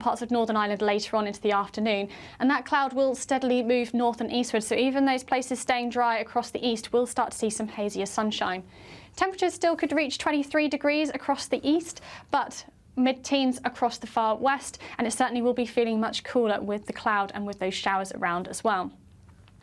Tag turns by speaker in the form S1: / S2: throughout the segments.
S1: parts of Northern Ireland later on into the afternoon, and that cloud will steadily move north and eastward, so even those places staying dry across the east will start to see some hazier sunshine. Temperatures still could reach 23 degrees across the east, but mid-teens across the far west, and it certainly will be feeling much cooler with the cloud and with those showers around as well.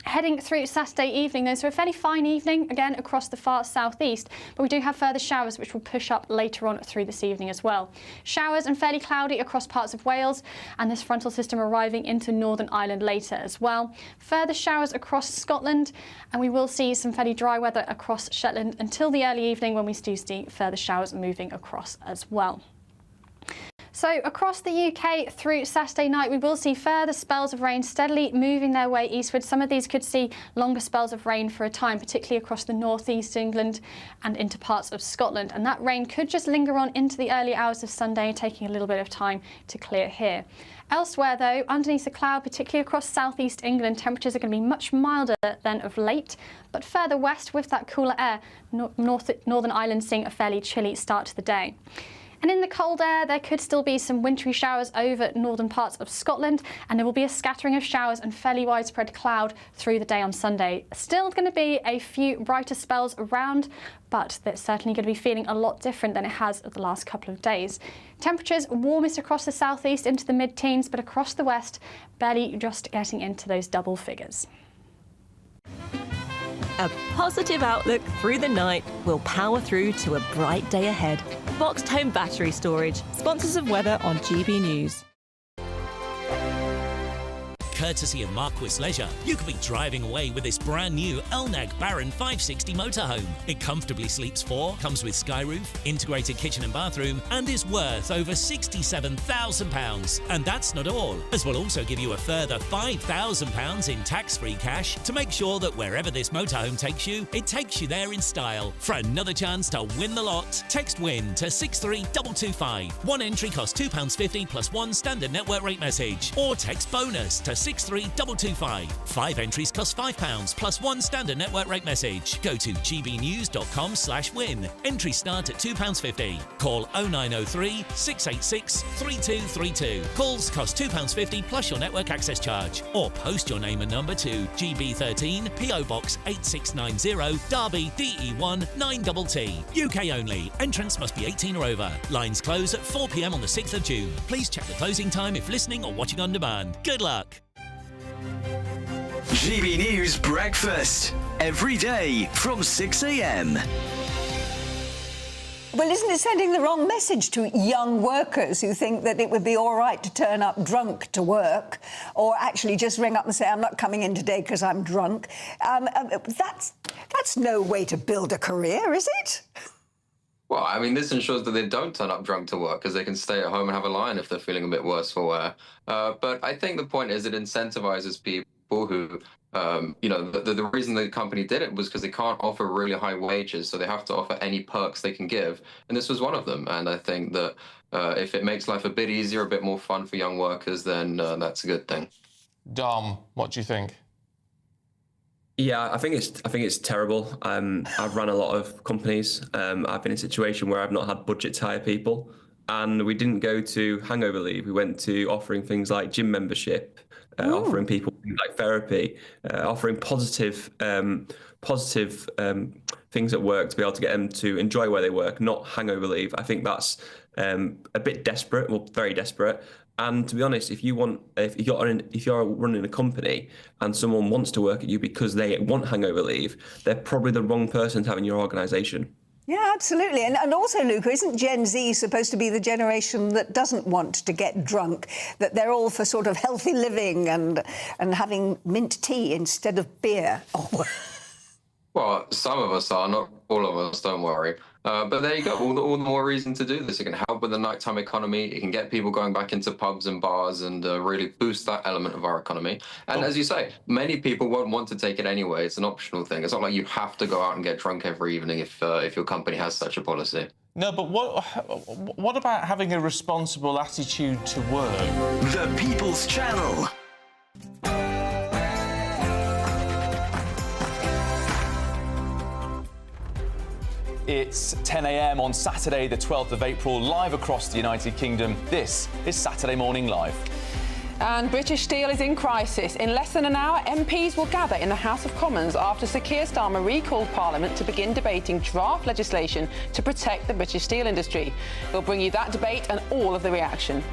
S1: Heading through Saturday evening, though, so a fairly fine evening again across the far southeast, but we do have further showers which will push up later on through this evening as well. Showers and fairly cloudy across parts of Wales, and this frontal system arriving into Northern Ireland later as well. Further showers across Scotland, and we will see some fairly dry weather across Shetland until the early evening, when we do see further showers moving across as well. So across the UK through Saturday night, we will see further spells of rain steadily moving their way eastward. Some of these could see longer spells of rain for a time, particularly across the northeast England and into parts of Scotland. And that rain could just linger on into the early hours of Sunday, taking a little bit of time to clear here. Elsewhere, though, underneath the cloud, particularly across southeast England, temperatures are going to be much milder than of late. But further west, with that cooler air, Northern Ireland seeing a fairly chilly start to the day. And in the cold air, there could still be some wintry showers over northern parts of Scotland, and there will be a scattering of showers and fairly widespread cloud through the day on Sunday. Still going to be a few brighter spells around, but it's certainly going to be feeling a lot different than it has the last couple of days. Temperatures warmest across the southeast into the mid-teens, but across the west, barely just getting into those double figures.
S2: A positive outlook through the night will power through to a bright day ahead. Boxed Home Battery Storage, sponsors of weather on GB News.
S3: Courtesy of Marquis Leisure, you could be driving away with this brand new Elnag Baron 560 motorhome. It comfortably sleeps 4, comes with sky roof, integrated kitchen and bathroom, and is worth over £67,000. And that's not all, as we'll also give you a further £5,000 in tax-free cash to make sure that wherever this motorhome takes you, it takes you there in style. For another chance to win the lot, text WIN to 63225. One entry costs £2.50 plus one standard network rate message, or text BONUS to 63225. 5 entries cost £5 plus one standard network rate message. Go to gbnews.com/win. Entries start at £2.50. Call 0903 686 3232. Calls cost £2.50 plus your network access charge. Or post your name and number to GB13 PO Box 8690 Derby DE1 9TT. UK only. Entrance must be 18 or over. Lines close at 4 p.m. on the 6th of June. Please check the closing time if listening or watching on demand. Good luck.
S4: GB News Breakfast, every day from 6 a.m.
S5: Well, isn't it sending the wrong message to young workers who think that it would be all right to turn up drunk to work, or actually just ring up and say, I'm not coming in today because I'm drunk? That's no way to build a career, is it?
S6: Well, I mean, this ensures that they don't turn up drunk to work because they can stay at home and have a lie if they're feeling a bit worse for wear. But I think the point is it incentivizes people who, the reason the company did it was because they can't offer really high wages, so they have to offer any perks they can give. And this was one of them. And I think that if it makes life a bit easier, a bit more fun for young workers, then that's a good thing.
S7: Dom, what do you think?
S8: Yeah, I think it's terrible. I've run a lot of companies. I've been in a situation where I've not had budget to hire people, and we didn't go to hangover leave. We went to offering things like gym membership, offering people things like therapy, offering positive things at work to be able to get them to enjoy where they work, not hangover leave. I think that's a bit desperate, well, very desperate. And to be honest, if you're running a company and someone wants to work at you because they want hangover leave, they're probably the wrong person to have in your organisation.
S5: Yeah, absolutely. And also, Luca, isn't Gen Z supposed to be the generation that doesn't want to get drunk, that they're all for sort of healthy living and having mint tea instead of beer? Oh.
S6: Well, some of us are, not all of us, don't worry. But there you go, all the more reason to do this. It can help with the nighttime economy. It can get people going back into pubs and bars and really boost that element of our economy. And as you say, many people won't want to take it anyway. It's an optional thing. It's not like you have to go out and get drunk every evening if your company has such a policy.
S7: No, but what about having a responsible attitude to work?
S4: The People's Channel.
S9: It's 10 a.m. on Saturday, the 12th of April, live across the United Kingdom. This is Saturday Morning Live.
S10: And British Steel is in crisis. In less than an hour, MPs will gather in the House of Commons after Sir Keir Starmer recalled Parliament to begin debating draft legislation to protect the British steel industry. We'll bring you that debate and all of the reaction.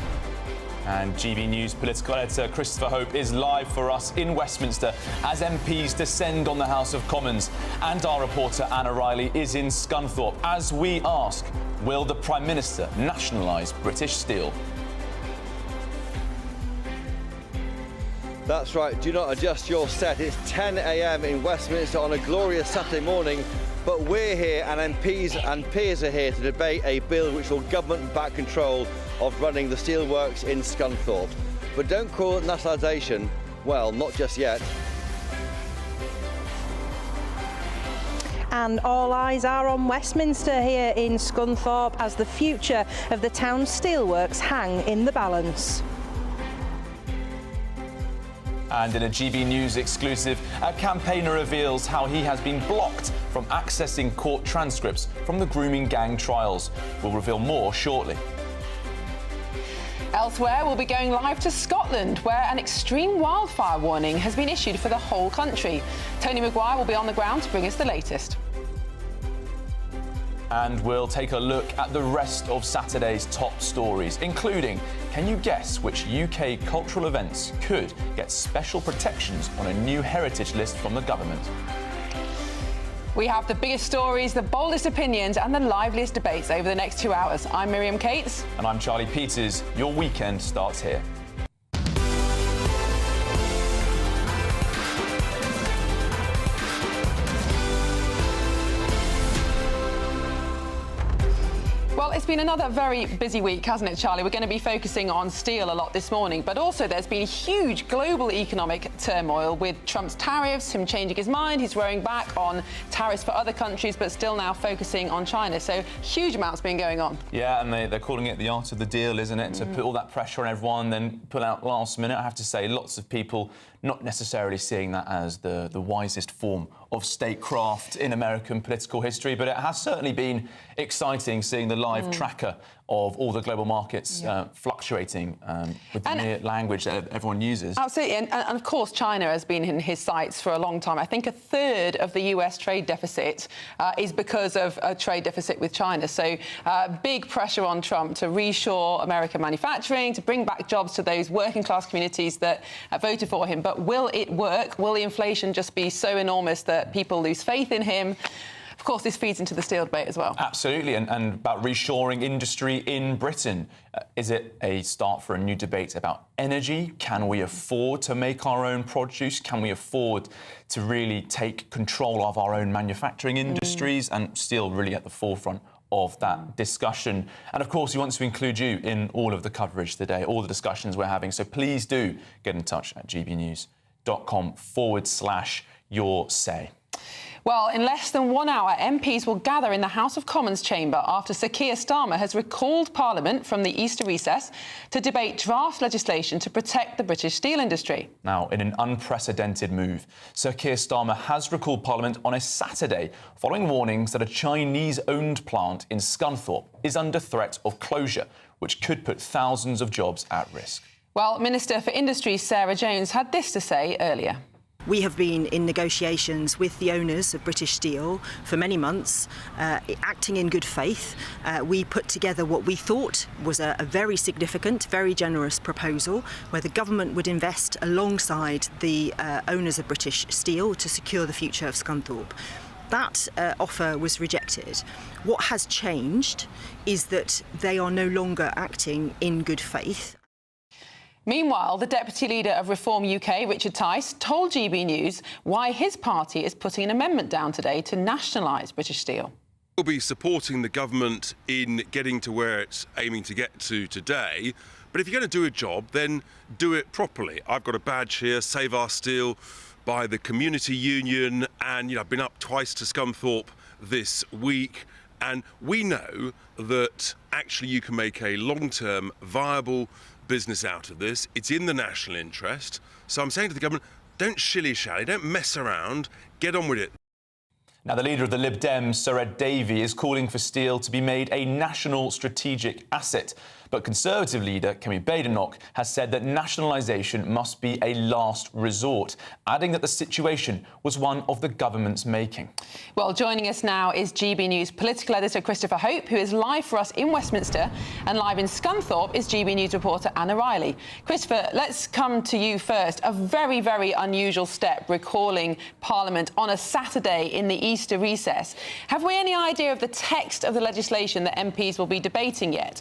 S9: And GB News political editor Christopher Hope is live for us in Westminster as MPs descend on the House of Commons. And our reporter Anna Riley is in Scunthorpe as we ask, will the Prime Minister nationalise British Steel?
S11: That's right, do not adjust your set. It's 10 a.m. in Westminster on a glorious Saturday morning, but we're here and MPs and peers are here to debate a bill which will government-back control of running the steelworks in Scunthorpe. But don't call it nationalisation. Well, not just yet.
S12: And all eyes are on Westminster here in Scunthorpe as the future of the town's steelworks hang in the balance.
S9: And in a GB News exclusive, a campaigner reveals how he has been blocked from accessing court transcripts from the Grooming gang trials. We'll reveal more shortly.
S10: Elsewhere, we'll be going live to Scotland, where an extreme wildfire warning has been issued for the whole country. Tony Maguire will be on the ground to bring us the latest.
S9: And we'll take a look at the rest of Saturday's top stories, including, can you guess which UK cultural events could get special protections on a new heritage list from the government?
S10: We have the biggest stories, the boldest opinions and the liveliest debates over the next 2 hours. I'm Miriam Cates.
S9: And I'm Charlie Peters. Your weekend starts here.
S10: Well, it's been another very busy week, hasn't it, Charlie? We're going to be focusing on steel a lot this morning, but also there's been huge global economic turmoil with Trump's tariffs, him changing his mind, he's rowing back on tariffs for other countries, but still now focusing on China. So huge amounts been going on.
S9: Yeah, and they're calling it the art of the deal, isn't it? To put all that pressure on everyone, then pull out last minute. I have to say, lots of people not necessarily seeing that as the wisest form of statecraft in American political history, but it has certainly been exciting seeing the live tracker of all the global markets fluctuating with the mere language that everyone uses.
S10: Absolutely, and of course China has been in his sights for a long time. I think a third of the US trade deficit is because of a trade deficit with China. So big pressure on Trump to reshore American manufacturing, to bring back jobs to those working class communities that voted for him. But will it work? Will the inflation just be so enormous that people lose faith in him? Of course, this feeds into the steel debate as well.
S9: Absolutely, and about reshoring industry in Britain. Is it a start for a new debate about energy? Can we afford to make our own produce? Can we afford to really take control of our own manufacturing industries? And steel really at the forefront of that discussion. And of course, we want to include you in all of the coverage today, all the discussions we're having. So please do get in touch at gbnews.com/your say.
S10: Well, in less than 1 hour, MPs will gather in the House of Commons chamber after Sir Keir Starmer has recalled Parliament from the Easter recess to debate draft legislation to protect the British steel industry.
S9: Now, in an unprecedented move, Sir Keir Starmer has recalled Parliament on a Saturday following warnings that a Chinese-owned plant in Scunthorpe is under threat of closure, which could put thousands of jobs at risk.
S10: Well, Minister for Industry Sarah Jones had this to say earlier.
S13: We have been in negotiations with the owners of British Steel for many months, acting in good faith. We put together what we thought was a very significant, very generous proposal where the government would invest alongside the owners of British Steel to secure the future of Scunthorpe. That offer was rejected. What has changed is that they are no longer acting in good faith.
S10: Meanwhile, the Deputy Leader of Reform UK, Richard Tice, told GB News why his party is putting an amendment down today to nationalise British Steel.
S14: We'll be supporting the government in getting to where it's aiming to get to today. But if you're going to do a job, then do it properly. I've got a badge here, Save Our Steel, by the Community Union. And, I've been up twice to Scunthorpe this week. And we know that actually you can make a long-term viable business out of this. It's in the national interest. So I'm saying to the government, don't shilly-shally, don't mess around, get on with it.
S9: Now, the leader of the Lib Dems, Sir Ed Davey, is calling for steel to be made a national strategic asset. But Conservative leader Kemi Badenoch has said that nationalisation must be a last resort, adding that the situation was one of the government's making.
S10: Well, joining us now is GB News political editor Christopher Hope, who is live for us in Westminster, and live in Scunthorpe is GB News reporter Anna Riley. Christopher, let's come to you first. A very, very unusual step, recalling Parliament on a Saturday in the Easter recess. Have we any idea of the text of the legislation that MPs will be debating yet?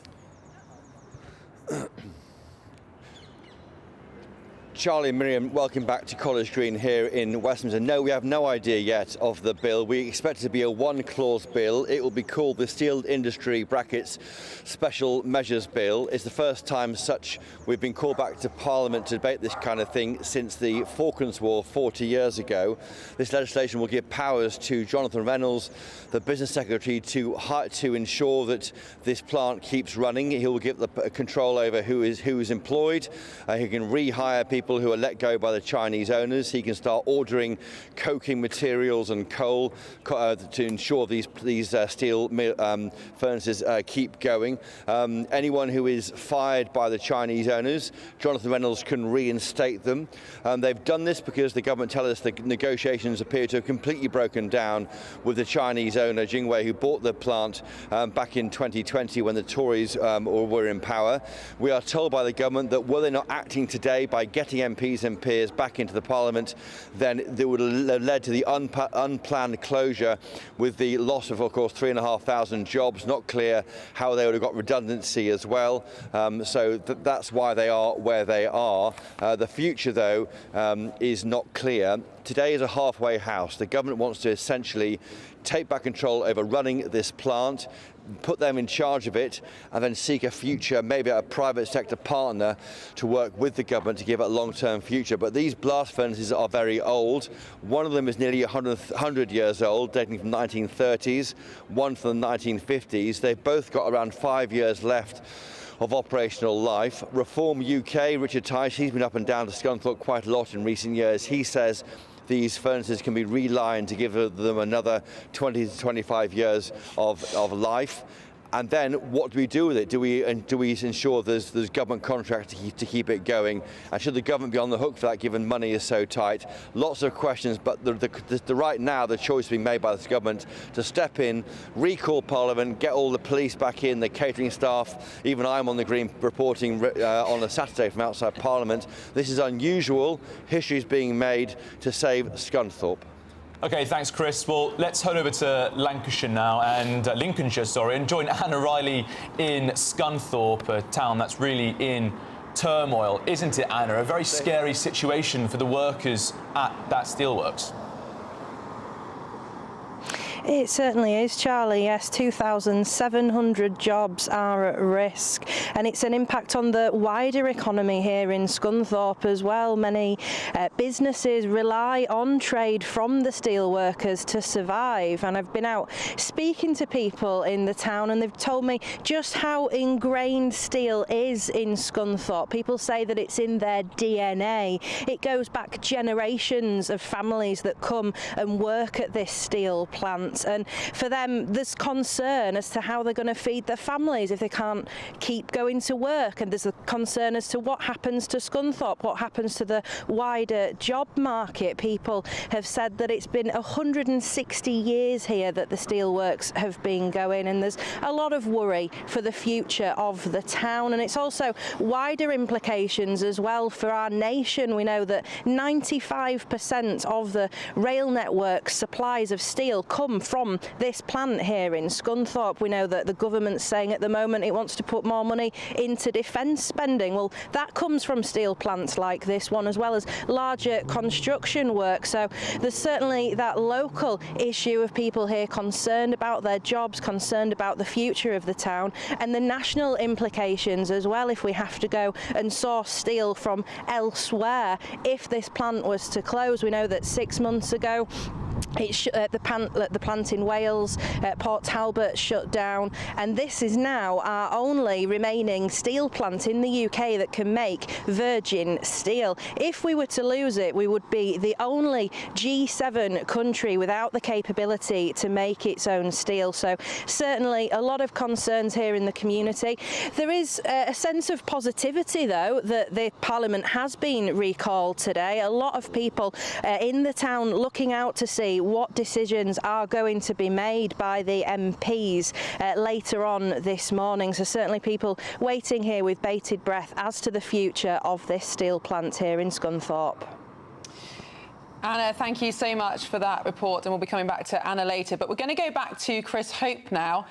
S11: Charlie and Miriam, welcome back to College Green here in Westminster. No, we have no idea yet of the bill. We expect it to be a one-clause bill. It will be called the Steel Industry (brackets Special Measures Bill). It's the first time we've been called back to Parliament to debate this kind of thing since the Falklands War 40 years ago. This legislation will give powers to Jonathan Reynolds, the Business Secretary, to ensure that this plant keeps running. He will give the control over who is employed. He can rehire people who are let go by the Chinese owners. He can start ordering coking materials and coal to ensure these steel furnaces keep going. Anyone who is fired by the Chinese owners, Jonathan Reynolds can reinstate them. They've done this because the government tell us the negotiations appear to have completely broken down with the Chinese owner, Jingwei, who bought the plant back in 2020 when the Tories were in power. We are told by the government that were they not acting today by getting MPs and peers back into the Parliament, then they would have led to the unplanned closure with the loss of course, 3,500 jobs. Not clear how they would have got redundancy as well. So that's why they are where they are. The future, though, is not clear. Today is a halfway house. The government wants to essentially take back control over running this plant, put them in charge of it, and then seek a future, maybe a private sector partner to work with the government to give it a long-term future. But these blast furnaces are very old. One of them is nearly 100 years old, dating from the 1930s, one from the 1950s. They've both got around 5 years left of operational life. Reform UK, Richard Tice, he's been up and down to Scunthorpe quite a lot in recent years. He says these furnaces can be relined to give them another 20 to 25 years of life. And then what do we do with it? Do we ensure there's government contract to keep it going? And should the government be on the hook for that, given money is so tight? Lots of questions, but right now the choice being made by this government to step in, recall Parliament, get all the police back in, the catering staff. Even I'm on the Green reporting on a Saturday from outside Parliament. This is unusual. History is being made to save Scunthorpe.
S9: OK, thanks, Chris. Well, let's head over to Lancashire now, and Lincolnshire, and join Anna Riley in Scunthorpe, a town that's really in turmoil, isn't it, Anna? A very scary situation for the workers at that steelworks.
S12: It certainly is, Charlie. Yes, 2,700 jobs are at risk, and it's an impact on the wider economy here in Scunthorpe as well. Many businesses rely on trade from the steelworkers to survive, and I've been out speaking to people in the town, and they've told me just how ingrained steel is in Scunthorpe. People say that it's in their DNA. It goes back generations of families that come and work at this steel plant. And for them, there's concern as to how they're going to feed their families if they can't keep going to work. And there's a concern as to what happens to Scunthorpe, what happens to the wider job market. People have said that it's been 160 years here that the steelworks have been going, and there's a lot of worry for the future of the town. And it's also wider implications as well for our nation. We know that 95% of the rail network's supplies of steel come from this plant here in Scunthorpe. We know that the government's saying at the moment it wants to put more money into defence spending. Well, that comes from steel plants like this one, as well as larger construction work. So there's certainly that local issue of people here concerned about their jobs, concerned about the future of the town, and the national implications as well if we have to go and source steel from elsewhere if this plant was to close. We know that 6 months ago The plant in Wales, Port Talbot shut down, and this is now our only remaining steel plant in the UK that can make virgin steel. If we were to lose it, we would be the only G7 country without the capability to make its own steel. So certainly a lot of concerns here in the community. There is a sense of positivity, though, that the Parliament has been recalled today. A lot of people in the town looking out to see what decisions are going to be made by the MPs later on this morning. So certainly people waiting here with bated breath as to the future of this steel plant here in Scunthorpe.
S10: Anna, thank you so much for that report, and we'll be coming back to Anna later. But we're going to go back to Chris Hope now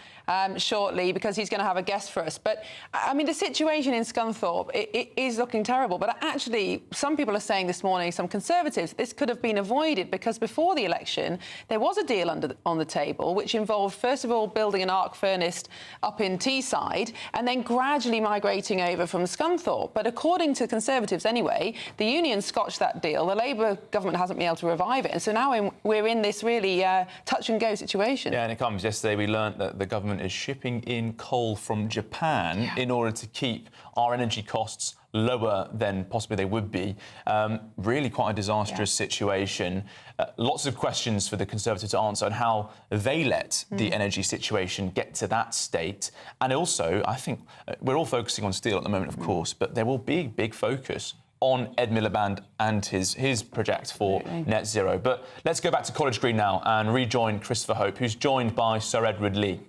S10: shortly, because he's going to have a guest for us. But, I mean, the situation in Scunthorpe, it is looking terrible. But actually, some people are saying this morning, some Conservatives, this could have been avoided because before the election, there was a deal on the table which involved, first of all, building an arc furnace up in Teesside and then gradually migrating over from Scunthorpe. But according to Conservatives anyway, the union scotched that deal. The Labour government hasn't been able to revive it. And so now we're in this really touch-and-go situation.
S9: Yeah, and it comes yesterday we learnt that the government is shipping in coal from Japan in order to keep our energy costs lower than possibly they would be. Really quite a disastrous situation. Lots of questions for the Conservatives to answer on how they let the energy situation get to that state. And also, I think we're all focusing on steel at the moment, of course, but there will be big focus on Ed Miliband and his project for net zero. But let's go back to College Green now and rejoin Christopher Hope, who's joined by Sir Edward Lee.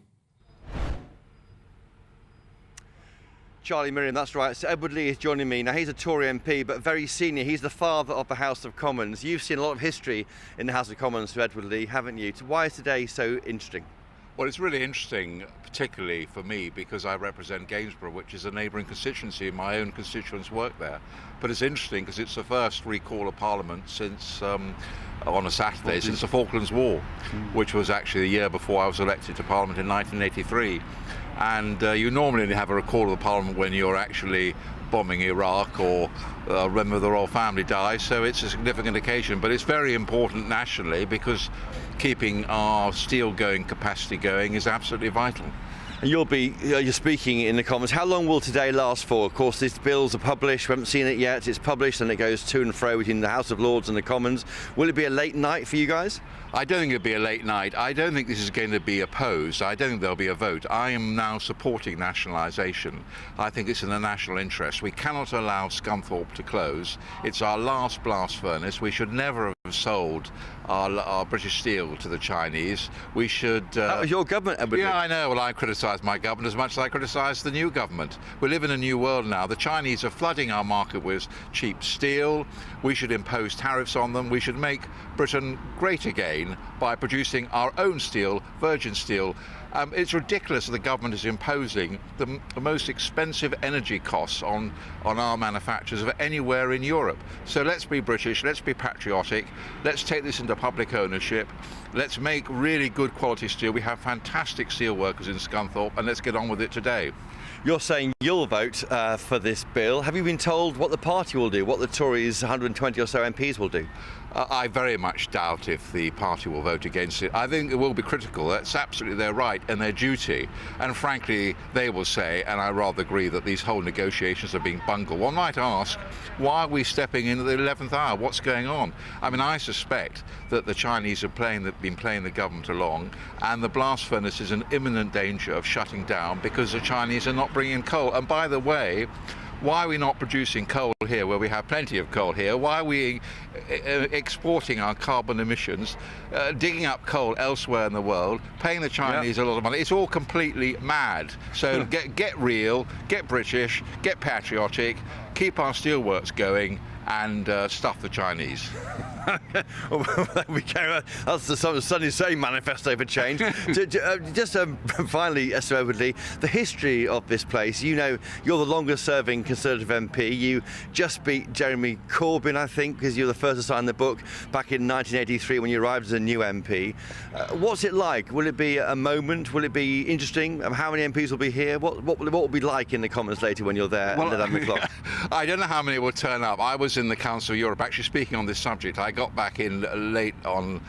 S11: Charlie, Miriam, that's right. So Edward Lee is joining me. Now, he's a Tory MP, but very senior. He's the father of the House of Commons. You've seen a lot of history in the House of Commons for Edward Lee, haven't you? So why is today so interesting?
S15: Well, it's really interesting, particularly for me, because I represent Gainsborough, which is a neighbouring constituency, and my own constituents work there. But it's interesting because it's the first recall of Parliament since, on a Saturday, since the Falklands War, which was actually the year before I was elected to Parliament in 1983. And you normally only have a recall of the Parliament when you're actually bombing Iraq or a member of the royal family dies, so it's a significant occasion. But it's very important nationally because keeping our steel going capacity going is absolutely vital.
S11: And you're speaking in the Commons. How long will today last for? Of course, these bills are published. We haven't seen it yet. It's published and it goes to and fro between the House of Lords and the Commons. Will it be a late night for you guys?
S15: I don't think it'll be a late night. I don't think this is going to be opposed. I don't think there'll be a vote. I am now supporting nationalisation. I think it's in the national interest. We cannot allow Scunthorpe to close. It's our last blast furnace. We should never have sold our British steel to the Chinese. We should...
S11: that was your government, Edward.
S15: Yeah, I know. Well, I criticise my government as much as I criticise the new government. We live in a new world now. The Chinese are flooding our market with cheap steel. We should impose tariffs on them. We should make Britain great again by producing our own steel, virgin steel. It's ridiculous that the government is imposing the most expensive energy costs on our manufacturers of anywhere in Europe. So let's be British, let's be patriotic, let's take this into public ownership, let's make really good quality steel. We have fantastic steel workers in Scunthorpe, and let's get on with it today.
S11: You're saying you'll vote for this bill. Have you been told what the party will do, what the Tories' 120 or so MPs will do?
S15: I very much doubt if the party will vote against it. I think it will be critical. That's absolutely their right and their duty. And frankly, they will say, and I rather agree, that these whole negotiations are being bungled. One might ask, why are we stepping in at the 11th hour? What's going on? I mean, I suspect that the Chinese have been playing the government along, and the blast furnace is in imminent danger of shutting down because the Chinese are not bringing in coal. And by the way, why are we not producing coal here where we have plenty of coal here? Why are we exporting our carbon emissions, digging up coal elsewhere in the world, paying the Chinese a lot of money? It's all completely mad. So get real, get British, get patriotic, keep our steelworks going, and stuff the Chinese.
S11: Well, there we go. That's the Sunday Say manifesto for change. Just finally, Sir Edward Lee, the history of this place. You know, you're the longest serving Conservative MP. You just beat Jeremy Corbyn, I think, because you were the first to sign the book back in 1983 when you arrived as a new MP. What's it like? Will it be a moment? Will it be interesting? How many MPs will be here? What will it be like in the Commons later when you're there at 11 o'clock?
S15: I don't know how many will turn up. I was in the Council of Europe actually speaking on this subject. I got back in late on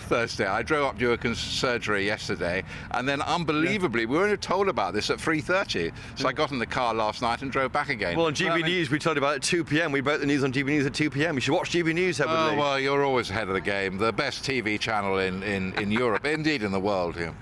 S15: Thursday. I drove up Jurgen's surgery yesterday, and then unbelievably, we were only told about this at 3:30. So I got in the car last night and drove back again.
S11: Well, on GB News, we told you about it at 2 p.m. We broke the news on GB News at 2 p.m. You should watch GB News, Edward Lee.
S15: Oh, well, you're always ahead of the game. The best TV channel in Europe, indeed in the world. Yeah.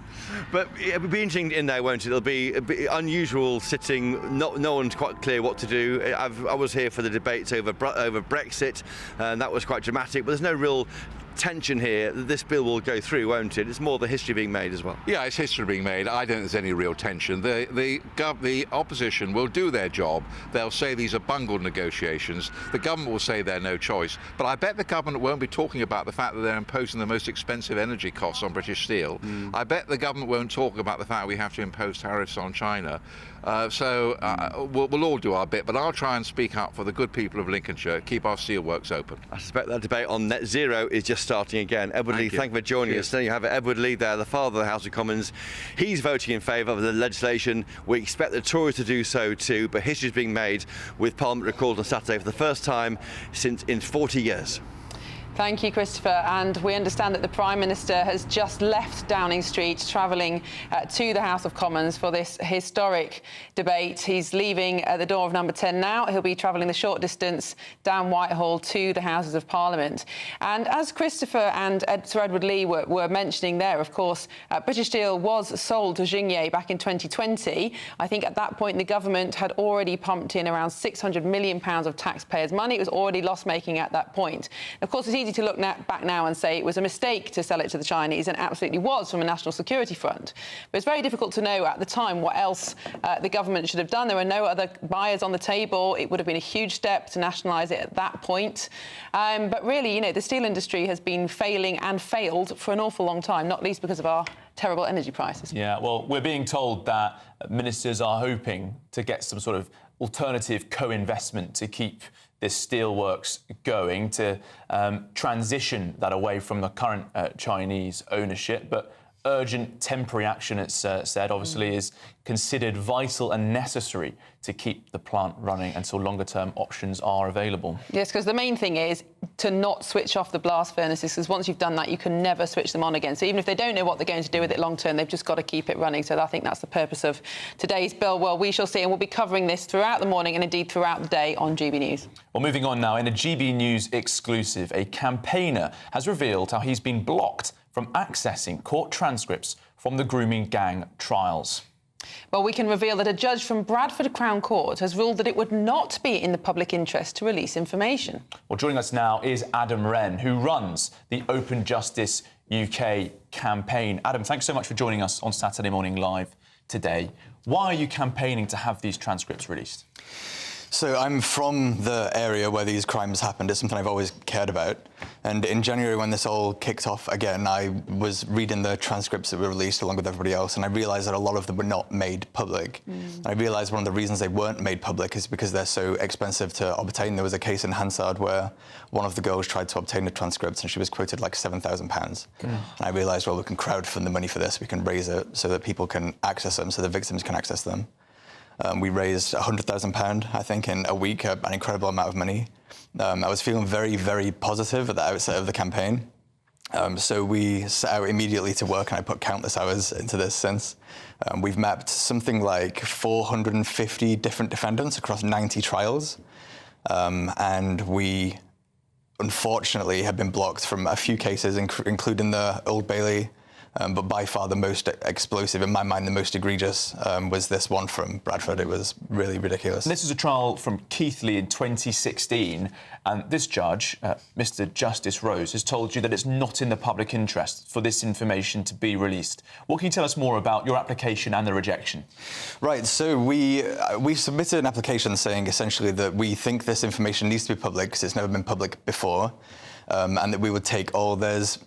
S11: But it'll be interesting in there, won't it? It'll be a bit unusual sitting. No one's quite clear what to do. I was here for the debates over Brexit, and that was quite dramatic. But there's no real tension here. This bill will go through, won't it? It's more the history being made as well.
S15: Yeah, it's history being made. I don't think there's any real tension. The opposition will do their job. They'll say these are bungled negotiations. The government will say they're no choice. But I bet the government won't be talking about the fact that they're imposing the most expensive energy costs on British steel. I bet the government won't talk about the fact we have to impose tariffs on China. We'll all do our bit, but I'll try and speak up for the good people of Lincolnshire, keep our steelworks open.
S11: I suspect that debate on net zero is just starting again. Edward Lee, thank you for joining us. There you have it, Edward Lee there, the father of the House of Commons. He's voting in favour of the legislation. We expect the Tories to do so too, but history is being made with Parliament recalled on Saturday for the first time in 40 years.
S10: Thank you, Christopher. And we understand that the Prime Minister has just left Downing Street, travelling to the House of Commons for this historic debate. He's leaving at the door of number 10 now. He'll be travelling the short distance down Whitehall to the Houses of Parliament. And as Christopher and Sir Edward Lee were mentioning there, of course, British Steel was sold to Xingye back in 2020. I think at that point the government had already pumped in around £600 million of taxpayers' money. It was already loss-making at that point. Of course, it's easy to look back now and say it was a mistake to sell it to the Chinese, and absolutely was from a national security front. But it's very difficult to know at the time what else the government should have done. There were no other buyers on the table. It would have been a huge step to nationalise it at that point. But really, you know, the steel industry has been failing and failed for an awful long time, not least because of our terrible energy prices.
S9: Yeah, well, we're being told that ministers are hoping to get some sort of alternative co-investment to keep this steelworks going, to transition that away from the current Chinese ownership. But urgent temporary action, it's said, obviously is considered vital and necessary to keep the plant running until longer-term options are available.
S10: Yes, because the main thing is to not switch off the blast furnaces, because once you've done that, you can never switch them on again. So even if they don't know what they're going to do with it long-term, they've just got to keep it running. So I think that's the purpose of today's bill. Well, we shall see, and we'll be covering this throughout the morning and indeed throughout the day on GB News.
S9: Well, moving on now, in a GB News exclusive, a campaigner has revealed how he's been blocked from accessing court transcripts from the grooming gang trials.
S10: Well, we can reveal that a judge from Bradford Crown Court has ruled that it would not be in the public interest to release information.
S9: Well, joining us now is Adam Wren, who runs the Open Justice UK campaign. Adam, thanks so much for joining us on Saturday Morning Live today. Why are you campaigning to have these transcripts released?
S16: So I'm from the area where these crimes happened. It's something I've always cared about. And in January, when this all kicked off again, I was reading the transcripts that were released along with everybody else, and I realised that a lot of them were not made public. And I realised one of the reasons they weren't made public is because they're so expensive to obtain. There was a case in Hansard where one of the girls tried to obtain the transcripts and she was quoted like £7,000. And I realised, well, we can crowdfund the money for this. We can raise it so that people can access them, so the victims can access them. We raised £100,000, I think, in a week, an incredible amount of money. I was feeling very, very positive at the outset of the campaign. So we set out immediately to work, and I put countless hours into this since. We've mapped something like 450 different defendants across 90 trials. And we, unfortunately, have been blocked from a few cases, including the Old Bailey. But by far the most explosive, in my mind, the most egregious, was this one from Bradford. It was really ridiculous.
S9: And this is a trial from Keighley in 2016, and this judge, Mr. Justice Rose, has told you that it's not in the public interest for this information to be released. What can you tell us more about your application and the rejection? Right,
S16: so we submitted an application saying essentially that we think this information needs to be public because it's never been public before, and that we would take there's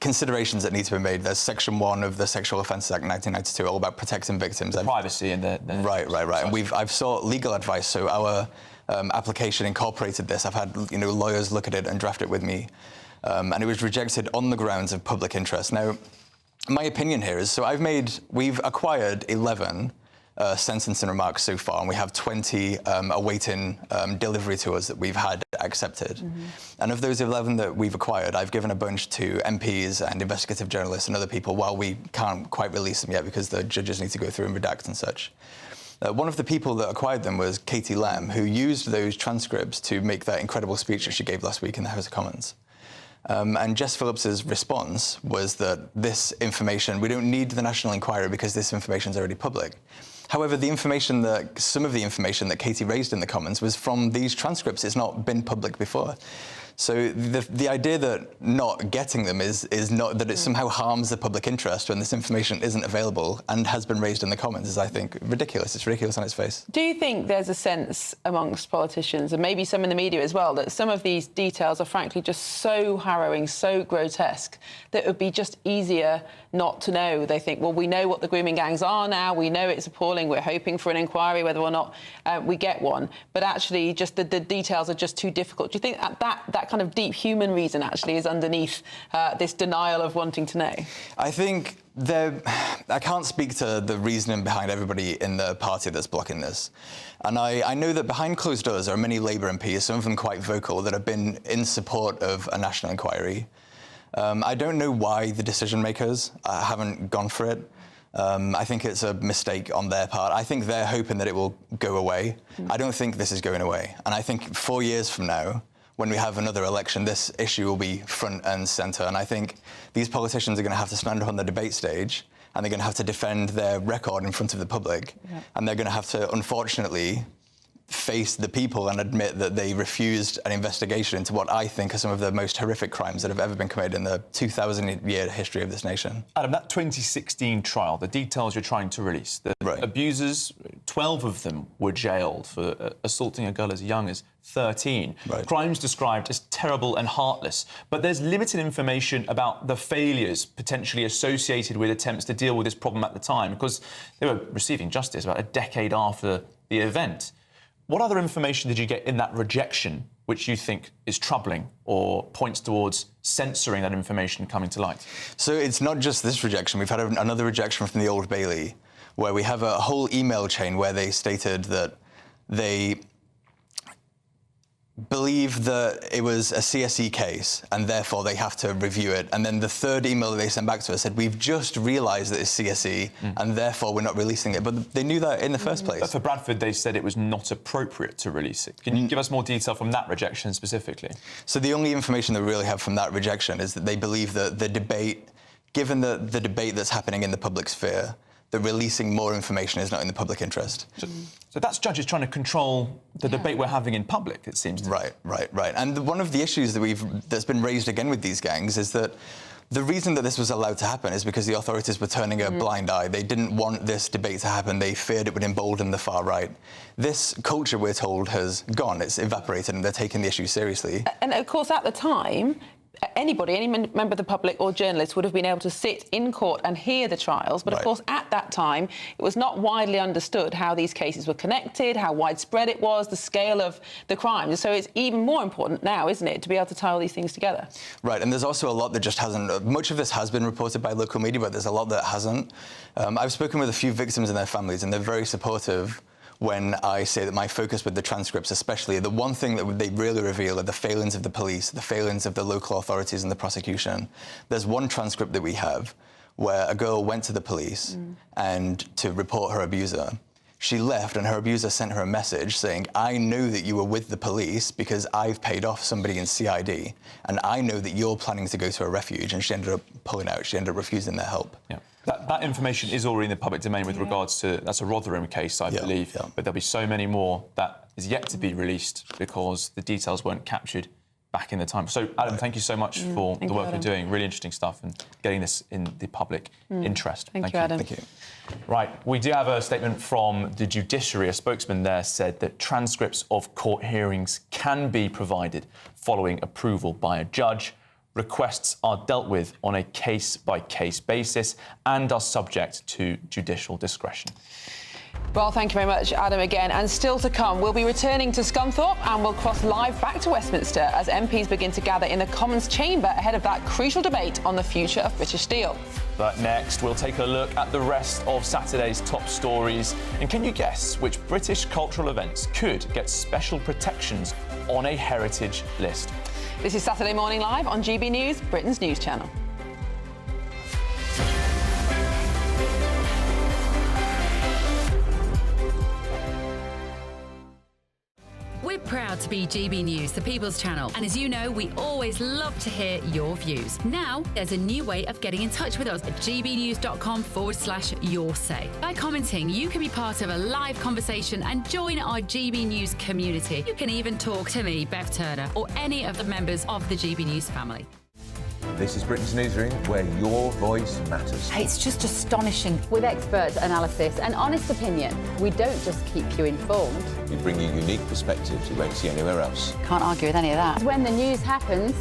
S16: considerations that need to be made. There's Section 1 of the Sexual Offences Act 1992, all about protecting victims.
S9: Privacy and the
S16: Right. And I've sought legal advice, so our application incorporated this. I've had lawyers look at it and draft it with me, and it was rejected on the grounds of public interest. Now, my opinion here is, so we've acquired 11 sentencing remarks so far, and we have 20 awaiting delivery to us that we've had accepted. And of those 11 that we've acquired, I've given a bunch to MPs and investigative journalists and other people while we can't quite release them yet because the judges need to go through and redact and such. One of the people that acquired them was Katie Lamb, who used those transcripts to make that incredible speech that she gave last week in the House of Commons. And Jess Phillips's response was that this information, we don't need the National Inquiry because this information is already public. However, some of the information that Katie raised in the Commons was from these transcripts. It's not been public before. So the idea that not getting them is not that it somehow harms the public interest when this information isn't available and has been raised in the Commons is, I think, ridiculous. It's ridiculous on its face.
S10: Do you think there's a sense amongst politicians, and maybe some in the media as well, that some of these details are frankly just so harrowing, so grotesque, that it would be just easier not to know? They think, well, we know what the grooming gangs are now, we know it's appalling, we're hoping for an inquiry whether or not we get one, but actually just the details are just too difficult. Do you think that kind of deep human reason actually is underneath this denial of wanting to know?
S16: I think I can't speak to the reasoning behind everybody in the party that's blocking this. And I know that behind closed doors there are many Labour MPs, some of them quite vocal, that have been in support of a national inquiry. I don't know why the decision makers haven't gone for it. I think it's a mistake on their part. I think they're hoping that it will go away. I don't think this is going away. And I think 4 years from now, when we have another election, this issue will be front and centre. And I think these politicians are going to have to stand up on the debate stage and they're going to have to defend their record in front of the public. Yeah. And they're going to have to, unfortunately, face the people and admit that they refused an investigation into what I think are some of the most horrific crimes that have ever been committed in the 2,000-year history of this nation.
S9: Adam, that 2016 trial, the details you're trying to release, the abusers, 12 of them were jailed for assaulting a girl as young as 13. Crimes described as terrible and heartless. But there's limited information about the failures potentially associated with attempts to deal with this problem at the time, because they were receiving justice about a decade after the event. What other information did you get in that rejection which you think is troubling or points towards censoring that information coming to light?
S16: So it's not just this rejection. We've had another rejection from the Old Bailey, where we have a whole email chain where they stated that they believe that it was a CSE case and therefore they have to review it. And then the third email that they sent back to us said, we've just realised that it's CSE and therefore we're not releasing it. But they knew that in the first place.
S9: But for Bradford, they said it was not appropriate to release it. Can you give us more detail from that rejection specifically?
S16: So the only information that we really have from that rejection is that they believe that the debate, given the debate that's happening in the public sphere, that releasing more information is not in the public interest.
S9: So that's judges trying to control the debate we're having in public, it seems to me.
S16: Right. And one of the issues that's been raised again with these gangs is that the reason that this was allowed to happen is because the authorities were turning a blind eye. They didn't want this debate to happen. They feared it would embolden the far right. This culture, we're told, has gone. It's evaporated and they're taking the issue seriously.
S10: And of course, at the time, anybody, any member of the public or journalist would have been able to sit in court and hear the trials. But of course, at that time, it was not widely understood how these cases were connected, how widespread it was, the scale of the crimes. So it's even more important now, isn't it, to be able to tie all these things together?
S16: Right, and there's also a lot that just hasn't. Much of this has been reported by local media, but there's a lot that hasn't. I've spoken with a few victims and their families, and they're very supportive when I say that my focus with the transcripts especially, the one thing that they really reveal are the failings of the police, the failings of the local authorities and the prosecution. There's one transcript that we have where a girl went to the police and to report her abuser. She left and her abuser sent her a message saying, I know that you were with the police because I've paid off somebody in CID and I know that you're planning to go to a refuge. And she ended up pulling out. She ended up refusing their help.
S9: Yeah. That information is already in the public domain with regards to, that's a Rotherham case, I believe, but there'll be so many more that is yet to be released because the details weren't captured back in the time. So, Adam, thank you so much for the work you're doing. Really interesting stuff and getting this in the public interest.
S10: Thank you, Adam.
S16: Thank you.
S9: Right, we do have a statement from the judiciary. A spokesman there said that transcripts of court hearings can be provided following approval by a judge. Requests are dealt with on a case-by-case basis and are subject to judicial discretion.
S10: Well, thank you very much, Adam, again. And still to come, we'll be returning to Scunthorpe and we'll cross live back to Westminster as MPs begin to gather in the Commons chamber ahead of that crucial debate on the future of British steel.
S9: But next, we'll take a look at the rest of Saturday's top stories. And can you guess which British cultural events could get special protections on a heritage list?
S10: This is Saturday Morning Live on GB News, Britain's news channel.
S17: We're proud to be GB News, the People's Channel. And as you know, we always love to hear your views. Now, there's a new way of getting in touch with us at gbnews.com/yoursay. By commenting, you can be part of a live conversation and join our GB News community. You can even talk to me, Bev Turner, or any of the members of the GB News family.
S18: This is Britain's Newsroom, where your voice matters.
S19: It's just astonishing. With expert analysis and honest opinion, we don't just keep you informed.
S18: We bring you unique perspectives you won't see anywhere else.
S19: Can't argue with any of that. When the news happens,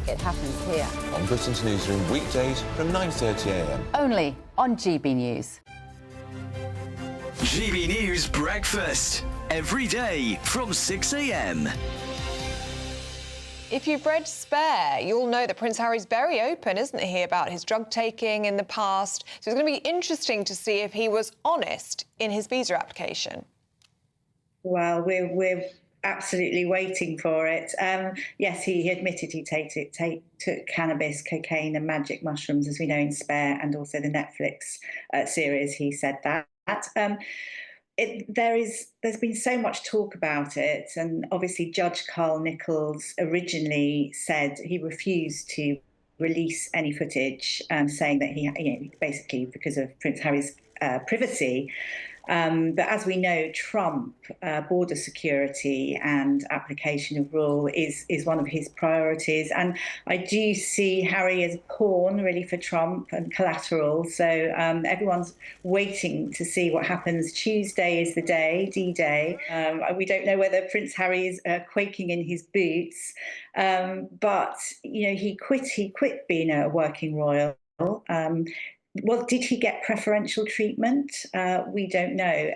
S19: it happens here.
S18: On Britain's Newsroom, weekdays from 9:30 a.m.
S19: Only on GB News.
S4: GB News Breakfast. Every day from 6 a.m.
S20: If you've read Spare, you'll know that Prince Harry's very open, isn't he, about his drug taking in the past. So it's going to be interesting to see if he was honest in his visa application.
S21: Well, we're absolutely waiting for it. Yes, he admitted he took cannabis, cocaine and magic mushrooms, as we know in Spare, and also the Netflix series. He said that. There's been so much talk about it, and obviously Judge Carl Nichols originally said he refused to release any footage, saying that he, basically because of Prince Harry's privacy. But as we know, Trump, border security and application of rule is one of his priorities. And I do see Harry as a pawn, really, for Trump and collateral. So everyone's waiting to see what happens. Tuesday is the day, D-Day. We don't know whether Prince Harry is quaking in his boots. But, he quit being a working royal. Well, did he get preferential treatment? We don't know.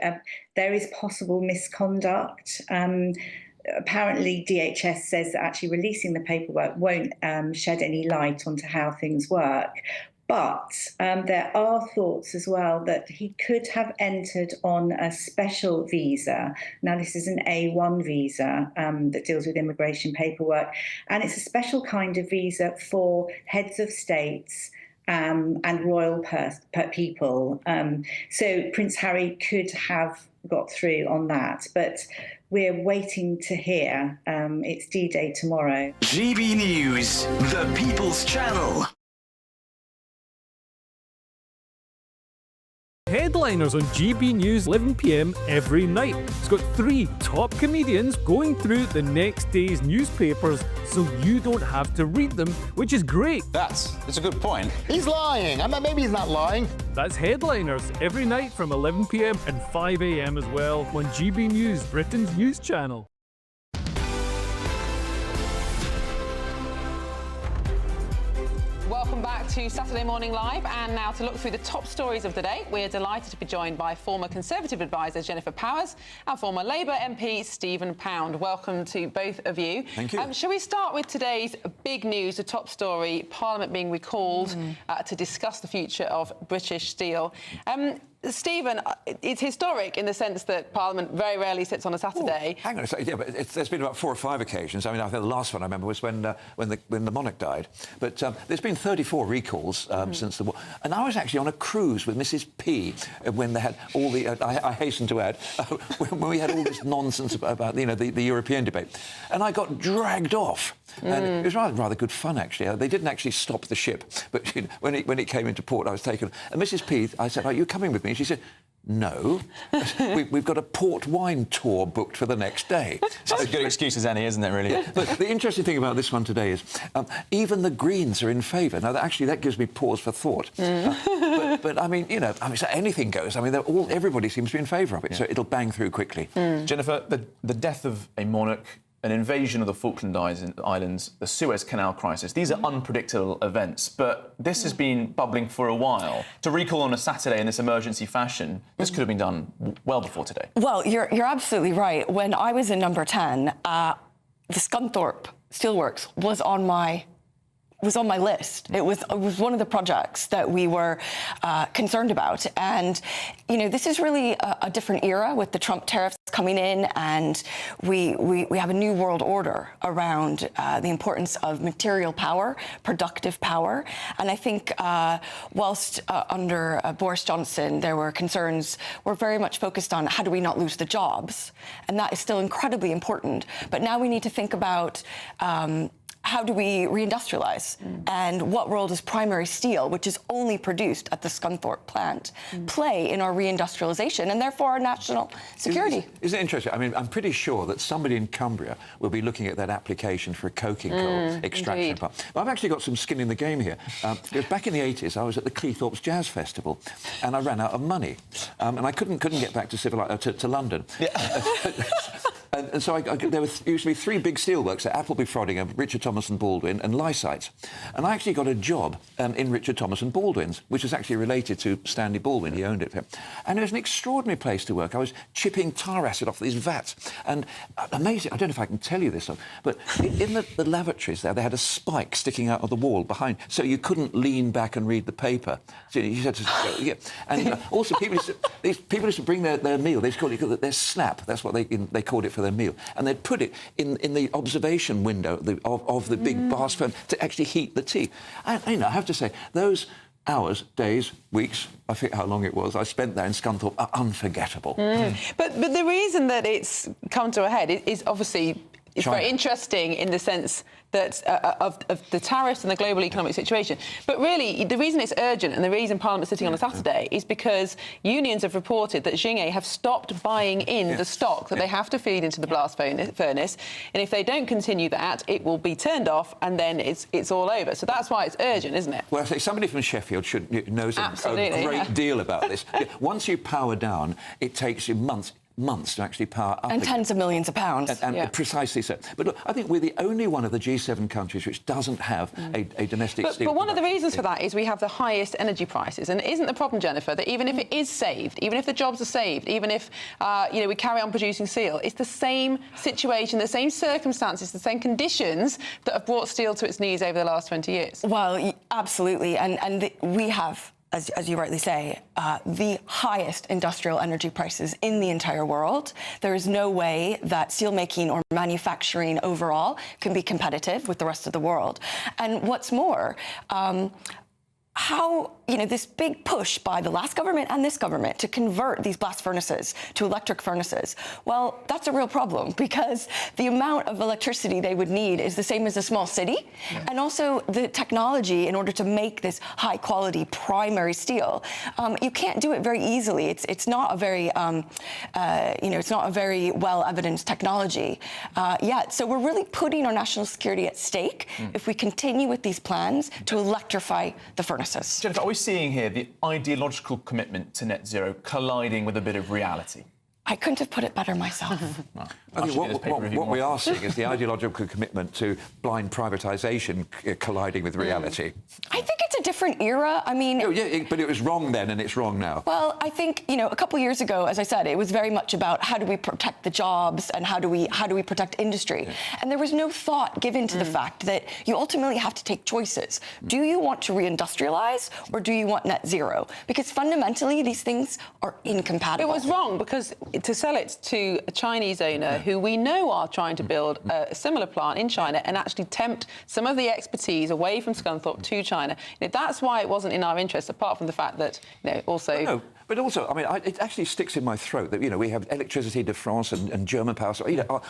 S21: There is possible misconduct. Apparently, DHS says that actually releasing the paperwork won't shed any light onto how things work. But there are thoughts as well that he could have entered on a special visa. Now, this is an A1 visa that deals with immigration paperwork. And it's a special kind of visa for heads of states and royal people. So Prince Harry could have got through on that, but we're waiting to hear. It's D-Day tomorrow.
S4: GB News, the People's Channel.
S22: Headliners on GB News 11 p.m. every night. It's got 3 top comedians going through the next day's newspapers so you don't have to read them, which is great.
S23: That's a good point. He's lying. Maybe he's not lying.
S22: That's Headliners every night from 11 p.m. and 5 a.m. as well on GB News, Britain's news channel.
S10: Welcome back to Saturday Morning Live, and now to look through the top stories of the day, we're delighted to be joined by former Conservative advisor Jennifer Powers and former Labour MP Stephen Pound. Welcome to both of you.
S23: Thank you.
S10: Shall we start with today's big news, the top story, Parliament being recalled to discuss the future of British steel. Stephen, it's historic in the sense that Parliament very rarely sits on a Saturday.
S24: Hang on a second, yeah, but there's been about 4 or 5 occasions. I mean, I think the last one I remember was when the monarch died. But there's been 34 recalls since the war. And I was actually on a cruise with Mrs. P when they had all the, I hasten to add, when we had all this nonsense about the European debate. And I got dragged off. And it was rather good fun, actually. They didn't actually stop the ship, but when it came into port, I was taken. And Mrs. P, I said, "Are you coming with me?" And she said, "No, we've got a port wine tour booked for the next day."
S9: That's as good excuse as any, isn't it, really?
S24: Yeah, but the interesting thing about this one today is even the Greens are in favour. Now, actually, that gives me pause for thought. But I mean, so anything goes. I mean, everybody seems to be in favour of it, so it'll bang through quickly.
S9: Jennifer, the death of a monarch an invasion of the Falkland Islands, the Suez Canal crisis. These are unpredictable events, but this has been bubbling for a while. To recall on a Saturday in this emergency fashion, this could have been done well before today.
S1: Well, you're absolutely right. When I was in number 10, the Scunthorpe Steelworks was on my list. It was one of the projects that we were concerned about. And, you know, this is really a different era with the Trump tariffs coming in, and we have a new world order around the importance of material power, productive power. And I think whilst under Boris Johnson, there were concerns, we're very much focused on how do we not lose the jobs? And that is still incredibly important. But now we need to think about how do we reindustrialize? And what role does primary steel, which is only produced at the Scunthorpe plant, play in our reindustrialization and therefore our national security?
S24: Isn't it interesting? I mean, I'm pretty sure that somebody in Cumbria will be looking at that application for a coking coal extraction plant. But I've actually got some skin in the game here. Because back in the 80s, I was at the Cleethorpes Jazz Festival, and I ran out of money. And I couldn't get back to London. And so there were usually 3 big steelworks at Appleby Frodingham, Richard Thomas and Baldwin, and Lysites. And I actually got a job in Richard Thomas and Baldwin's, which is actually related to Stanley Baldwin. He owned it. And it was an extraordinary place to work. I was chipping tar acid off these vats. And amazing, I don't know if I can tell you this, but in the lavatories there, they had a spike sticking out of the wall behind, so you couldn't lean back and read the paper. So you had to, And also, people used to bring their meal. They used to call it their snap. That's what they called it for their meal, and they'd put it in the observation window of the big blast furnace to actually heat the tea. And I have to say, those hours, days, weeks, I forget how long it was, I spent there in Scunthorpe are unforgettable.
S10: But the reason that it's come to a head is obviously it's
S24: China.
S10: very interesting in the sense that of the tariffs and the global economic situation. But really, the reason it's urgent and the reason Parliament's sitting on a Saturday is because unions have reported that Xingye have stopped buying in the stock that they have to feed into the blast furnace. And if they don't continue that, it will be turned off and then it's all over. So that's why it's urgent, isn't it?
S24: Well, I say somebody from Sheffield knows a great deal about this. Once you power down, it takes you months to actually power up.
S1: And tens of millions of pounds.
S24: And precisely so. But look, I think we're the only one of the G7 countries which doesn't have a domestic steel.
S10: But one of the reasons for that is we have the highest energy prices. And isn't the problem, Jennifer, that even if it is saved, even if the jobs are saved, even if we carry on producing steel, it's the same situation, the same circumstances, the same conditions that have brought steel to its knees over the last 20 years?
S1: Well, absolutely. And we have, as you rightly say, the highest industrial energy prices in the entire world. There is no way that steelmaking or manufacturing overall can be competitive with the rest of the world. And what's more, how, this big push by the last government and this government to convert these blast furnaces to electric furnaces, well, that's a real problem because the amount of electricity they would need is the same as a small city. And also the technology in order to make this high quality primary steel, you can't do it very easily. It's not a very, it's not a very well evidenced technology yet. So we're really putting our national security at stake if we continue with these plans to electrify the furnaces.
S9: Jennifer, are we seeing here the ideological commitment to net zero colliding with a bit of reality?
S1: I couldn't have put it better myself.
S24: I think what we are seeing is the ideological commitment to blind privatisation colliding with reality.
S1: I think it's a different era. I mean...
S24: but it was wrong then and it's wrong now.
S1: Well, I think, a couple of years ago, as I said, it was very much about how do we protect the jobs and how do we protect industry. And there was no thought given to the fact that you ultimately have to take choices. Do you want to reindustrialize or do you want net zero? Because fundamentally, these things are incompatible.
S10: It was wrong because to sell it to a Chinese owner who we know are trying to build a similar plant in China and actually tempt some of the expertise away from Scunthorpe to China. That's why it wasn't in our interest, apart from the fact that, also...
S24: No. But also, I mean, it actually sticks in my throat that, we have Electricité de France and German power. So,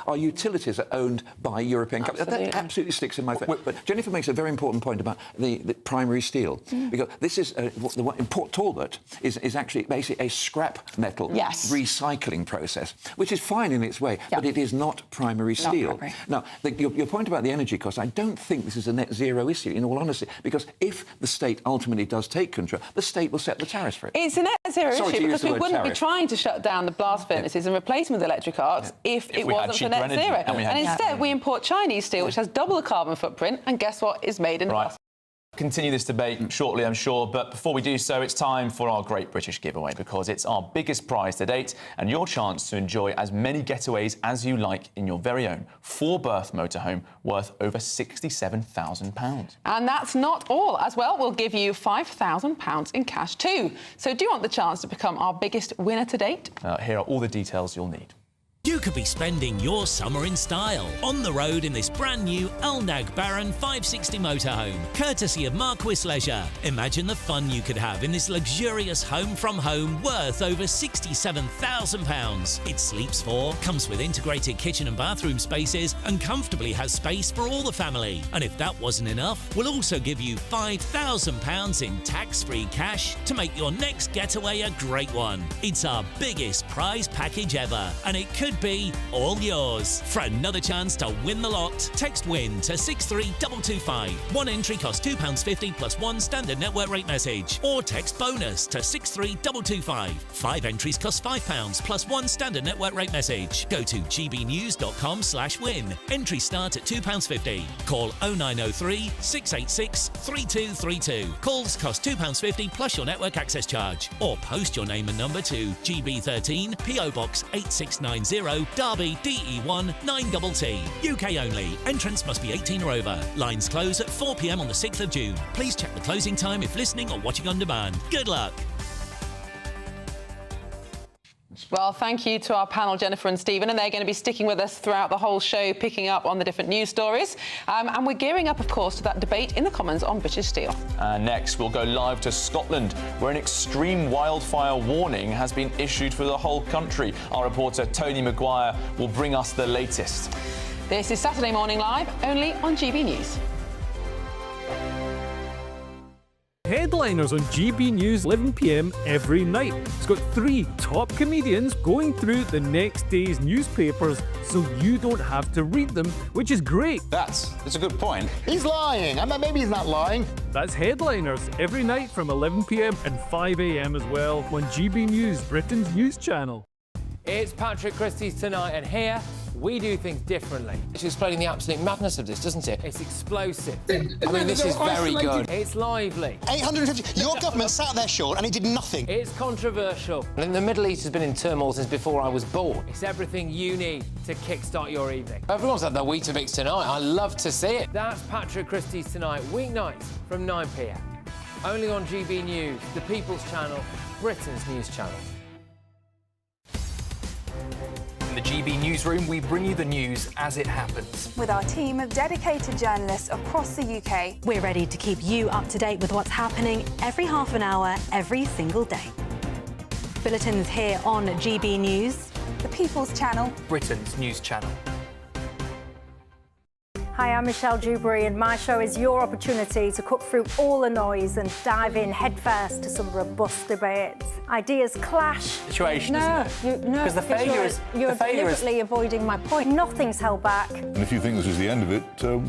S24: our utilities are owned by European companies. That absolutely sticks in my throat. But Jennifer makes a very important point about the primary steel. Because this is, in Port Talbot is actually basically a scrap metal recycling process, which is fine in its way, but it is not primary steel. Now, your point about the energy costs, I don't think this is a net zero issue, in all honesty, because if the state ultimately does take control, the state will set the tariffs for it.
S10: It's a net zero clearer
S24: Sorry to
S10: issue,
S24: use
S10: because
S24: the
S10: we
S24: word
S10: wouldn't be
S24: tariff.
S10: trying to shut down the blast furnaces and replace them with electric arcs if it
S9: we had
S10: wasn't for
S9: cheaper
S10: net
S9: energy
S10: zero.
S9: and we had-
S10: And instead, we import Chinese steel, which has double the carbon footprint, and guess what? Is made in the blast.
S9: Continue this debate shortly, I'm sure, but before we do so, it's time for our Great British Giveaway, because it's our biggest prize to date and your chance to enjoy as many getaways as you like in your very own 4-berth motorhome worth over £67,000.
S10: And that's not all. As well, we'll give you £5,000 in cash too. So do you want the chance to become our biggest winner to date?
S9: Here are all the details you'll need.
S2: You could be spending your summer in style on the road in this brand new Elnag Baron 560 motorhome, courtesy of Marquis Leisure. Imagine the fun you could have in this luxurious home from home worth over £67,000. It sleeps 4, comes with integrated kitchen and bathroom spaces, and comfortably has space for all the family. And if that wasn't enough, we'll also give you £5,000 in tax-free cash to make your next getaway a great one. It's our biggest prize package ever, and it could be all yours. For another chance to win the lot, text WIN to 63225. One entry costs £2.50 plus one standard network rate message, or text BONUS to 63225. 5 entries cost £5 plus one standard network rate message. Go to gbnews.com/win. Entries start at £2.50. Call 0903 686 3232. Calls cost £2.50 plus your network access charge, or post your name and number to GB13 PO Box 8690 Derby DE1 9TT. UK only. Entrance must be 18 or over. Lines close at 4 p.m. on the 6th of June. Please check the closing time if listening or watching on demand. Good luck.
S10: Well, thank you to our panel, Jennifer and Stephen, and they're going to be sticking with us throughout the whole show, picking up on the different news stories. And we're gearing up, of course, to that debate in the Commons on British Steel.
S9: Next, we'll go live to Scotland, where an extreme wildfire warning has been issued for the whole country. Our reporter, Tony Maguire, will bring us the latest.
S10: This is Saturday Morning Live, only on GB News.
S22: Headliners on GB News 11 p.m. every night. It's got 3 top comedians going through the next day's newspapers so you don't have to read them, which is great.
S23: That's a good point. He's lying. Maybe he's not lying.
S22: That's Headliners every night from 11 p.m. and 5 a.m. as well on GB News, Britain's news channel.
S3: It's Patrick Christie's Tonight, and here we do things differently. It's explaining the absolute madness of this, doesn't it? It's explosive. I mean, this is very good. It's lively.
S23: 850. Your government sat there short and it did nothing.
S3: It's controversial. And the Middle East has been in turmoil since before I was born. It's everything you need to kickstart your evening. Everyone's had their Weetabix tonight. I love to see it. That's Patrick Christie's Tonight, weeknights from 9 p.m. Only on GB News, the People's Channel, Britain's news channel.
S5: In the GB newsroom, we bring you the news as it happens.
S8: With our team of dedicated journalists across the UK,
S25: we're ready to keep you up to date with what's happening every half an hour, every single day. Bulletins here on GB News,
S8: the People's Channel,
S5: Britain's news channel.
S26: Hi, I'm Michelle Dewberry, and my show is your opportunity to cut through all the noise and dive in headfirst to some robust debates. Ideas clash.
S5: Situation, isn't it?
S26: No,
S5: because the failure is
S26: you're deliberately avoiding my point. Nothing's held back.
S27: And if you think this is the end of it,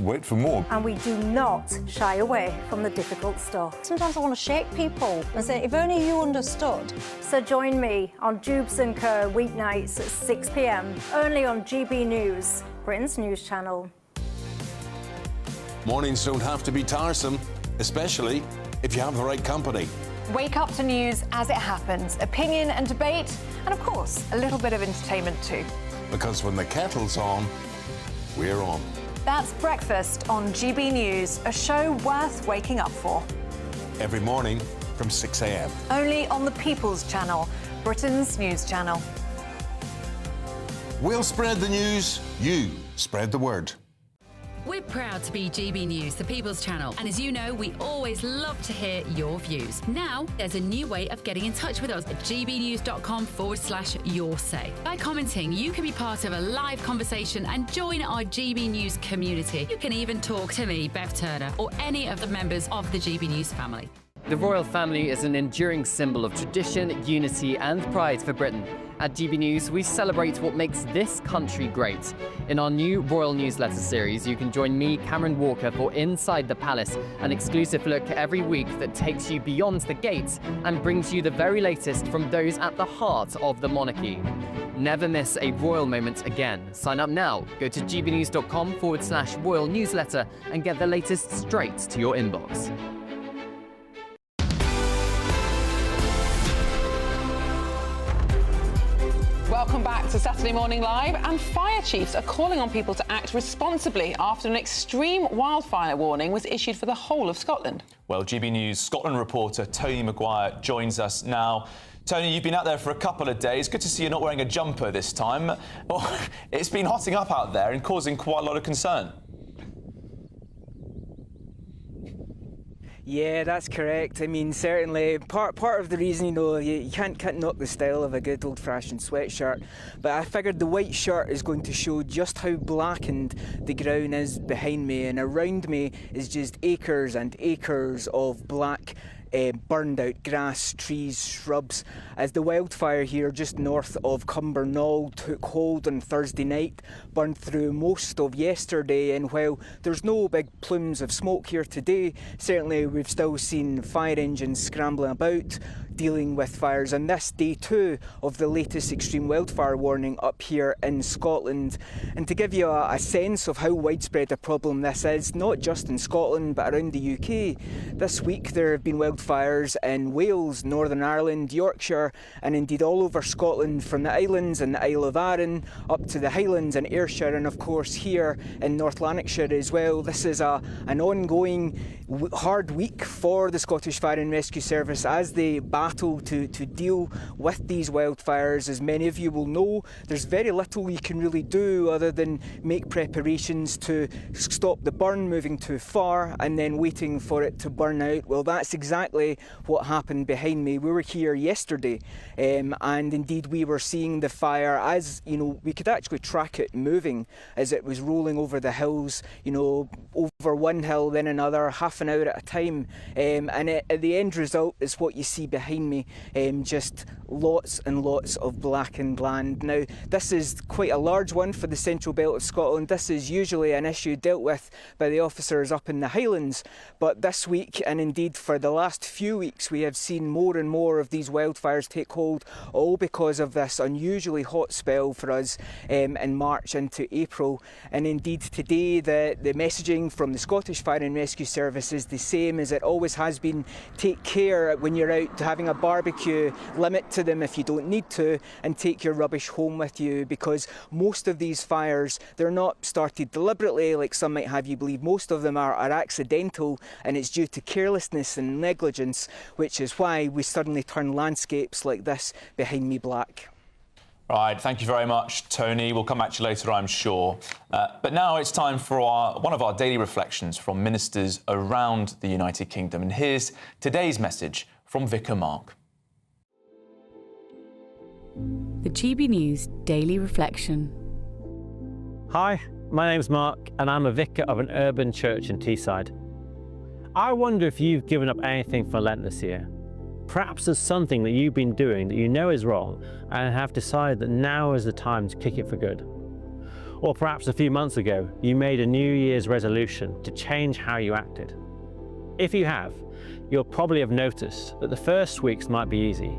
S27: wait for more.
S26: And we do not shy away from the difficult stuff. Sometimes I want to shake people and say, if only you understood. So join me on Jubes & Co. weeknights at 6 p.m. only on GB News, Britain's news channel.
S28: Mornings don't have to be tiresome, especially if you have the right company.
S20: Wake up to news as it happens, opinion and debate, and of course, a little bit of entertainment too.
S28: Because when the kettle's on, we're on.
S20: That's Breakfast on GB News, a show worth waking up for.
S28: Every morning from 6 a.m.
S20: Only on the People's Channel, Britain's news channel.
S28: We'll spread the news, you spread the word.
S17: We're proud to be GB News, the People's Channel. And as you know, we always love to hear your views. Now, there's a new way of getting in touch with us at gbnews.com/yoursay. By commenting, you can be part of a live conversation and join our GB News community. You can even talk to me, Bev Turner, or any of the members of the GB News family.
S6: The royal family is an enduring symbol of tradition, unity and pride for Britain. At GB News, we celebrate what makes this country great. In our new royal newsletter series, you can join me, Cameron Walker, for Inside the Palace, an exclusive look every week that takes you beyond the gates and brings you the very latest from those at the heart of the monarchy. Never miss a royal moment again. Sign up now. Go to gbnews.com/royal newsletter and get the latest straight to your inbox.
S10: Welcome back to Saturday Morning Live. And fire chiefs are calling on people to act responsibly after an extreme wildfire warning was issued for the whole of Scotland.
S9: Well, GB News Scotland reporter Tony Maguire joins us now. Tony, you've been out there for a couple of days. Good to see you're not wearing a jumper this time. Well, it's been hotting up out there and causing quite a lot of concern.
S7: Yeah, that's correct. I mean, certainly part of the reason, you can't knock the style of a good old-fashioned sweatshirt, but I figured the white shirt is going to show just how blackened the ground is behind me, and around me is just acres and acres of black burned out grass, trees, shrubs, as the wildfire here just north of Cumbernauld took hold on Thursday night, burned through most of yesterday, and while there's no big plumes of smoke here today, certainly we've still seen fire engines scrambling about, dealing with fires, and this day two of the latest extreme wildfire warning up here in Scotland. And to give you a sense of how widespread a problem this is, not just in Scotland but around the UK, this week there have been wildfires in Wales, Northern Ireland, Yorkshire and indeed all over Scotland, from the islands and the Isle of Arran up to the Highlands and Ayrshire, and of course here in North Lanarkshire as well. This is an ongoing hard week for the Scottish Fire and Rescue Service as they battle to deal with these wildfires. As many of you will know, there's very little you can really do other than make preparations to stop the burn moving too far and then waiting for it to burn out. Well, that's exactly what happened behind me. We were here yesterday and indeed we were seeing the fire as, we could actually track it moving as it was rolling over the hills, over one hill then another, half an hour at a time, and the end result is what you see behind me, just lots and lots of blackened land. Now, this is quite a large one for the central belt of Scotland. This is usually an issue dealt with by the officers up in the Highlands, but this week, and indeed for the last few weeks, we have seen more and more of these wildfires take hold, all because of this unusually hot spell for us in March into April. And indeed today the messaging from the Scottish Fire and Rescue Service is the same as it always has been. Take care when you're out having a barbecue, limit to them if you don't need to, and take your rubbish home with you, because most of these fires, they're not started deliberately like some might have you believe. Most of them are accidental, and it's due to carelessness and negligence, which is why we suddenly turn landscapes like this behind me black.
S9: Right, thank you very much, Tony. We'll come back to you later, I'm sure. But now it's time for one of our daily reflections from ministers around the United Kingdom. And here's today's message from Vicar Mark.
S17: The GB News Daily Reflection.
S11: Hi, my name's Mark and I'm a vicar of an urban church in Teesside. I wonder if you've given up anything for Lent this year. Perhaps there's something that you've been doing that you know is wrong and have decided that now is the time to kick it for good. Or perhaps a few months ago, you made a New Year's resolution to change how you acted. If you have, you'll probably have noticed that the first weeks might be easy,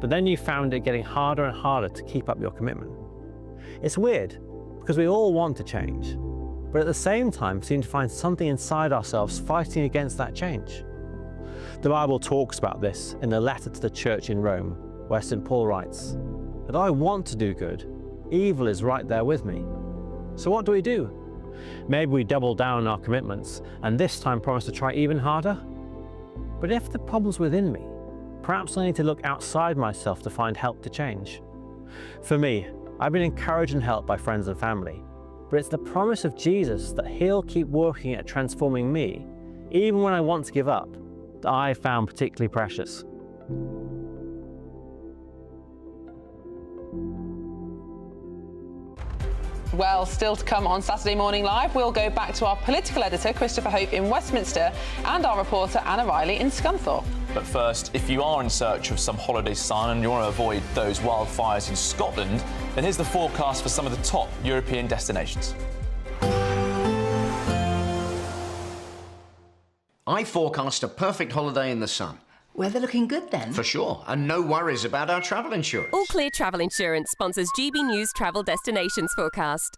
S11: but then you found it getting harder and harder to keep up your commitment. It's weird, because we all want to change, but at the same time seem to find something inside ourselves fighting against that change. The Bible talks about this in the letter to the church in Rome, where St. Paul writes, that I want to do good, evil is right there with me. So what do? Maybe we double down on our commitments and this time promise to try even harder? But if the problem's within me, perhaps I need to look outside myself to find help to change. For me, I've been encouraged and helped by friends and family, but it's the promise of Jesus that he'll keep working at transforming me, even when I want to give up, that I found particularly precious.
S10: Well, still to come on Saturday Morning Live, we'll go back to our political editor, Christopher Hope in Westminster, and our reporter, Anna Riley in Scunthorpe.
S9: But first, if you are in search of some holiday sun and you want to avoid those wildfires in Scotland, then here's the forecast for some of the top European destinations.
S12: I forecast a perfect holiday in the sun.
S13: Weather looking good then?
S12: For sure, and no worries about our travel insurance.
S14: All Clear Travel Insurance sponsors GB News Travel Destinations Forecast.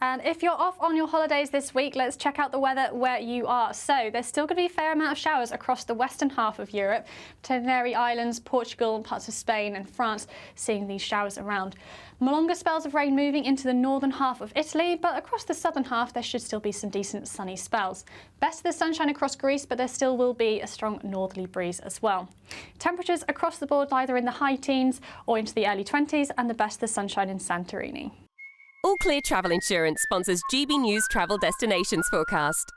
S15: And if you're off on your holidays this week, let's check out the weather where you are. So there's still going to be a fair amount of showers across the western half of Europe. Tenerife Islands, Portugal, parts of Spain and France seeing these showers around. Longer spells of rain moving into the northern half of Italy, but across the southern half there should still be some decent sunny spells. Best of the sunshine across Greece, but there still will be a strong northerly breeze as well. Temperatures across the board either in the high teens or into the early 20s, and the best of the sunshine in Santorini.
S14: All Clear Travel Insurance sponsors GB News Travel Destinations Forecast.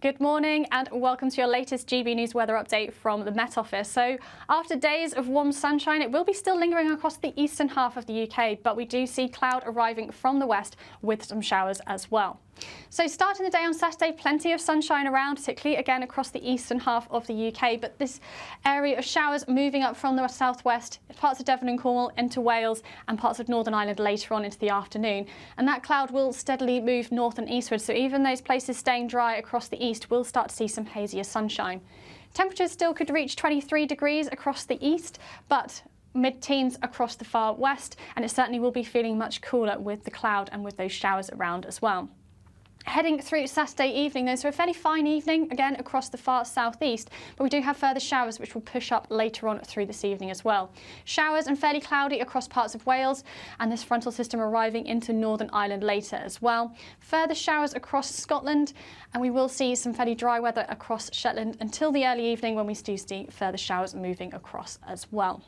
S15: Good morning and welcome to your latest GB News weather update from the Met Office. So after days of warm sunshine, it will be still lingering across the eastern half of the UK, but we do see cloud arriving from the west with some showers as well. So starting the day on Saturday, plenty of sunshine around, particularly again across the eastern half of the UK, but this area of showers moving up from the southwest, parts of Devon and Cornwall into Wales and parts of Northern Ireland later on into the afternoon. And that cloud will steadily move north and eastward, so even those places staying dry across the east will start to see some hazier sunshine. Temperatures still could reach 23 degrees across the east, but mid-teens across the far west, and it certainly will be feeling much cooler with the cloud and with those showers around as well. Heading through Saturday evening, though, so a fairly fine evening again across the far southeast, but we do have further showers which will push up later on through this evening as well. Showers and fairly cloudy across parts of Wales, and this frontal system arriving into Northern Ireland later as well. Further showers across Scotland, and we will see some fairly dry weather across Shetland until the early evening when we do see further showers moving across as well.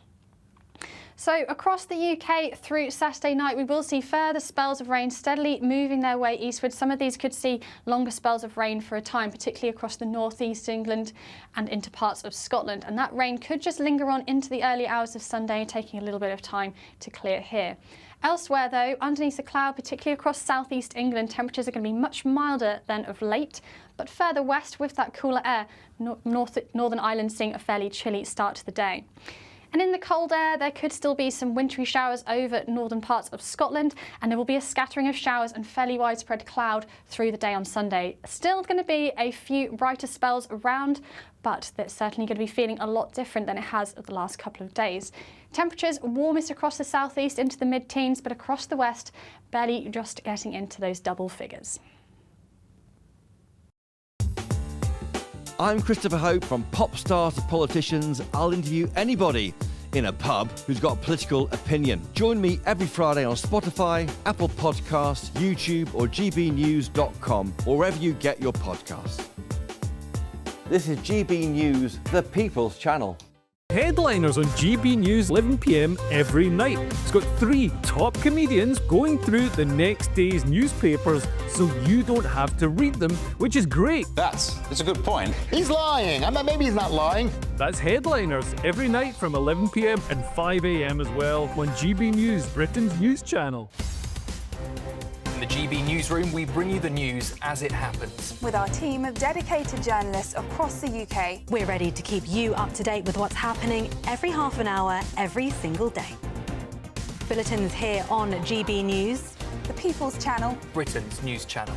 S15: So across the UK through Saturday night, we will see further spells of rain steadily moving their way eastward. Some of these could see longer spells of rain for a time, particularly across the northeast England and into parts of Scotland. And that rain could just linger on into the early hours of Sunday, taking a little bit of time to clear here. Elsewhere, though, underneath the cloud, particularly across southeast England, temperatures are going to be much milder than of late. But further west, with that cooler air, Northern Ireland seeing a fairly chilly start to the day. And in the cold air, there could still be some wintry showers over northern parts of Scotland, and there will be a scattering of showers and fairly widespread cloud through the day on Sunday. Still going to be a few brighter spells around, but that's certainly going to be feeling a lot different than it has the last couple of days. Temperatures warmest across the southeast into the mid-teens, but across the west, barely just getting into those double figures.
S16: I'm Christopher Hope. From pop stars to politicians, I'll interview anybody in a pub who's got a political opinion. Join me every Friday on Spotify, Apple Podcasts, YouTube or gbnews.com, or wherever you get your podcasts. This is GB News, the People's Channel.
S22: Headliners on GB News 11 p.m. every night. It's got 3 top comedians going through the next day's newspapers so you don't have to read them, which is great.
S28: That's a good point.
S23: He's lying. Maybe he's not lying.
S22: That's Headliners every night from 11 p.m. and 5 a.m. as well on GB News, Britain's news channel.
S5: In the GB Newsroom, we bring you the news as it happens.
S8: With our team of dedicated journalists across the UK.
S25: We're ready to keep you up to date with what's happening every half an hour, every single day. Bulletins here on GB News.
S8: The People's Channel.
S5: Britain's news channel.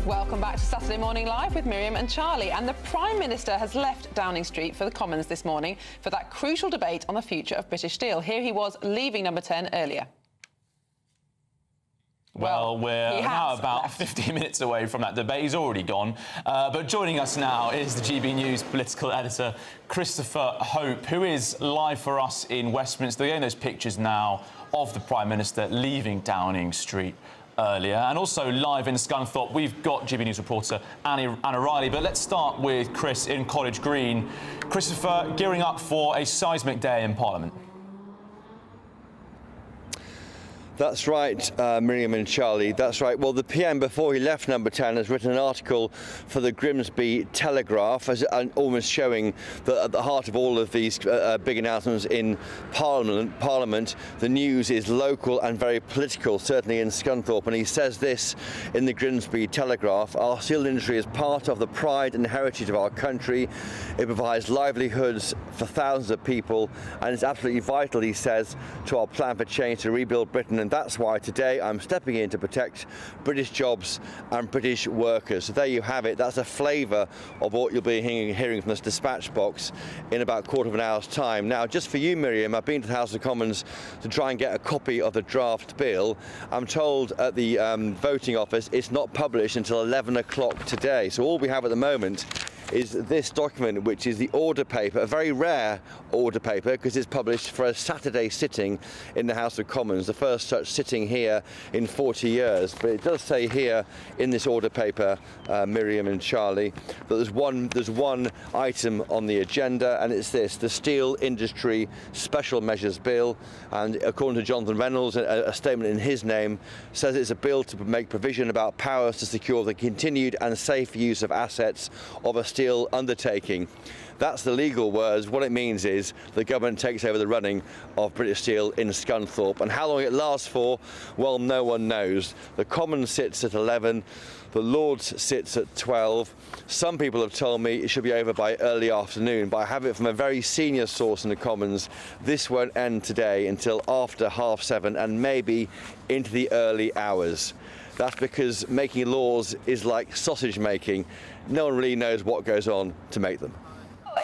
S10: Welcome back to Saturday Morning Live with Miriam and Charlie. And the Prime Minister has left Downing Street for the Commons this morning for that crucial debate on the future of British Steel. Here he was leaving Number 10 earlier.
S9: Well, we're now about 15 minutes away from that debate. He's already gone. But joining us now is the GB News political editor, Christopher Hope, who is live for us in Westminster. We're getting those pictures now of the Prime Minister leaving Downing Street earlier. And also live in Scunthorpe, we've got GB News reporter Anna Riley. But let's start with Chris in College Green. Christopher, gearing up for a seismic day in Parliament.
S16: That's right, Miriam and Charlie, that's right. Well, the PM, before he left Number 10, has written an article for the Grimsby Telegraph, almost showing that at the heart of all of these big announcements in Parliament, the news is local and very political, certainly in Scunthorpe. And he says this in the Grimsby Telegraph: our steel industry is part of the pride and heritage of our country. It provides livelihoods for thousands of people, and it's absolutely vital, he says, to our plan for change to rebuild Britain. And that's why today I'm stepping in to protect British jobs and British workers. So there you have it. That's a flavour of what you'll be hearing from this dispatch box in about a quarter of an hour's time. Now, just for you, Miriam, I've been to the House of Commons to try and get a copy of the draft bill. I'm told at the voting office it's not published until 11 o'clock today. So all we have at the moment is this document, which is the order paper, a very rare order paper because it's published for a Saturday sitting in the House of Commons, the first such sitting here in 40 years. But it does say here in this order paper, Miriam and Charlie, that there's one item on the agenda, and it's this: the Steel Industry Special Measures Bill. And according to Jonathan Reynolds, a statement in his name says it's a bill to make provision about powers to secure the continued and safe use of assets of a steel undertaking. That's the legal words. What it means is the government takes over the running of British Steel in Scunthorpe. And how long it lasts for, well, no one knows. The Commons sits at 11, the Lords sits at 12. Some people have told me it should be over by early afternoon, but I have it from a very senior source in the Commons. This won't end today until after 7:30 and maybe into the early hours. That's because making laws is like sausage making. No one really knows what goes on to make them.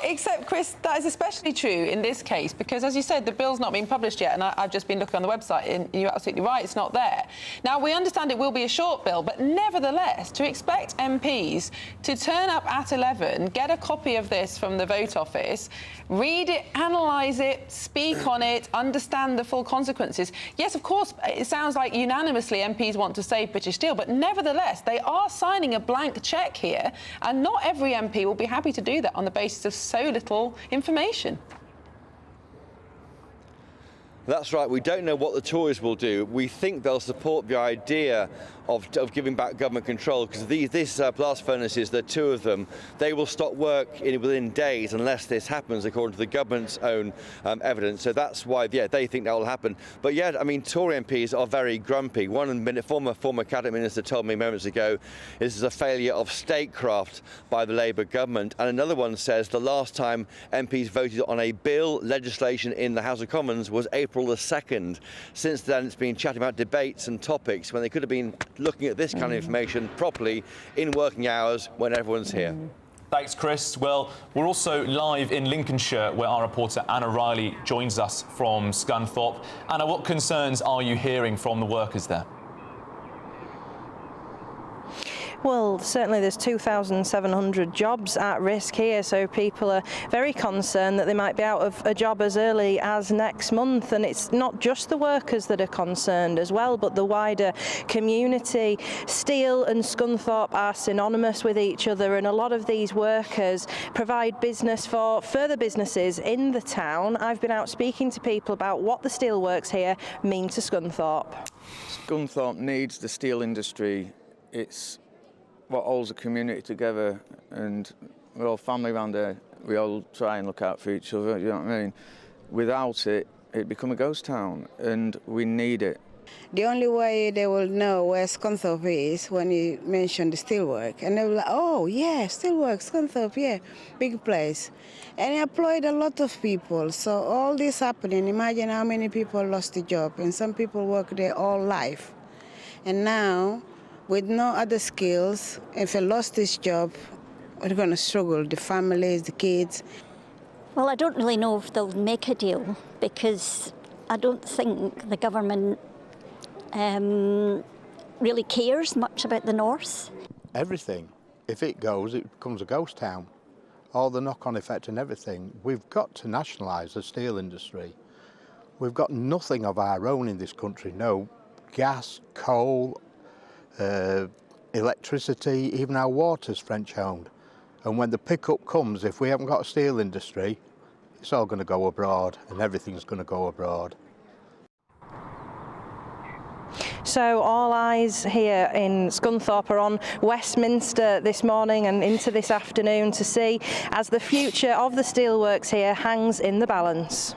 S10: Except, Chris, that is especially true in this case because, as you said, the bill's not been published yet, and I've just been looking on the website, and you're absolutely right, it's not there. Now, we understand it will be a short bill, but nevertheless, to expect MPs to turn up at 11, get a copy of this from the vote office, read it, analyse it, speak on it, understand the full consequences. Yes, of course, it sounds like unanimously MPs want to save British Steel, but nevertheless, they are signing a blank cheque here, and not every MP will be happy to do that on the basis of so little information.
S16: That's right. We don't know what the Tories will do. We think they'll support the idea of giving back government control, because these blast furnaces, there are two of them, they will stop work within days unless this happens, according to the government's own evidence. So that's why, yeah, they think that will happen. But yeah, I mean, Tory MPs are very grumpy. One former cabinet minister told me moments ago this is a failure of statecraft by the Labour government, and another one says the last time MPs voted on a bill legislation in the House of Commons was April the 2nd. Since then, it's been chatting about debates and topics when they could have been looking at this kind of information properly in working hours when everyone's here.
S9: Thanks, Chris. Well, we're also live in Lincolnshire, where our reporter Anna Riley joins us from Scunthorpe. Anna, what concerns are you hearing from the workers there?
S1: Well, certainly there's 2,700 jobs at risk here, so people are very concerned that they might be out of a job as early as next month. And it's not just the workers that are concerned as well, but the wider community. Steel and Scunthorpe are synonymous with each other, and a lot of these workers provide business for further businesses in the town. I've been out speaking to people about what the steelworks here mean to Scunthorpe.
S2: Scunthorpe needs the steel industry. It's what holds the community together, and we're all family around there. We all try and look out for each other, you know what I mean? Without it, it'd become a ghost town, and we need it.
S4: The only way they will know where Scunthorpe is when you mention the steelwork, and they will like, oh yeah, steelwork, Scunthorpe, yeah, big place. And it employed a lot of people, so all this happening, imagine how many people lost their job, and some people work there all life. And now, with no other skills, if I lost this job, we're going to struggle, the families, the kids.
S13: Well, I don't really know if they'll make a deal, because I don't think the government really cares much about the North.
S18: Everything. If it goes, it becomes a ghost town. All the knock-on effect and everything. We've got to nationalise the steel industry. We've got nothing of our own in this country. No gas, coal, electricity, even our water's French-owned. And when the pickup comes, if we haven't got a steel industry, it's all going to go abroad, and everything's going to go abroad.
S1: So all eyes here in Scunthorpe are on Westminster this morning and into this afternoon to see as the future of the steelworks here hangs in the balance.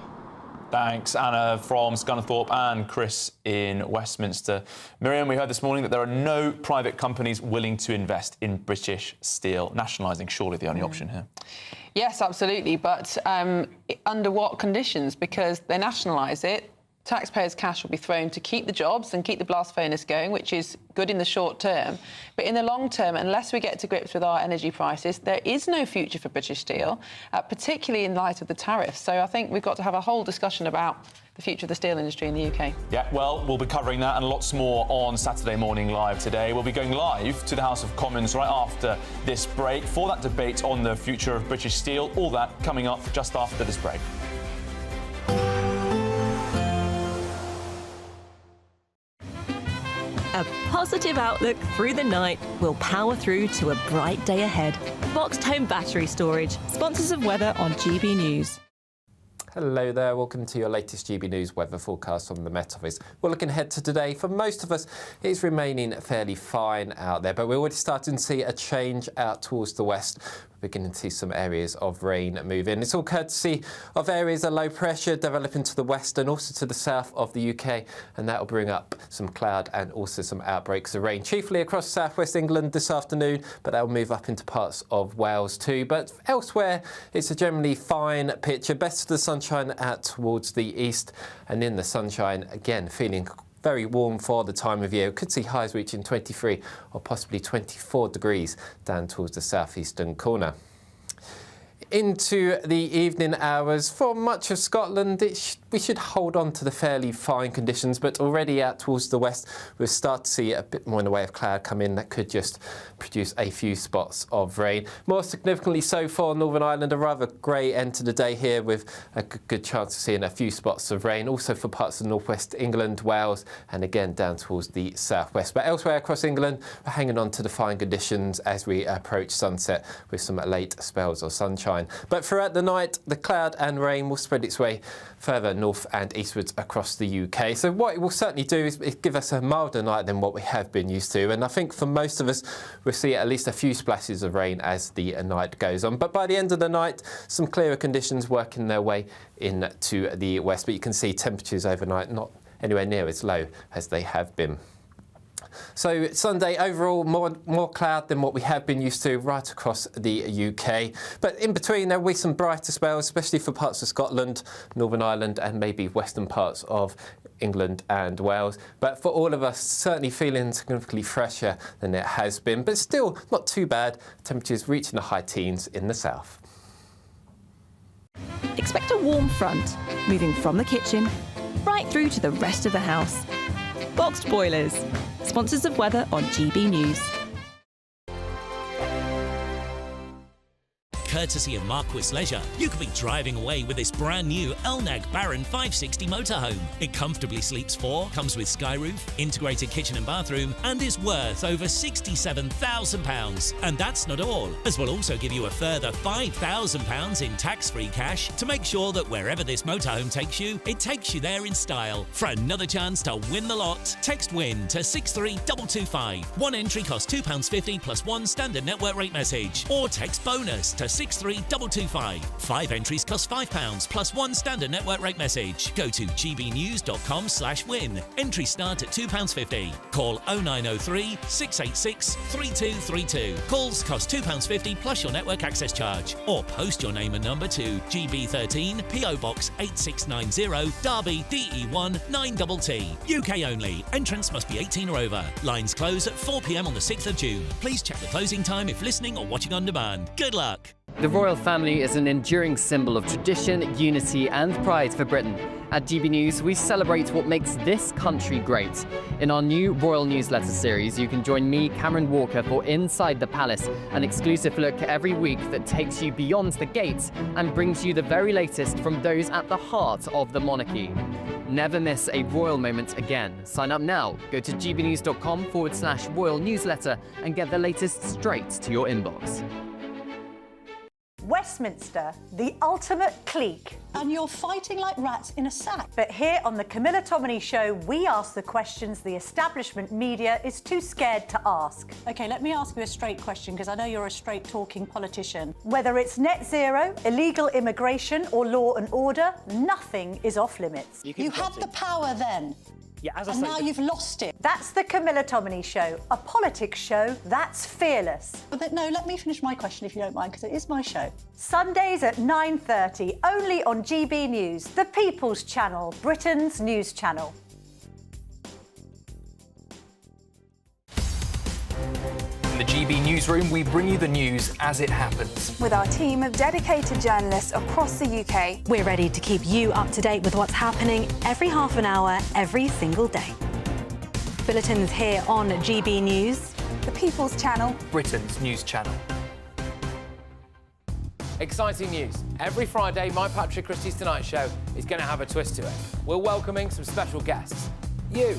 S9: Thanks, Anna from Scunthorpe and Chris in Westminster. Miriam, we heard this morning that there are no private companies willing to invest in British steel. Nationalising, surely the only option here.
S10: Yes, absolutely. But under what conditions? Because they nationalise it, taxpayers' cash will be thrown to keep the jobs and keep the blast furnace going, which is good in the short term. But in the long term, unless we get to grips with our energy prices, there is no future for British steel, particularly in light of the tariffs. So I think we've got to have a whole discussion about the future of the steel industry in the UK.
S9: Yeah, well, we'll be covering that and lots more on Saturday Morning Live today. We'll be going live to the House of Commons right after this break for that debate on the future of British steel. All that coming up just after this break.
S14: A positive outlook through the night will power through to a bright day ahead. Boxed Home Battery Storage, sponsors of weather on GB News.
S3: Hello there, welcome to your latest GB News weather forecast from the Met Office. We're looking ahead to today. For most of us, it's remaining fairly fine out there, but we're already starting to see a change out towards the west. We're beginning to see some areas of rain move in. It's all courtesy of areas of low pressure developing to the west and also to the south of the UK, and that will bring up some cloud and also some outbreaks of rain, chiefly across southwest England this afternoon, but that will move up into parts of Wales too. But elsewhere, it's a generally fine picture. Best of the sunshine out towards the east, and in the sunshine, again, feeling very warm for the time of year. We could see highs reaching 23 or possibly 24 degrees down towards the southeastern corner. Into the evening hours for much of Scotland, we should hold on to the fairly fine conditions, but already out towards the west we'll start to see a bit more in the way of cloud come in that could just produce a few spots of rain. More significantly so for Northern Ireland, a rather grey end to the day here with a good chance of seeing a few spots of rain, also for parts of northwest England, Wales and again down towards the southwest. But elsewhere across England we're hanging on to the fine conditions as we approach sunset with some late spells of sunshine. But throughout the night, the cloud and rain will spread its way further north and eastwards across the UK. So what it will certainly do is give us a milder night than what we have been used to. And I think for most of us, we'll see at least a few splashes of rain as the night goes on. But by the end of the night, some clearer conditions working their way into the west. But you can see temperatures overnight not anywhere near as low as they have been. So Sunday overall more cloud than what we have been used to right across the UK. But in between there will be some brighter spells, especially for parts of Scotland, Northern Ireland and maybe western parts of England and Wales. But for all of us, certainly feeling significantly fresher than it has been, but still not too bad. Temperatures reaching the high teens in the south.
S14: Expect a warm front, moving from the kitchen right through to the rest of the house. Boxed Boilers, sponsors of weather on GB News.
S6: Courtesy of Marquis Leisure, you could be driving away with this brand new Elnag Baron 560 motorhome. It comfortably sleeps 4, comes with sky roof, integrated kitchen and bathroom, and is worth over £67,000. And that's not all, as we'll also give you a further £5,000 in tax-free cash to make sure that wherever this motorhome takes you, it takes you there in style. For another chance to win the lot, text WIN to 63225. One entry costs £2.50 plus one standard network rate message, or text BONUS to 63225. 5 entries cost £5 plus one standard network rate message. Go to gbnews.com/win. Entries start at £2.50. Call 0903 686 3232. Calls cost £2.50 plus your network access charge. Or post your name and number to GB13 PO Box 8690 Derby DE1 9TT. UK only. Entrance must be 18 or over. Lines close at 4 p.m. on the 6th of June. Please check the closing time if listening or watching on demand. Good luck.
S19: The royal family is an enduring symbol of tradition, unity and pride for Britain. At GB News, we celebrate what makes this country great. In our new royal newsletter series, you can join me, Cameron Walker, for Inside the Palace, an exclusive look every week that takes you beyond the gates and brings you the very latest from those at the heart of the monarchy. Never miss a royal moment again. Sign up now. Go to gbnews.com/royal newsletter and get the latest straight to your inbox.
S7: Westminster, the ultimate clique.
S11: And you're fighting like rats in a sack.
S7: But here on the Camilla Tominey Show, we ask the questions the establishment media is too scared to ask.
S11: OK, let me ask you a straight question, because I know you're a straight-talking politician.
S7: Whether it's net zero, illegal immigration or law and order, nothing is off limits.
S11: You had the power then.
S7: Yeah, as I
S11: and
S7: say,
S11: now you've lost it.
S7: That's the Camilla Tominey Show, a politics show that's fearless.
S11: But no, let me finish my question if you don't mind, because it is my show.
S7: Sundays at 9:30, only on GB News, the People's Channel, Britain's news channel.
S5: In the GB newsroom, we bring you the news as it happens.
S8: With our team of dedicated journalists across the UK,
S25: we're ready to keep you up to date with what's happening every half an hour, every single day. Bulletins here on GB News,
S8: the People's Channel,
S5: Britain's news channel.
S17: Exciting news. Every Friday, my Patrick Christie's Tonight Show is going to have a twist to it. We're welcoming some special guests. You.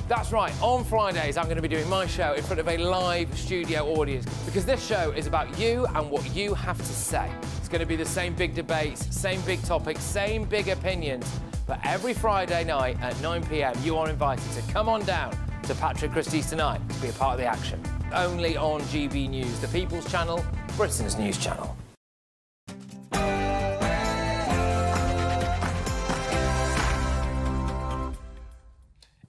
S17: That's right, on Fridays I'm going to be doing my show in front of a live studio audience, because this show is about you and what you have to say. It's going to be the same big debates, same big topics, same big opinions, but every Friday night at 9 p.m. you are invited to come on down to Patrick Christie's Tonight to be a part of the action. Only on GB News, the People's Channel, Britain's news channel.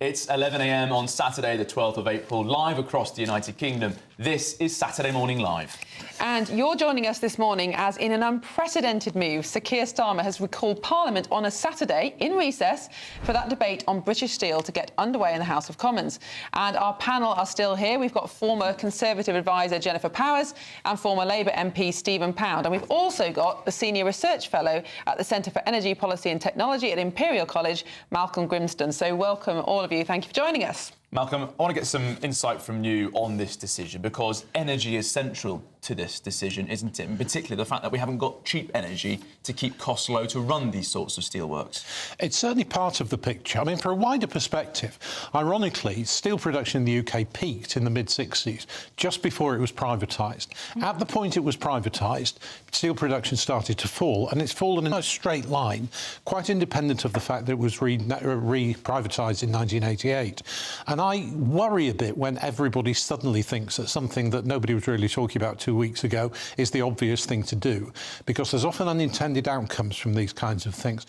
S9: It's 11 a.m. on Saturday, the 12th of April, live across the United Kingdom. This is Saturday Morning Live.
S10: And you're joining us this morning as, in an unprecedented move, Sir Keir Starmer has recalled Parliament on a Saturday in recess for that debate on British Steel to get underway in the House of Commons. And our panel are still here. We've got former Conservative advisor Jennifer Powers and former Labour MP Stephen Pound. And we've also got the Senior Research Fellow at the Centre for Energy Policy and Technology at Imperial College, Malcolm Grimston. So welcome, all of you. Thank you for joining us.
S9: Malcolm, I want to get some insight from you on this decision, because energy is central to this decision, isn't it? And particularly the fact that we haven't got cheap energy to keep costs low to run these sorts of steelworks.
S20: It's certainly part of the picture. I mean, for a wider perspective, ironically, steel production in the UK peaked in the mid-60s, just before it was privatised. At the point it was privatised, steel production started to fall, and it's fallen in a straight line, quite independent of the fact that it was re-privatised in 1988. And I worry a bit when everybody suddenly thinks that something that nobody was really talking about 2 weeks ago is the obvious thing to do, because there's often unintended outcomes from these kinds of things.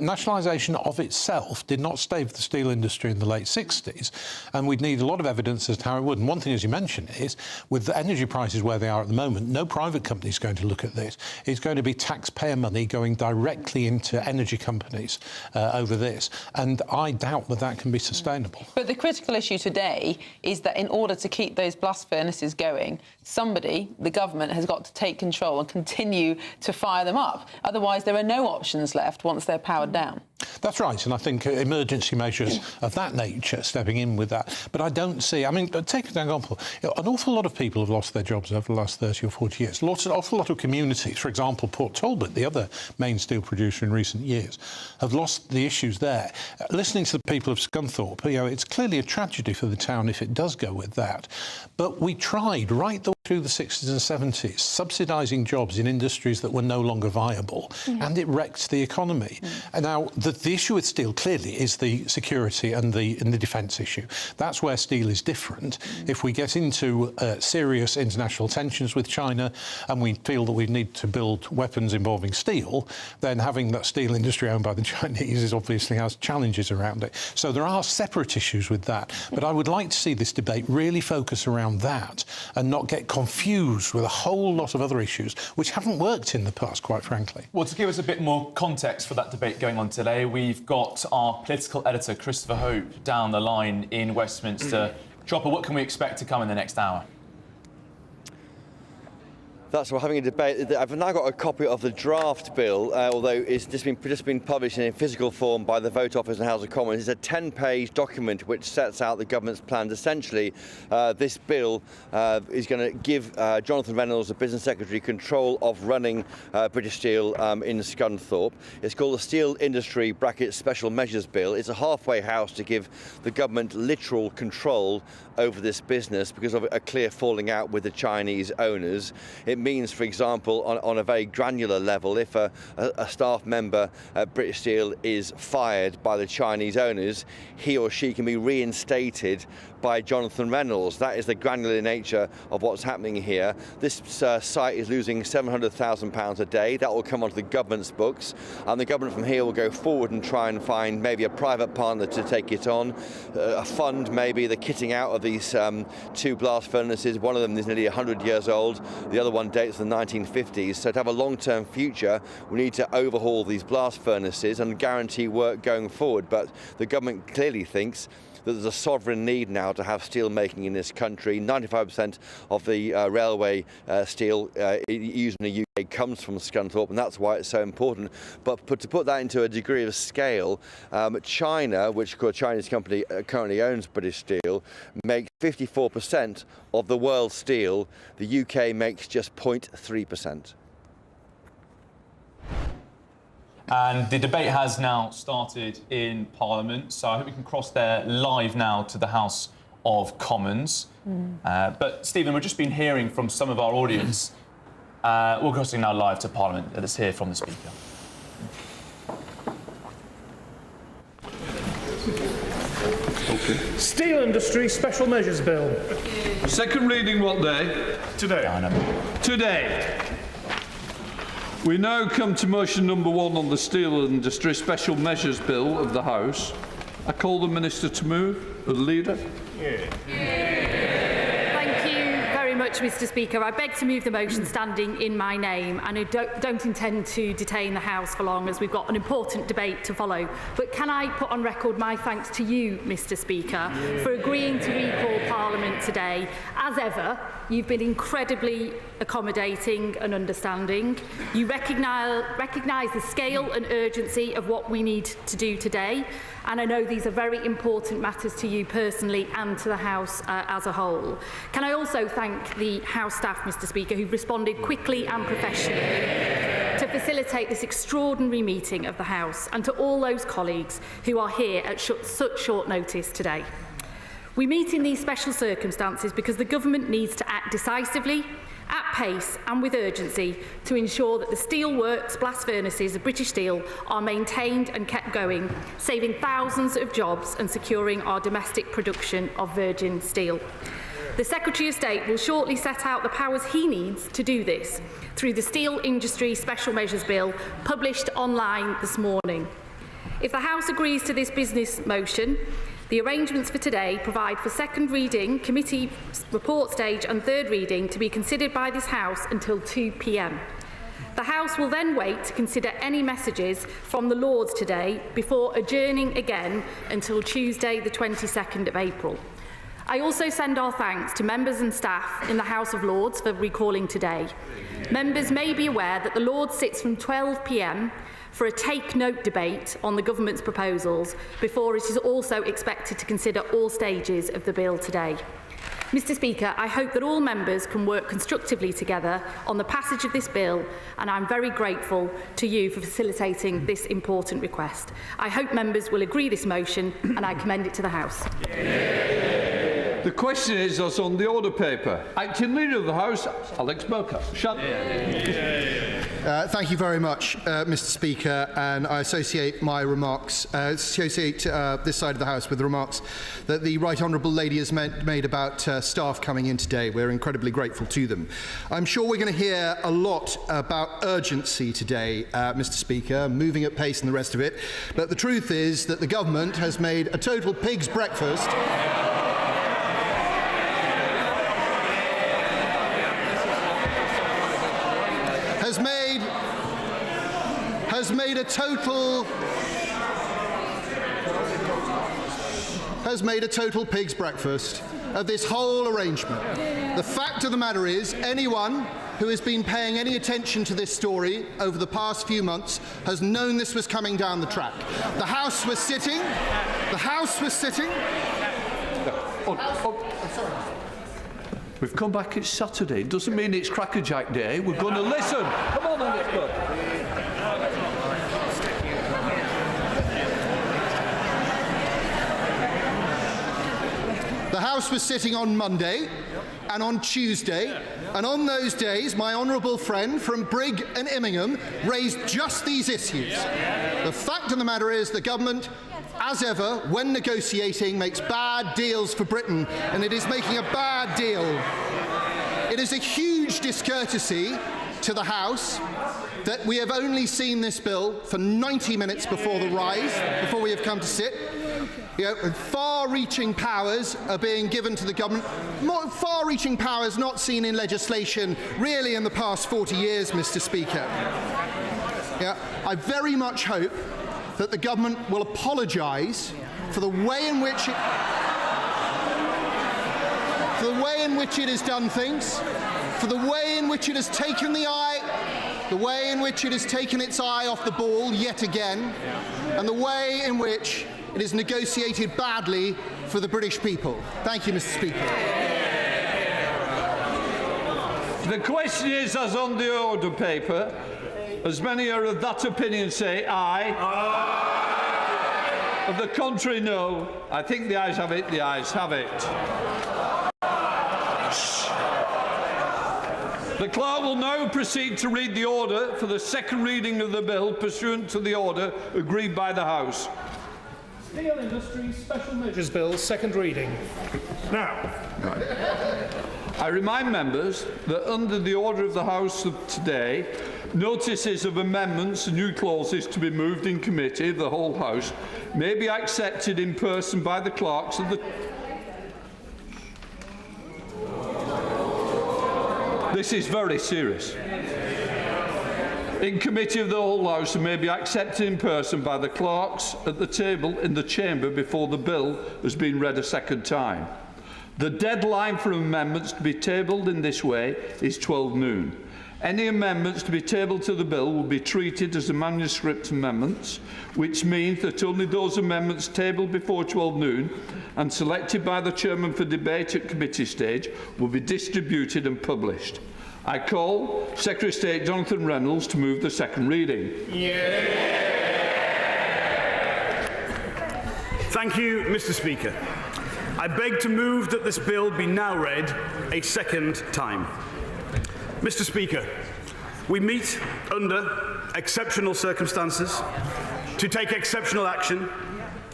S20: Nationalisation of itself did not save the steel industry in the late 60s, and we'd need a lot of evidence as to how it would. And one thing, as you mentioned, is with the energy prices where they are at the moment, no private company is going to look at this. It's going to be taxpayer money going directly into energy companies over this, and I doubt that that can be sustainable.
S10: But the critical issue today is that in order to keep those blast furnaces going, somebody, the government, has got to take control and continue to fire them up. Otherwise, there are no options left once they're powered down.
S20: That's right, and I think emergency measures of that nature, stepping in with that. But I don't see, I mean, take an example. An awful lot of people have lost their jobs over the last 30 or 40 years. An awful lot of communities, for example, Port Talbot, the other main steel producer in recent years, have lost the issues there. Listening to the people of Scunthorpe, it's clearly a tragedy for the town if it does go with that. But we tried right the way through the 60s and 70s, subsidising jobs in industries that were no longer viable, and it wrecked the economy. And now, the issue with steel clearly is the security and the defence issue. That's where steel is different. If we get into serious international tensions with China and we feel that we need to build weapons involving steel, then having that steel industry owned by the Chinese obviously has challenges around it. So there are separate issues with that. But I would like to see this debate really focus around that and not get confused with a whole lot of other issues which haven't worked in the past, quite frankly.
S9: Well, to give us a bit more context for that debate going on today, we've got our political editor, Christopher Hope, down the line in Westminster. Chopper, what can we expect to come in the next hour?
S16: That's we're having a debate. I've now got a copy of the draft bill, although it's just been published in physical form by the Vote Office in the House of Commons. It's a 10-page document which sets out the government's plans. Essentially, this bill is going to give Jonathan Reynolds, the Business Secretary, control of running British Steel in Scunthorpe. It's called the Steel Industry (Special Measures Bill). It's a halfway house to give the government literal control over this business because of a clear falling out with the Chinese owners. It means, for example, on a very granular level, if a staff member at British Steel is fired by the Chinese owners, he or she can be reinstated by Jonathan Reynolds. That is the granular nature of what's happening here. This site is losing £700,000 a day. That will come onto the government's books, and the government from here will go forward and try and find maybe a private partner to take it on, a fund maybe the kitting out of these 2 blast furnaces. One of them is nearly 100 years old. The other one dates from the 1950s. So to have a long-term future, we need to overhaul these blast furnaces and guarantee work going forward. But the government clearly thinks that there's a sovereign need now to have steel making in this country. 95% of the railway steel used in the UK comes from Scunthorpe, and that's why it's so important. But to put that into a degree of scale, China, which a Chinese company currently owns British Steel, makes 54% of the world's steel. The UK makes just 0.3%.
S9: And the debate has now started in Parliament, so I hope we can cross there live now to the House of Commons. But, Stephen, we've just been hearing from some of our audience. We're crossing now live to Parliament. Let's hear from the Speaker.
S22: Okay. Steel Industry Special Measures Bill.
S12: Second reading what day? Today. Today. We now come to motion number 1 on the Steel Industry Special Measures Bill of the House. I call the Minister to move. The Leader.
S15: Thank you very much, Mr. Speaker. I beg to move the motion standing in my name, and I don't intend to detain the House for long, as we've got an important debate to follow. But can I put on record my thanks to you, Mr. Speaker, for agreeing to recall Parliament today. As ever, you've been incredibly accommodating and understanding. You recognise the scale and urgency of what we need to do today, and I know these are very important matters to you personally and to the House as a whole. Can I also thank the House staff, Mr. Speaker, who've responded quickly and professionally to facilitate this extraordinary meeting of the House, and to all those colleagues who are here at such short notice today. We meet in these special circumstances because the government needs to act decisively, at pace and with urgency to ensure that the steelworks blast furnaces of British Steel are maintained and kept going, saving thousands of jobs and securing our domestic production of virgin steel. The Secretary of State will shortly set out the powers he needs to do this through the Steel Industry Special Measures Bill published online this morning. If the House agrees to this business motion, the arrangements for today provide for second reading, committee report stage and third reading to be considered by this House until 2 p.m. The House will then wait to consider any messages from the Lords today before adjourning again until Tuesday the 22nd of April. I also send our thanks to members and staff in the House of Lords for recalling today. Members may be aware that the Lords sits from 12 p.m. for a take-note debate on the government's proposals before it is also expected to consider all stages of the bill today. Mr. Speaker, I hope that all members can work constructively together on the passage of this bill, and I'm very grateful to you for facilitating this important request. I hope members will agree this motion, and I commend it to the House.
S12: The question is as on the order paper. Acting Leader of the House, Alex Burker.
S21: Thank you very much, Mr. Speaker, and I associate my remarks, this side of the House with the remarks that the Right Honourable Lady has made about staff coming in today. We're incredibly grateful to them. I'm sure we're going to hear a lot about urgency today, Mr. Speaker, moving at pace and the rest of it, but the truth is that the government has made a total pig's breakfast. Has made a total pig's breakfast of this whole arrangement. The fact of the matter is, anyone who has been paying any attention to this story over the past few months has known this was coming down the track. The House was sitting.
S12: We've come back, it's Saturday. It doesn't mean it's Crackerjack Day. We're going to listen. Come on, Alex.
S21: The House was sitting on Monday and on Tuesday And on those days, my honourable friend from Brigg and Immingham raised just these issues. The fact of the matter is the government, as ever, when negotiating, makes bad deals for Britain, and it is making a bad deal. It is a huge discourtesy to the House that we have only seen this bill for 90 minutes before the rise, before we have come to sit. Far-reaching powers are being given to the government. Far-reaching powers not seen in legislation really in the past 40 years, Mr. Speaker. I very much hope that the government will apologise for the way in which it has done things, for the way in which it has taken its eye off the ball yet again, and the way in which it is negotiated badly for the British people. Thank you, Mr. Speaker.
S12: The question is, as on the order paper, as many are of that opinion say aye. Of the contrary, no. I think the ayes have it, the ayes have it. The clerk will now proceed to read the order for the second reading of the bill pursuant to the order agreed by the House.
S22: Steel Industry Special Measures Bill, second reading. Now.
S12: I remind members that under the order of the House of today, notices of amendments and new clauses to be moved in committee of the whole House may be accepted in person by the clerks of the... This is very serious. In committee of the whole House and may be accepted in person by the clerks at the table in the chamber before the bill has been read a second time. The deadline for amendments to be tabled in this way is 12 noon. Any amendments to be tabled to the bill will be treated as manuscript amendments, which means that only those amendments tabled before 12 noon and selected by the chairman for debate at committee stage will be distributed and published. I call Secretary of State Jonathan Reynolds to move the second reading.
S2: Thank you, Mr. Speaker. I beg to move that this bill be now read a second time. Mr. Speaker, we meet under exceptional circumstances to take exceptional action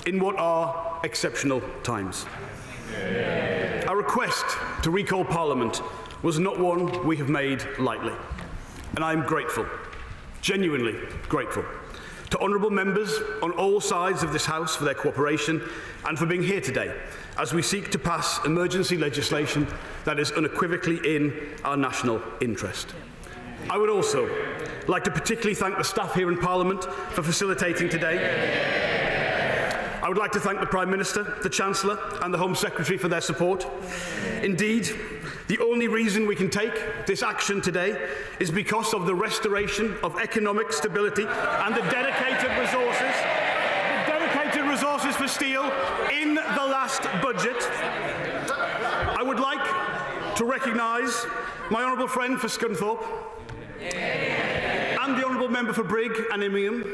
S2: in what are exceptional times. Our request to recall Parliament was not one we have made lightly, and I am grateful, genuinely grateful, to honourable members on all sides of this House for their cooperation and for being here today as we seek to pass emergency legislation that is unequivocally in our national interest. I would also like to particularly thank the staff here in Parliament for facilitating today. I would like to thank the Prime Minister, the Chancellor and the Home Secretary for their support. Indeed, the only reason we can take this action today is because of the restoration of economic stability and the dedicated resources for steel in the last budget. I would like to recognise my honourable friend for Scunthorpe and the honourable member for Brigg and Immingham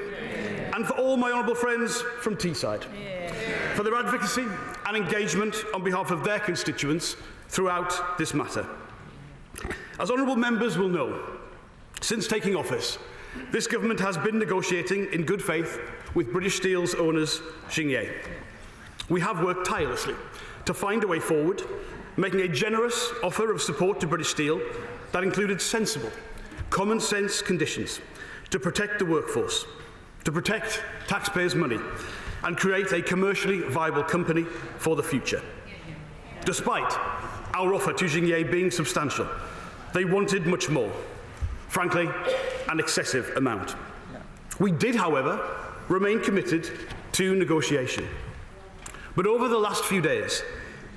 S2: and for all my honourable friends from Teesside for their advocacy and engagement on behalf of their constituents throughout this matter. As honourable members will know, since taking office, this government has been negotiating in good faith with British Steel's owners, Xingye. We have worked tirelessly to find a way forward, making a generous offer of support to British Steel that included sensible, common-sense conditions to protect the workforce, to protect taxpayers' money, and create a commercially viable company for the future. Despite our offer to Xingye being substantial, they wanted much more, frankly, an excessive amount. We did, however, remain committed to negotiation. But over the last few days,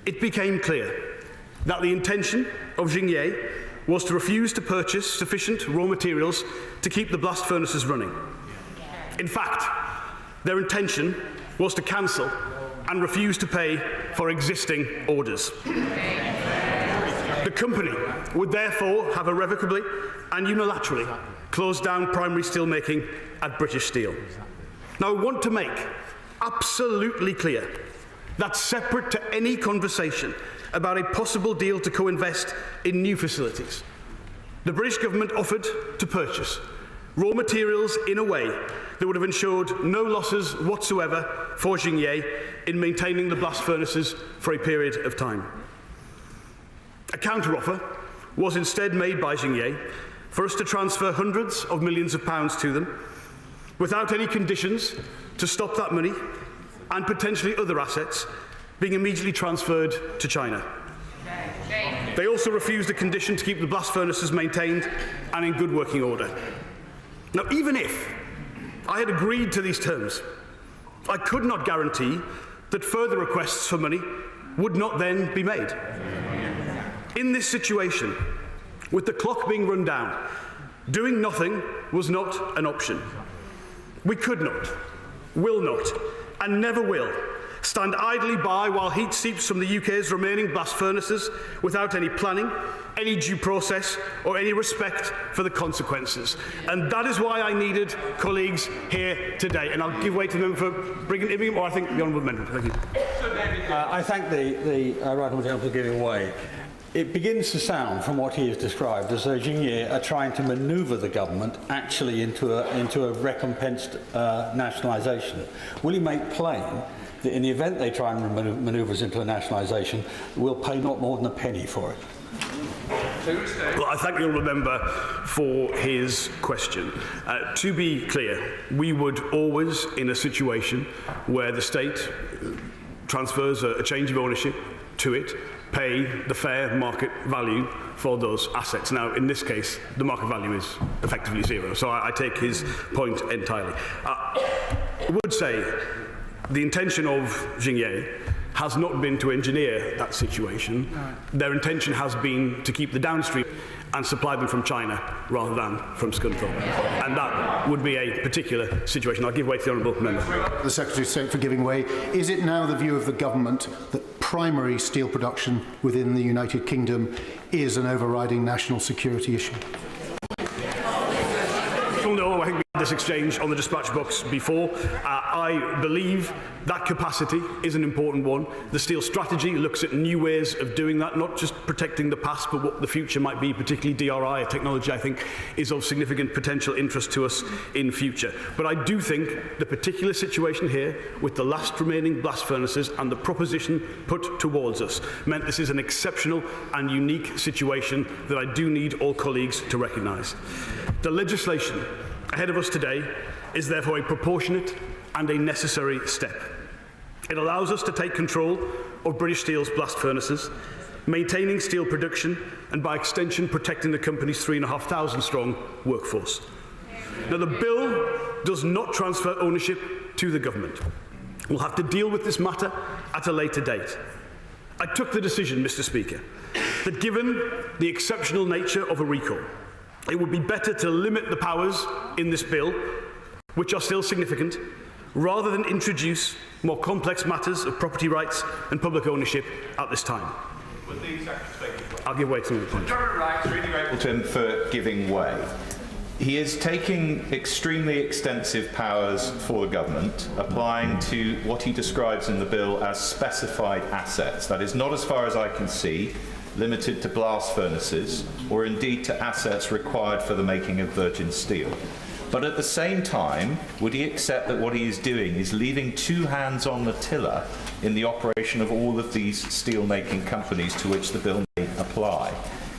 S2: it became clear that the intention of Xingye was to refuse to purchase sufficient raw materials to keep the blast furnaces running. In fact, their intention was to cancel and refuse to pay for existing orders. The company would therefore have irrevocably and unilaterally closed down primary steelmaking at British Steel. Now, I want to make absolutely clear that separate to any conversation about a possible deal to co-invest in new facilities, The British government offered to purchase raw materials in a way that would have ensured no losses whatsoever for Xingye in maintaining the blast furnaces for a period of time. A counter-offer was instead made by Xingye for us to transfer hundreds of millions of pounds to them without any conditions to stop that money and potentially other assets being immediately transferred to China. They also refused a condition to keep the blast furnaces maintained and in good working order. Now, even if I had agreed to these terms, I could not guarantee that further requests for money would not then be made. In this situation, with the clock being run down, doing nothing was not an option. We could not, will not, and never will stand idly by while heat seeps from the UK's remaining blast furnaces without any planning, any due process, or any respect for the consequences. And that is why I needed colleagues here today. And I'll give way to them for bringing him, or I think the Honourable Member. Thank you.
S4: I thank the right honourable gentleman for giving way. It begins to sound, from what he has described, as though Xingye are trying to manoeuvre the government actually into a recompensed nationalisation. Will he make plain that in the event they try and manoeuvre us into a nationalisation, we'll pay not more than a penny for it?
S2: Well, I thank the Honourable Member for his question. To be clear, we would always, in a situation where the state transfers a change of ownership to it, pay the fair market value for those assets. Now, in this case, the market value is effectively zero, so I take his point entirely. I would say the intention of Xingye has not been to engineer that situation. Their intention has been to keep the downstream and supply them from China rather than from Scunthorpe. And that would be a particular situation. I'll give way to the Honourable Member.
S21: The Secretary of State for giving way. Is it now the view of the government that primary steel production within the United Kingdom is an overriding national security issue?
S2: Well, no, I think we had this exchange on the dispatch box before. I believe that capacity is an important one. The steel strategy looks at new ways of doing that, not just protecting the past, but what the future might be, particularly DRI, a technology I think is of significant potential interest to us in future. But I do think the particular situation here, with the last remaining blast furnaces and the proposition put towards us, meant this is an exceptional and unique situation that I do need all colleagues to recognise. The legislation ahead of us today is therefore a proportionate and a necessary step. It allows us to take control of British Steel's blast furnaces, maintaining steel production and by extension protecting the company's 3,500 strong workforce. Now, the bill does not transfer ownership to the government. We'll have to deal with this matter at a later date. I took the decision, Mr. Speaker, that given the exceptional nature of a recall, it would be better to limit the powers in this bill, which are still significant, rather than introduce more complex matters of property rights and public ownership at this time. I'll give way to him.
S13: Really grateful to him for giving way. He is taking extremely extensive powers for the government, applying to what he describes in the bill as specified assets. That is not, as far as I can see, limited to blast furnaces or indeed to assets required for the making of virgin steel. But at the same time, would he accept that what he is doing is leaving two hands on the tiller in the operation of all of these steel-making companies to which the bill may apply?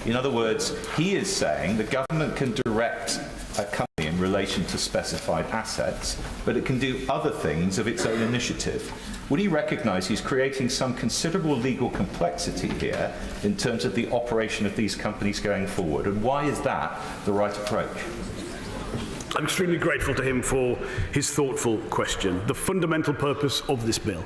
S13: In other words, he is saying the government can direct a company in relation to specified assets, but it can do other things of its own initiative. Would he recognise he's creating some considerable legal complexity here in terms of the operation of these companies going forward? And why is that the right approach?
S2: I'm extremely grateful to him for his thoughtful question. The fundamental purpose of this bill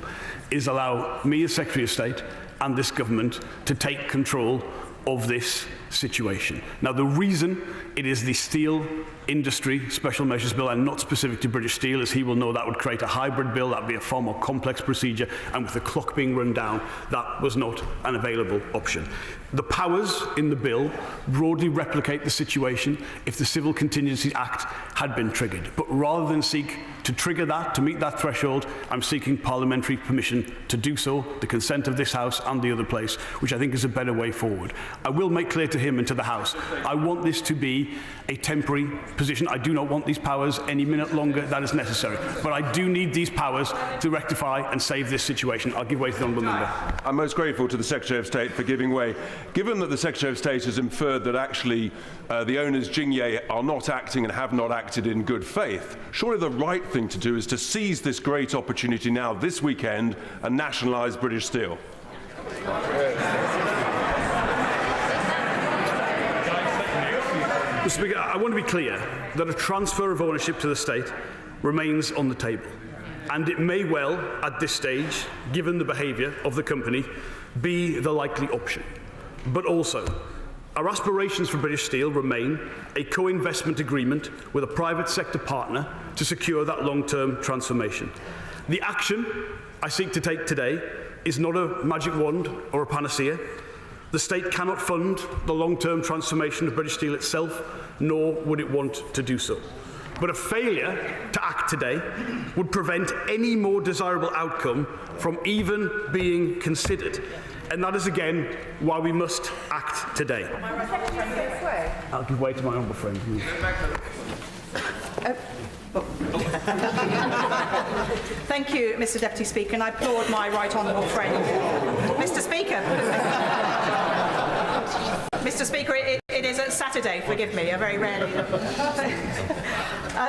S2: is allow me as Secretary of State and this government to take control of this situation. Now, the reason it is the steel industry special measures bill and not specific to British Steel, as he will know, that would create a hybrid bill, that would be a far more complex procedure, and with the clock being run down, that was not an available option. The powers in the bill broadly replicate the situation if the Civil Contingencies Act had been triggered, but rather than seek To trigger that, to meet that threshold, I'm seeking parliamentary permission to do so, the consent of this House and the other place, which I think is a better way forward. I will make clear to him and to the House, I want this to be a temporary position. I do not want these powers any minute longer than is necessary. But I do need these powers to rectify and save this situation. I'll give way to the honourable member.
S1: I'm most grateful to the Secretary of State for giving way. Given that the Secretary of State has inferred that actually the owners, Jingye, are not acting and have not acted in good faith, surely the right thing to do is to seize this great opportunity now, this weekend, and nationalise British Steel.
S2: Mr. Speaker, I want to be clear that a transfer of ownership to the state remains on the table. And it may well, at this stage, given the behaviour of the company, be the likely option. But also, our aspirations for British Steel remain a co-investment agreement with a private sector partner to secure that long-term transformation. The action I seek to take today is not a magic wand or a panacea. The state cannot fund the long-term transformation of British Steel itself, nor would it want to do so. But a failure to act today would prevent any more desirable outcome from even being considered. And that is, again, why we must act today. I'll give way to my honourable friend.
S11: Thank you, Mr Deputy Speaker, and I applaud my right honourable friend. Mr Speaker. Mr Speaker, it is a Saturday, forgive me, I very rarely.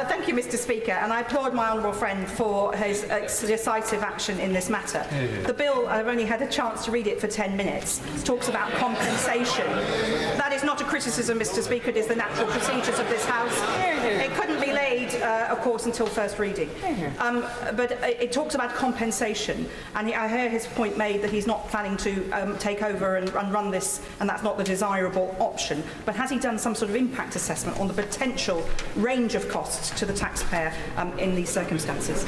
S11: Thank you, Mr Speaker, and I applaud my honourable friend for his decisive action in this matter. The bill, I've only had a chance to read it for 10 minutes, talks about compensation. That is not a criticism, Mr Speaker, it is the natural procedures of this House. It couldn't be laid, of course, until first reading. But it talks about compensation, and I hear his point made that he's not planning to take over and run this, and that's not the desirable option. But has he done some sort of impact assessment on the potential range of costs to the taxpayer in these circumstances?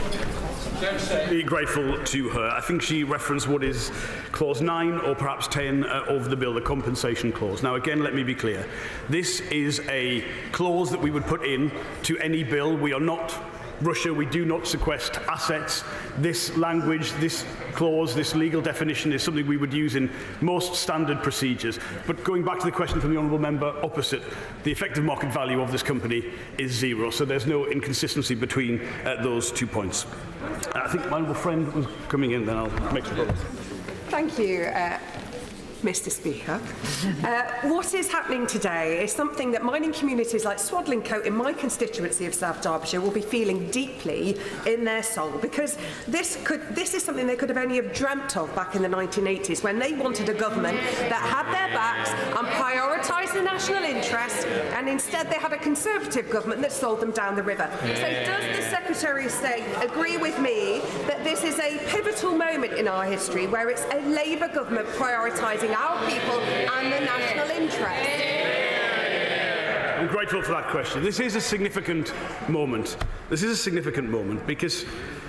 S2: Be grateful to her. I think she referenced what is clause 9 or perhaps 10 of the bill, the compensation clause. Now, again, let me be clear. This is a clause that we would put in to any bill. We are not Russia, we do not sequester assets. This language, this clause, this legal definition is something we would use in most standard procedures. But going back to the question from the honourable member opposite, the effective market value of this company is 0, so there's no inconsistency between those 2 points. I think my honourable friend was coming in, then I'll make some progress.
S3: Thank you, Mr Speaker. What is happening today is something that mining communities like Swadlincote in my constituency of South Derbyshire will be feeling deeply in their soul, because this is something they could have only have dreamt of back in the 1980s, when they wanted a government that had their backs and prioritised the national interest, and instead they had a Conservative government that sold them down the river. So does the Secretary of State agree with me that this is a pivotal moment in our history where it's a Labour government prioritising our people and the national interest?
S2: I'm grateful for that question. This is a significant moment. This is a significant moment because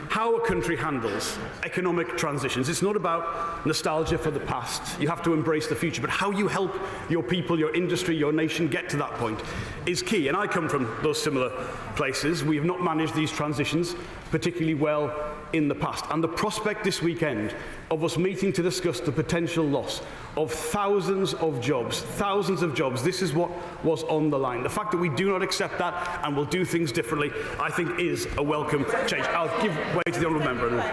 S2: how a country handles economic transitions, it's not about nostalgia for the past. You have to embrace the future, but how you help your people, your industry, your nation get to that point is key. And I come from those similar places. We have not managed these transitions particularly well in the past. And the prospect this weekend of us meeting to discuss the potential loss of thousands of jobs, this is what was on the line. The fact that we do not accept that and will do things differently, I think is a welcome change. I'll give way to the honourable member.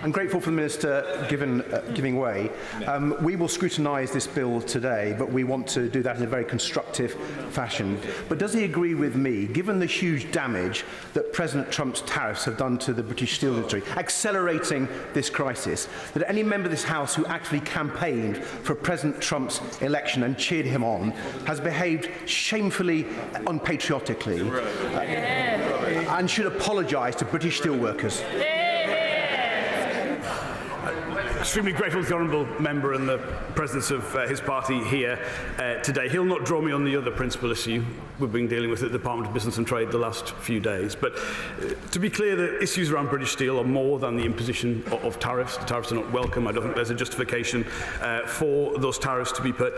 S18: I'm grateful for the Minister giving way. We will scrutinise this bill today, but we want to do that in a very constructive fashion. But does he agree with me, given the huge damage that President Trump's tariffs have done to the British steel industry, accelerating this crisis, that any member of this House who actually campaigned for President Trump's election and cheered him on has behaved shamefully unpatriotically and should apologise to British steelworkers?
S2: Extremely grateful to the honourable member and the presence of his party here today. He'll not draw me on the other principal issue we've been dealing with at the Department of Business and Trade the last few days. But to be clear, the issues around British Steel are more than the imposition of tariffs. The tariffs are not welcome. I don't think there's a justification for those tariffs to be put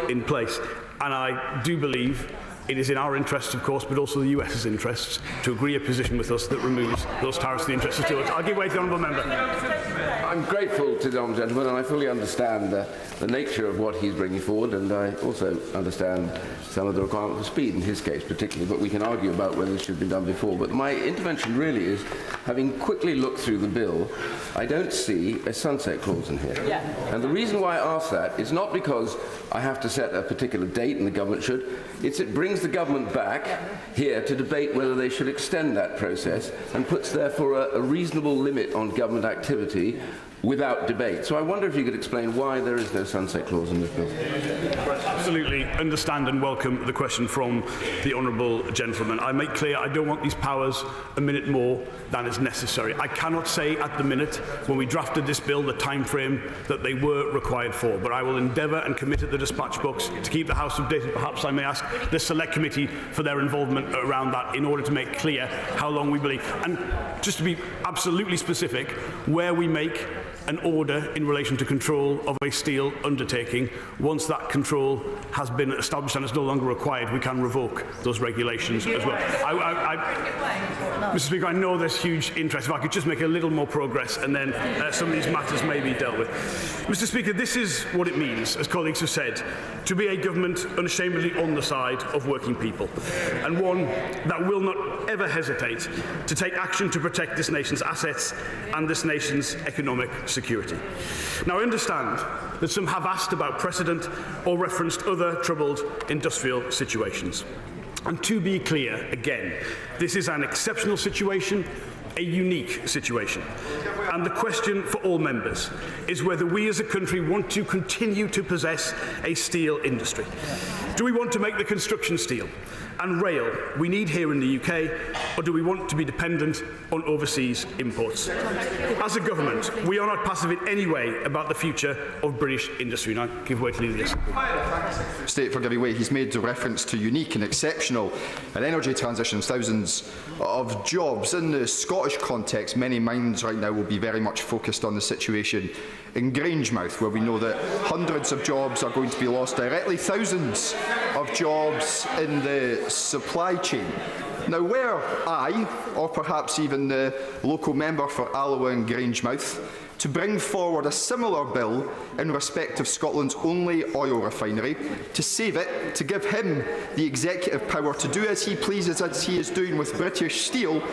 S2: in place. And I do believe It is in our interests, of course, but also the US's interests, to agree a position with us that removes those tariffs to the interests of steelworkers. I'll give way to the honourable member.
S6: I'm grateful to the honourable gentleman, and I fully understand the nature of what he's bringing forward, and I also understand some of the requirement for speed in his case particularly, but we can argue about whether this should have been done before. But my intervention really is, having quickly looked through the bill, I don't see a sunset clause in here. Yeah. And the reason why I ask that is not because I have to set a particular date, and the government should. It brings the government back here to debate whether they should extend that process, and puts therefore a reasonable limit on government activity without debate. So I wonder if you could explain why there is no sunset clause in this bill.
S2: Absolutely understand and welcome the question from the honourable gentleman. I make clear I don't want these powers a minute more than is necessary. I cannot say at the minute, when we drafted this bill, the time frame that they were required for, but I will endeavour and commit at the dispatch box to keep the House updated. Perhaps I may ask the Select Committee for their involvement around that in order to make clear how long we believe. And just to be absolutely specific, where we make an order in relation to control of a steel undertaking, once that control has been established and is no longer required, we can revoke those regulations as well. Mr. Speaker, I know there's huge interest. If I could just make a little more progress, and then some of these matters may be dealt with. Mr. Speaker, this is what it means, as colleagues have said, to be a government unashamedly on the side of working people, and one that will not ever hesitate to take action to protect this nation's assets and this nation's economic security. Now, I understand that some have asked about precedent or referenced other troubled industrial situations. And to be clear, again, this is an exceptional situation, a unique situation. And the question for all members is whether we as a country want to continue to possess a steel industry. Do we want to make the construction steel and rail we need here in the UK, or do we want to be dependent on overseas imports? As a government, we are not passive in any way about the future of British industry. And I give way to Leader.
S14: State for giving way. He's made a reference to unique and exceptional and energy transitions, thousands of jobs. In the Scottish context, many minds right now will be very much focused on the situation in Grangemouth, where we know that hundreds of jobs are going to be lost directly, thousands of jobs in the supply chain. Now, were I, or perhaps even the local member for Alloa and Grangemouth, to bring forward a similar bill in respect of Scotland's only oil refinery, to save it, to give him the executive power to do as he pleases, as he is doing with British Steel,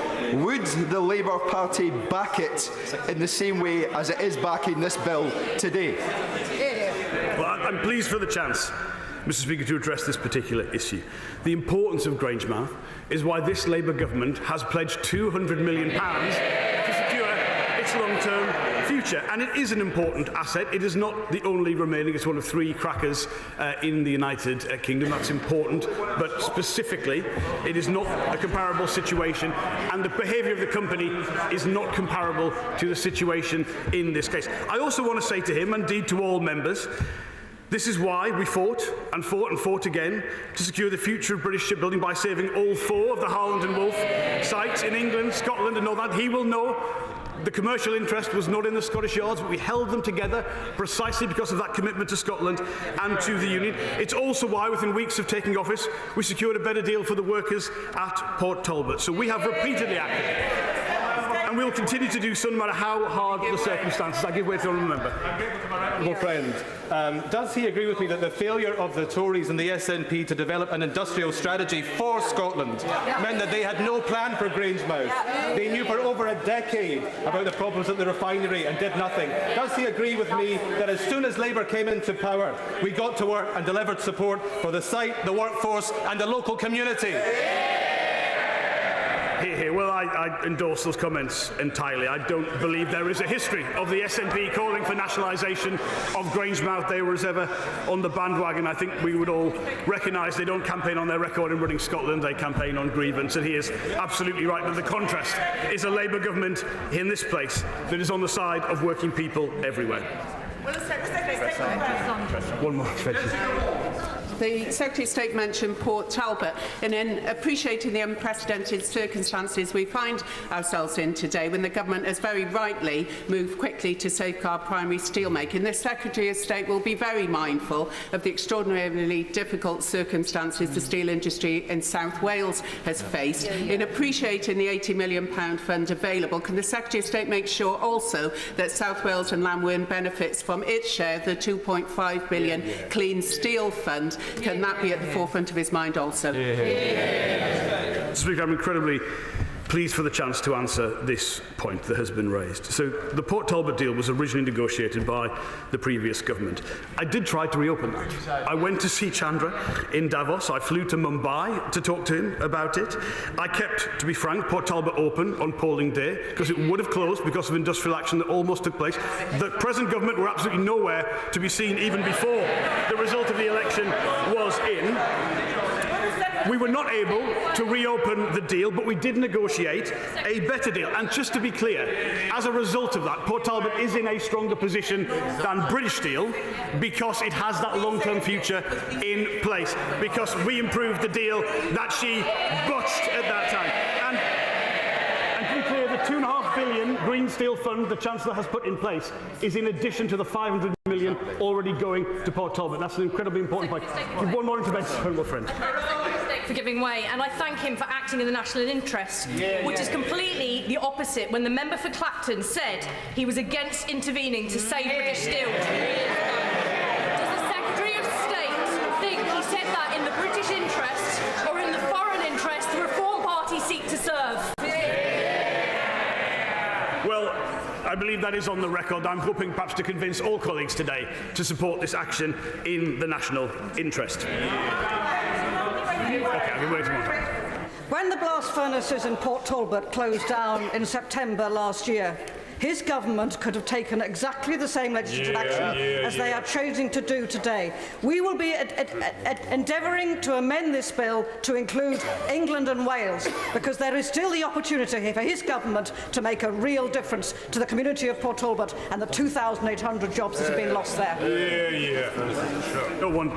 S14: would the Labour Party back it in the same way as it is backing this bill today?
S2: Well, I'm pleased for the chance, Mr. Speaker, to address this particular issue. The importance of Grangemouth is why this Labour government has pledged £200 million to secure its long-term future. And it is an important asset. It is not the only remaining. It's one of 3 crackers in the United Kingdom. That's important. But specifically, it is not a comparable situation. And the behaviour of the company is not comparable to the situation in this case. I also want to say to him, indeed to all members, this is why we fought and fought and fought again to secure the future of British shipbuilding by saving all 4 of the Harland and Wolff sites in England, Scotland and all that. He will know the commercial interest was not in the Scottish yards, but we held them together precisely because of that commitment to Scotland and to the Union. It's also why, within weeks of taking office, we secured a better deal for the workers at Port Talbot. So we have repeatedly acted. And we will continue to do so no matter how hard the circumstances. I give way to the honourable member.
S19: Honourable friend, does he agree with me that the failure of the Tories and the SNP to develop an industrial strategy for Scotland meant that they had no plan for Grangemouth? They knew for over a decade about the problems at the refinery and did nothing. Does he agree with me that as soon as Labour came into power, we got to work and delivered support for the site, the workforce and the local community?
S2: Well, I endorse those comments entirely. I don't believe there is a history of the SNP calling for nationalisation of Grangemouth. They were as ever on the bandwagon. I think we would all recognise they don't campaign on their record in running Scotland, they campaign on grievance. And he is absolutely right that the contrast is a Labour government in this place that is on the side of working people everywhere. One more.
S7: The Secretary of State mentioned Port Talbot, and in appreciating the unprecedented circumstances we find ourselves in today, when the government has very rightly moved quickly to safeguard primary steelmaking, the Secretary of State will be very mindful of the extraordinarily difficult circumstances the steel industry in South Wales has faced. In appreciating the £80 million fund available, can the Secretary of State make sure also that South Wales and Lamwen benefits from its share of the £2.5 billion Clean Steel Fund? Can that be at the forefront of his mind also?
S2: Speaker, I'm incredibly pleased for the chance to answer this point that has been raised. So the Port Talbot deal was originally negotiated by the previous government. I did try to reopen that. I went to see Chandra in Davos. I flew to Mumbai to talk to him about it. I kept, to be frank, Port Talbot open on polling day because it would have closed because of industrial action that almost took place. The present government were absolutely nowhere to be seen even before the result of the election was in. We were not able to reopen the deal, but we did negotiate a better deal. And just to be clear, as a result of that, Port Talbot is in a stronger position than British Steel because it has that long-term future in place, because we improved the deal that she botched at that time. And to be clear, the £2.5 billion Green Steel Fund the Chancellor has put in place is in addition to the £500 million already going to Port Talbot. That's an incredibly important point. Give one more intervention, honourable friend.
S8: For giving way, and I thank him for acting in the national interest, which is completely the opposite when the member for Clapton said he was against intervening to save British Steel 2 years ago. Does the Secretary of State think he said that in the British interest or in the foreign interest the Reform Party seek to serve?
S2: Well, I believe that is on the record. I'm hoping perhaps to convince all colleagues today to support this action in the national interest.
S23: When the blast furnaces in Port Talbot closed down in September last year, his government could have taken exactly the same legislative action as they are choosing to do today. We will be endeavouring to amend this bill to include England and Wales, because there is still the opportunity here for his government to make a real difference to the community of Port Talbot and the 2,800 jobs that have been lost there.
S2: No one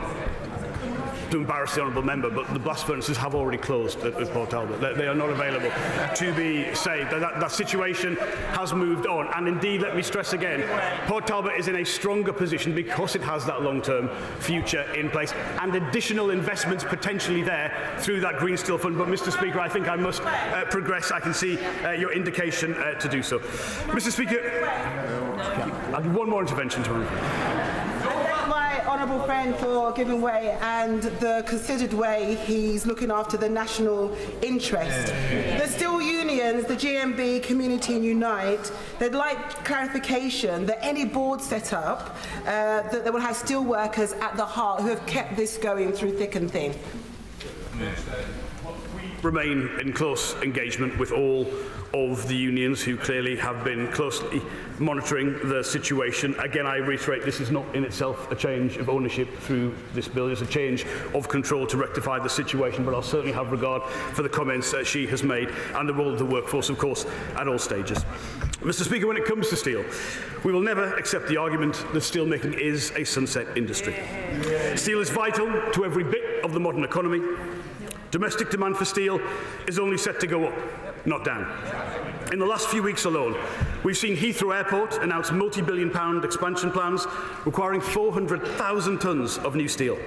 S2: to embarrass the honourable member, but the blast furnaces have already closed at Port Talbot. They are not available to be saved. That situation has moved on. And indeed, let me stress again, Port Talbot is in a stronger position because it has that long-term future in place and additional investments potentially there through that Green Steel Fund. But, Mr. Speaker, I think I must progress. I can see your indication to do so. Mr. Speaker, I'll give one more intervention to him.
S24: My honourable friend for giving way and the considered way he's looking after the national interest. The steel unions, the GMB, Community and Unite, they'd like clarification that any board set up that they will have steel workers at the heart who have kept this going through thick and thin.
S2: Remain in close engagement with all of the unions who clearly have been closely monitoring the situation. Again, I reiterate, this is not in itself a change of ownership through this bill. It's a change of control to rectify the situation, but I'll certainly have regard for the comments she has made and the role of the workforce, of course, at all stages. Mr. Speaker, when it comes to steel, we will never accept the argument that steelmaking is a sunset industry. Steel is vital to every bit of the modern economy. Domestic demand for steel is only set to go up, not down. In the last few weeks alone, we've seen Heathrow Airport announce multi-billion-pound expansion plans requiring 400,000 tonnes of new steel.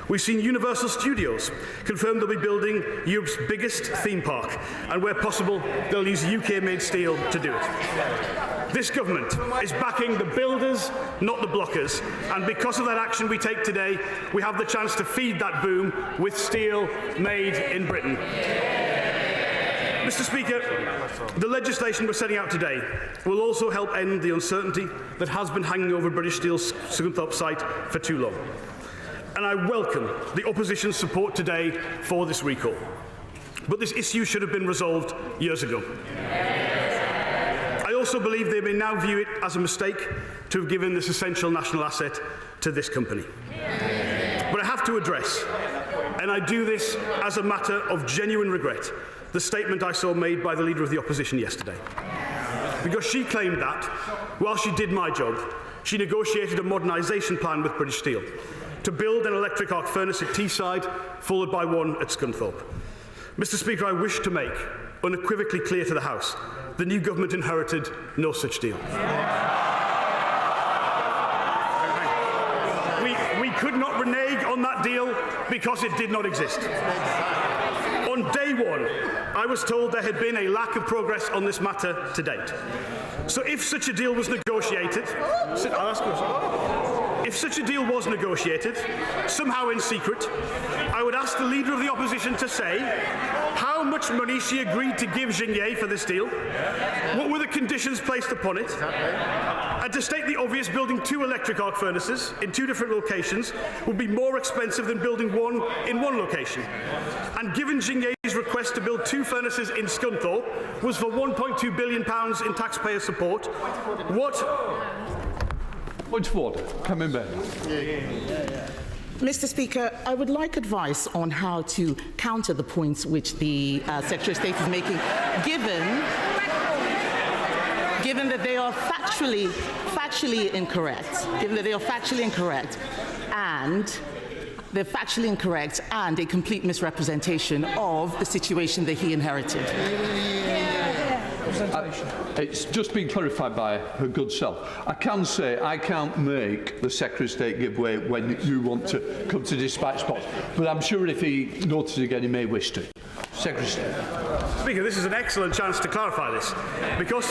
S2: We've seen Universal Studios confirm they'll be building Europe's biggest theme park, and where possible, they'll use UK-made steel to do it. This government is backing the builders, not the blockers, and because of that action we take today, we have the chance to feed that boom with steel made in Britain. Mr. Speaker, the legislation we're setting out today will also help end the uncertainty that has been hanging over British Steel's Scunthorpe site for too long. And I welcome the opposition's support today for this recall. But this issue should have been resolved years ago. I also believe they may now view it as a mistake to have given this essential national asset to this company. But I have to address, and I do this as a matter of genuine regret, the statement I saw made by the Leader of the Opposition yesterday. Because she claimed that, while she did my job, she negotiated a modernisation plan with British Steel to build an electric arc furnace at Teesside, followed by one at Scunthorpe. Mr. Speaker, I wish to make unequivocally clear to the House the new government inherited no such deal. We could not renege on that deal because it did not exist. On day one, I was told there had been a lack of progress on this matter to date. So if such a deal was negotiated, if such a deal was negotiated, somehow in secret, I would ask the Leader of the Opposition to say how much money she agreed to give Jingye for this deal, what were the conditions placed upon it, and to state the obvious, building 2 electric arc furnaces in 2 different locations would be more expensive than building one in one location. And given Jingye's request to build 2 furnaces in Scunthorpe was for £1.2 billion in taxpayer support, what...
S12: Point of order. Come in, Ben.
S5: Mr. Speaker, I would like advice on how to counter the points which the Secretary of State is making, given that they are factually incorrect, and they're factually incorrect and a complete misrepresentation of the situation that he inherited.
S12: It's just been clarified by her good self. I can say I can't make the Secretary of State give way when you want to come to dispatch spots, but I'm sure if he notices again he may wish to. Secretary of State.
S2: Speaker, this is an excellent chance to clarify this, because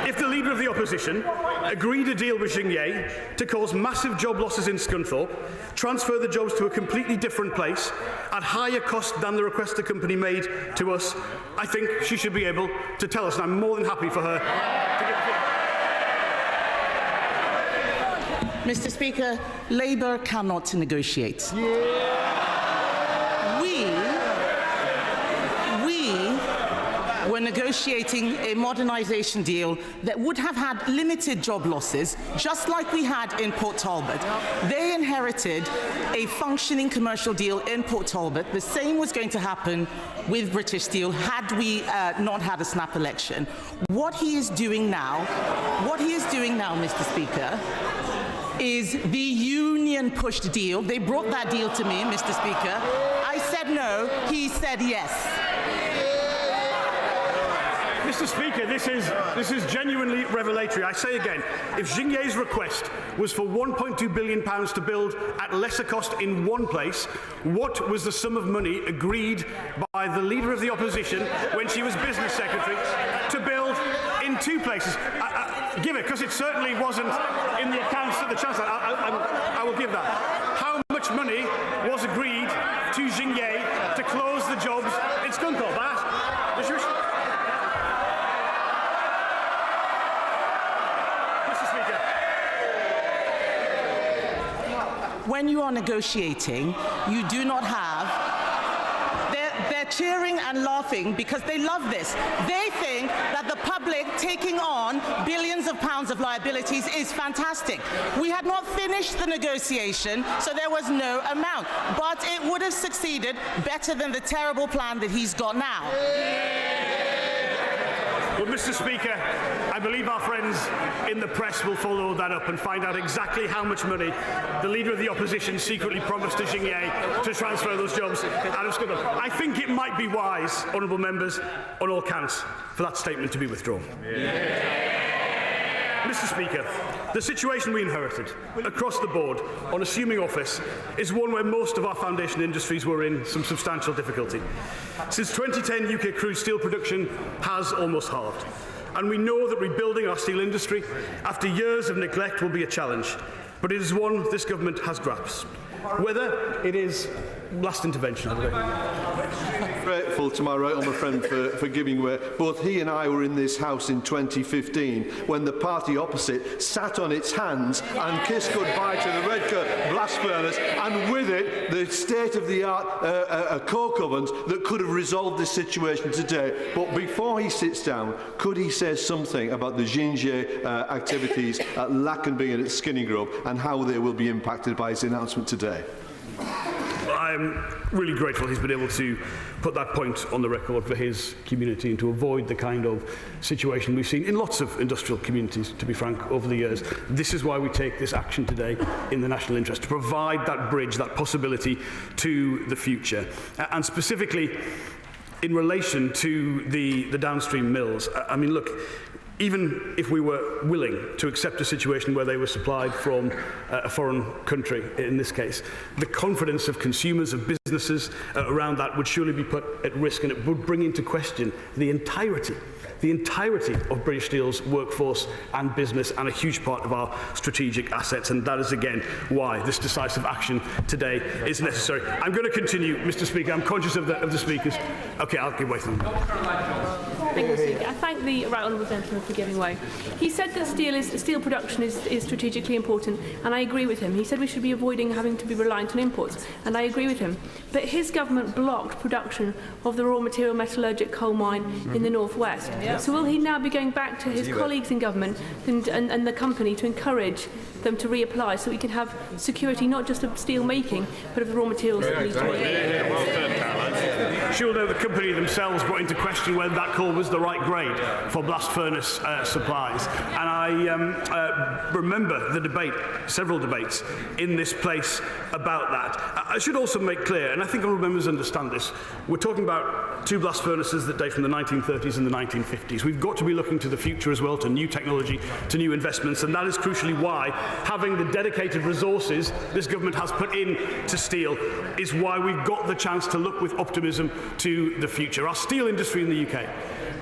S2: if the Leader of the Opposition agreed a deal with Jingye to cause massive job losses in Scunthorpe, transfer the jobs to a completely different place at higher cost than the request the company made to us, I think she should be able to tell us, and I'm more than happy for her to give
S5: Mr. Speaker, Labour cannot negotiate. We were negotiating a modernisation deal that would have had limited job losses, just like we had in Port Talbot. They inherited a functioning commercial deal in Port Talbot. The same was going to happen with British Steel had we not had a snap election. What he is doing now, Mr. Speaker, is the union-pushed deal. They brought that deal to me, Mr. Speaker. I said no, he said yes.
S2: Mr. Speaker, this is genuinely revelatory. I say again, if Jingye's request was for £1.2 billion to build at lesser cost in one place, what was the sum of money agreed by the Leader of the Opposition when she was Business Secretary to build in 2 places? Give it, because it certainly wasn't in the accounts of the Chancellor. I will give that. How much money was agreed to Jingye to close the jobs in Scunthorpe?
S5: When you are negotiating, you do not have... They're cheering and laughing because they love this. They think that the public taking on billions of pounds of liabilities is fantastic. We had not finished the negotiation, so there was no amount. But it would have succeeded better than the terrible plan that he's got now.
S2: Well, Mr. Speaker, I believe our friends in the press will follow that up and find out exactly how much money the Leader of the Opposition secretly promised to Jingye to transfer those jobs out of Scotland. I think it might be wise, honourable members, on all counts, for that statement to be withdrawn. Mr. Speaker, the situation we inherited across the board on assuming office is one where most of our foundation industries were in some substantial difficulty. Since 2010, UK crude steel production has almost halved, and we know that rebuilding our steel industry after years of neglect will be a challenge, but it is one this government has grasped. Whether it is last intervention.
S10: Grateful to my right honourable friend for giving way. Both he and I were in this House in 2015 when the party opposite sat on its hands and kissed goodbye to the Redcar blast furnace, and with it the state-of-the-art coke ovens that could have resolved this situation today. But before he sits down, could he say something about the Jingye activities at Lackenby and at Skinny Grove and how they will be impacted by his announcement today?
S2: I am really grateful he's been able to put that point on the record for his community and to avoid the kind of situation we've seen in lots of industrial communities, to be frank, over the years. This is why we take this action today in the national interest, to provide that bridge, that possibility to the future. And specifically, in relation to the downstream mills, I mean, look, even if we were willing to accept a situation where they were supplied from a foreign country, in this case, the confidence of consumers, of businesses around that would surely be put at risk, and it would bring into question the entirety of British Steel's workforce and business, and a huge part of our strategic assets. And that is again why this decisive action today is necessary. I'm going to continue, Mr. Speaker. I'm conscious of the speakers. Okay, I'll give way to them.
S9: Thank you, Speaker. I thank the right honourable gentleman for giving way. He said that steel production is strategically important, and I agree with him. He said we should be avoiding having to be reliant on imports, and I agree with him. But his government blocked production of the raw material metallurgic coal mine in the northwest. So will he now be going back to his colleagues in government and the company to encourage them to reapply so we can have security not just of steel making but of the raw materials that we need to make?
S2: Sure, though, the company themselves brought into question whether that coal was the right grade for blast furnace supplies. And I remember the debate, several debates in this place about that. I should also make clear, and I think honourable members understand this, we're talking about two blast furnaces that date from the 1930s and the 1950s. We've got to be looking to the future as well, to new technology, to new investments, and that is crucially why having the dedicated resources this government has put in to steel is why we've got the chance to look with optimism to the future. Our steel industry in the UK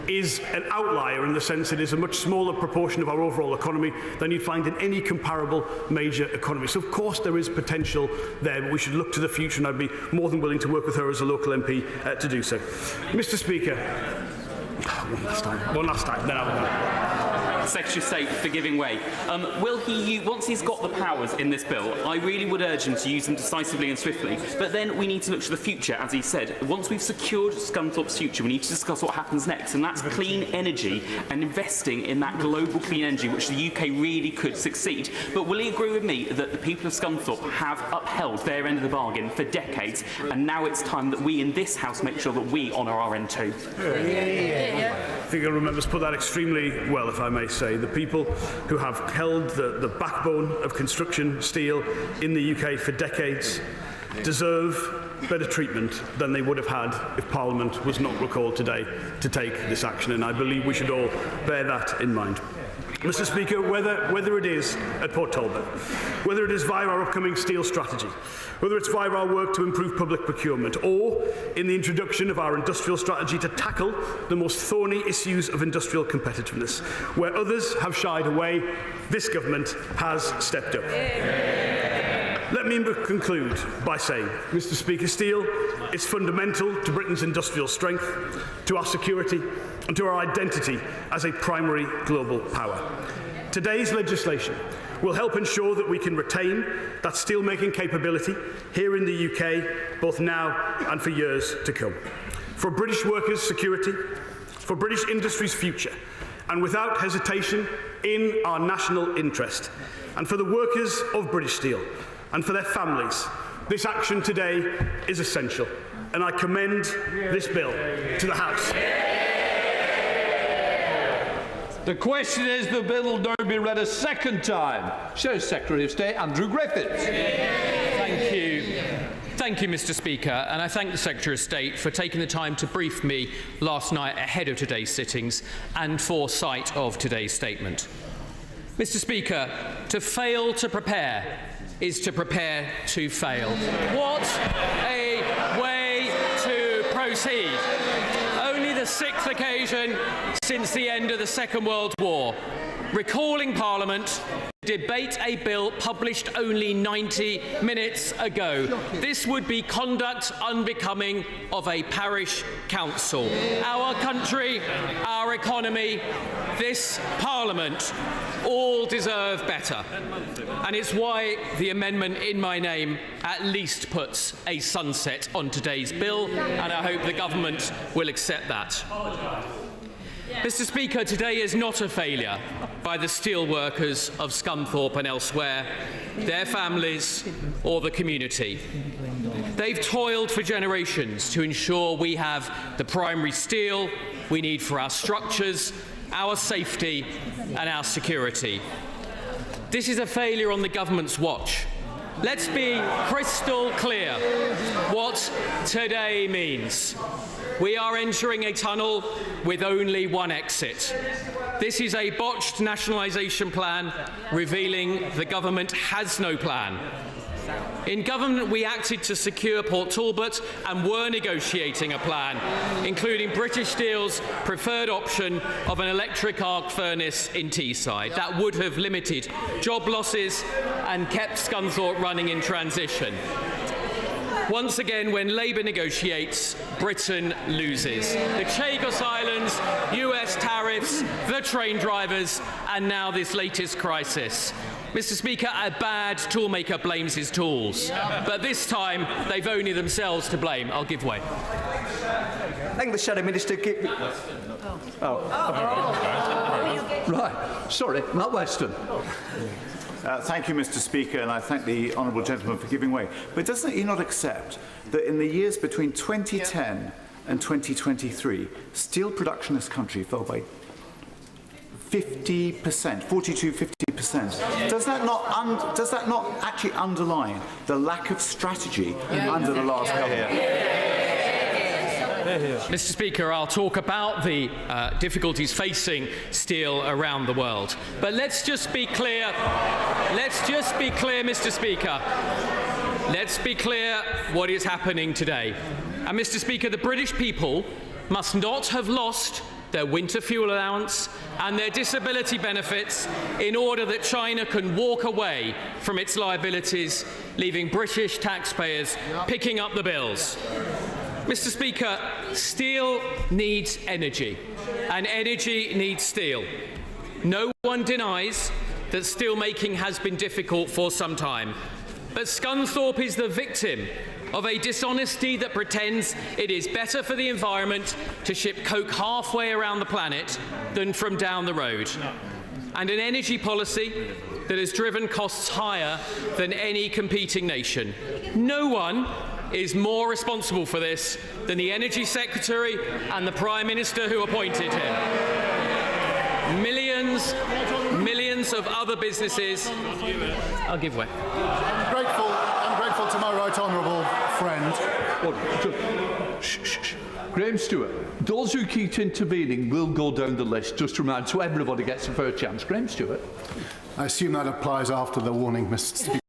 S2: is an outlier in the sense it is a much smaller proportion of our overall economy than you'd find in any comparable major economy. So of course there is potential there, but we should look to the future, and I'd be more than willing to work with her as a local MP to do so. Mr. Speaker, one last time, then I will.
S16: Secretary of State for giving way. Will he, once he's got the powers in this bill, I really would urge him to use them decisively and swiftly. But then we need to look to the future, as he said. Once we've secured Scunthorpe's future, we need to discuss what happens next, and that's clean energy and investing in that global clean energy, which the UK really could succeed. But will he agree with me that the people of Scunthorpe have upheld their end of the bargain for decades, and now it's time that we in this House make sure that we honour our end too?
S2: I think honourable members put that extremely well, if I may say. The people who have held the backbone of construction steel in the UK for decades deserve better treatment than they would have had if Parliament was not recalled today to take this action, and I believe we should all bear that in mind. Mr. Speaker, whether it is at Port Talbot, whether it is via our upcoming steel strategy, whether it's via our work to improve public procurement, or in the introduction of our industrial strategy to tackle the most thorny issues of industrial competitiveness, where others have shied away, this government has stepped up. Let me conclude by saying, Mr. Speaker, steel is fundamental to Britain's industrial strength, to our security, and to our identity as a primary global power. Today's legislation will help ensure that we can retain that steelmaking capability here in the UK, both now and for years to come. For British workers' security, for British industry's future, and without hesitation in our national interest, and for the workers of British Steel, and for their families, this action today is essential, and I commend this bill to the House.
S12: The question is the bill will now be read a second time. Shows Secretary of State Andrew Griffiths.
S17: Thank you. Thank you, Mr. Speaker, and I thank the Secretary of State for taking the time to brief me last night ahead of today's sittings and for sight of today's statement. Mr. Speaker, to fail to prepare is to prepare to fail. What a way to proceed. Only the sixth occasion since the end of the Second World War. Recalling Parliament to debate a bill published only 90 minutes ago. This would be conduct unbecoming of a parish council. Our country, our economy, this Parliament all deserve better. And it's why the amendment in my name at least puts a sunset on today's bill, and I hope the government will accept that. Mr. Speaker, today is not a failure by the steelworkers of Scunthorpe and elsewhere, their families or the community. They've toiled for generations to ensure we have the primary steel we need for our structures, our safety and our security. This is a failure on the government's watch. Let's be crystal clear what today means. We are entering a tunnel with only one exit. This is a botched nationalisation plan revealing the government has no plan. In government, we acted to secure Port Talbot and were negotiating a plan, including British Steel's preferred option of an electric arc furnace in Teesside. That would have limited job losses and kept Scunthorpe running in transition. Once again, when Labour negotiates, Britain loses. The Chagos Islands, US tariffs, the train drivers, and now this latest crisis. Mr. Speaker, a bad toolmaker blames his tools, but this time they've only themselves to blame. I'll give way.
S4: Thank the Shadow Minister.
S12: Right, sorry, Matt Weston.
S15: Thank you, Mr. Speaker, and I thank the honourable gentleman for giving way. But doesn't he not accept that in the years between 2010 and 2023, steel production in this country fell by 50%, 42–50%. Does that not actually underline the lack of strategy under the last government?
S17: Mr. Speaker, I'll talk about the difficulties facing steel around the world. But let's just be clear. Let's just be clear, Mr. Speaker. Let's be clear what is happening today. And Mr. Speaker, the British people must not have lost their winter fuel allowance and their disability benefits in order that China can walk away from its liabilities, leaving British taxpayers picking up the bills. Mr. Speaker, steel needs energy, and energy needs steel. No one denies that steelmaking has been difficult for some time, but Scunthorpe is the victim of a dishonesty that pretends it is better for the environment to ship coke halfway around the planet than from down the road, and an energy policy that has driven costs higher than any competing nation. No one is more responsible for this than the Energy Secretary and the Prime Minister who appointed him. Millions of other businesses. I'll give way.
S21: I'm grateful to my right honourable friend.
S12: Graham Stewart, those who keep intervening will go down the list. Just to remind, so everybody gets a fair chance. Graham Stewart.
S21: I assume that applies after the warning, Mr. Speaker.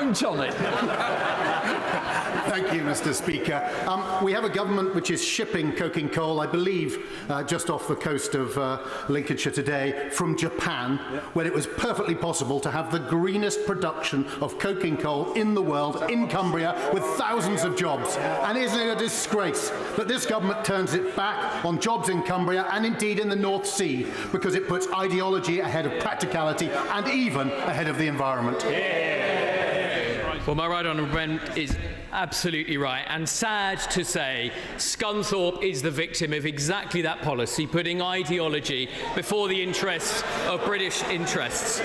S12: Count on it.
S21: Thank you, Mr. Speaker. We have a government which is shipping coking coal, I believe, just off the coast of Lincolnshire today, from Japan, when it was perfectly possible to have the greenest production of coking coal in the world, in Cumbria, with thousands of jobs. And isn't it a disgrace that this government turns it back on jobs in Cumbria and indeed in the North Sea, because it puts ideology ahead of practicality and even ahead of the environment?
S17: Well, my right honourable friend is absolutely right, and sad to say Scunthorpe is the victim of exactly that policy, putting ideology before the interests of British interests.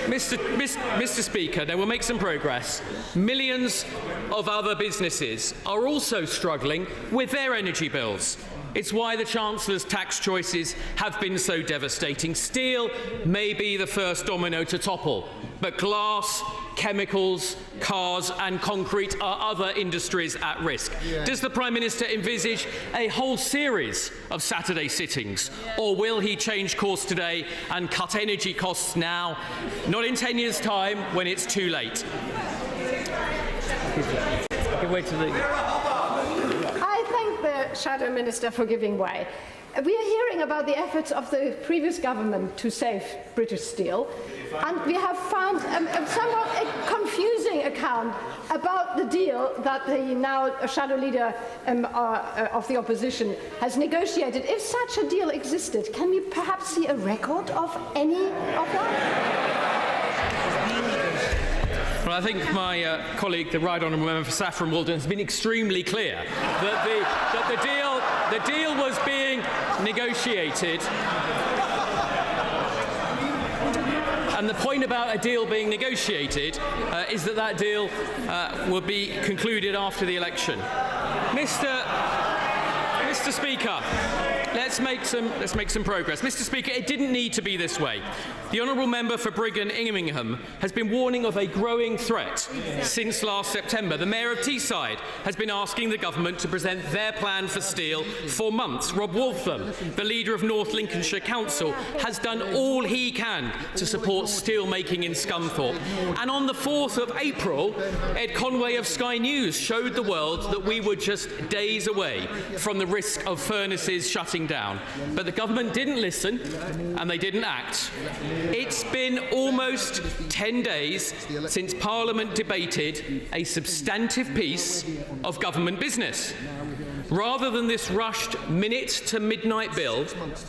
S17: Mr. Speaker, now we'll make some progress. Millions of other businesses are also struggling with their energy bills. It's why the Chancellor's tax choices have been so devastating. Steel may be the first domino to topple, but glass, chemicals, cars and concrete are other industries at risk. Does the Prime Minister envisage a whole series of Saturday sittings, or will he change course today and cut energy costs now, not in 10 years' time when it's too late?
S20: I thank the Shadow Minister for giving way. We are hearing about the efforts of the previous government to save British steel, and we have found somewhat a confusing account about the deal that the now shadow leader of the opposition has negotiated. If such a deal existed, can we perhaps see a record of any of that?
S17: Well, I think my colleague, the Right Honourable Member for Saffron Walden, has been extremely clear that the deal was being negotiated, And the point about a deal being negotiated is that that deal will be concluded after the election. Mr. Speaker, let's make some progress. Mr. Speaker, it didn't need to be this way. The honourable member for Brighton-Immingham has been warning of a growing threat since last September. The Mayor of Teesside has been asking the government to present their plan for steel for months. Rob Waltham, the leader of North Lincolnshire Council, has done all he can to support steel making in Scunthorpe. And on the 4th of April, Ed Conway of Sky News showed the world that we were just days away from the risk of furnaces shutting down. But the government didn't listen and they didn't act. It's been almost 10 days since Parliament debated a substantive piece of government business. Rather than this rushed minute-to-midnight bill,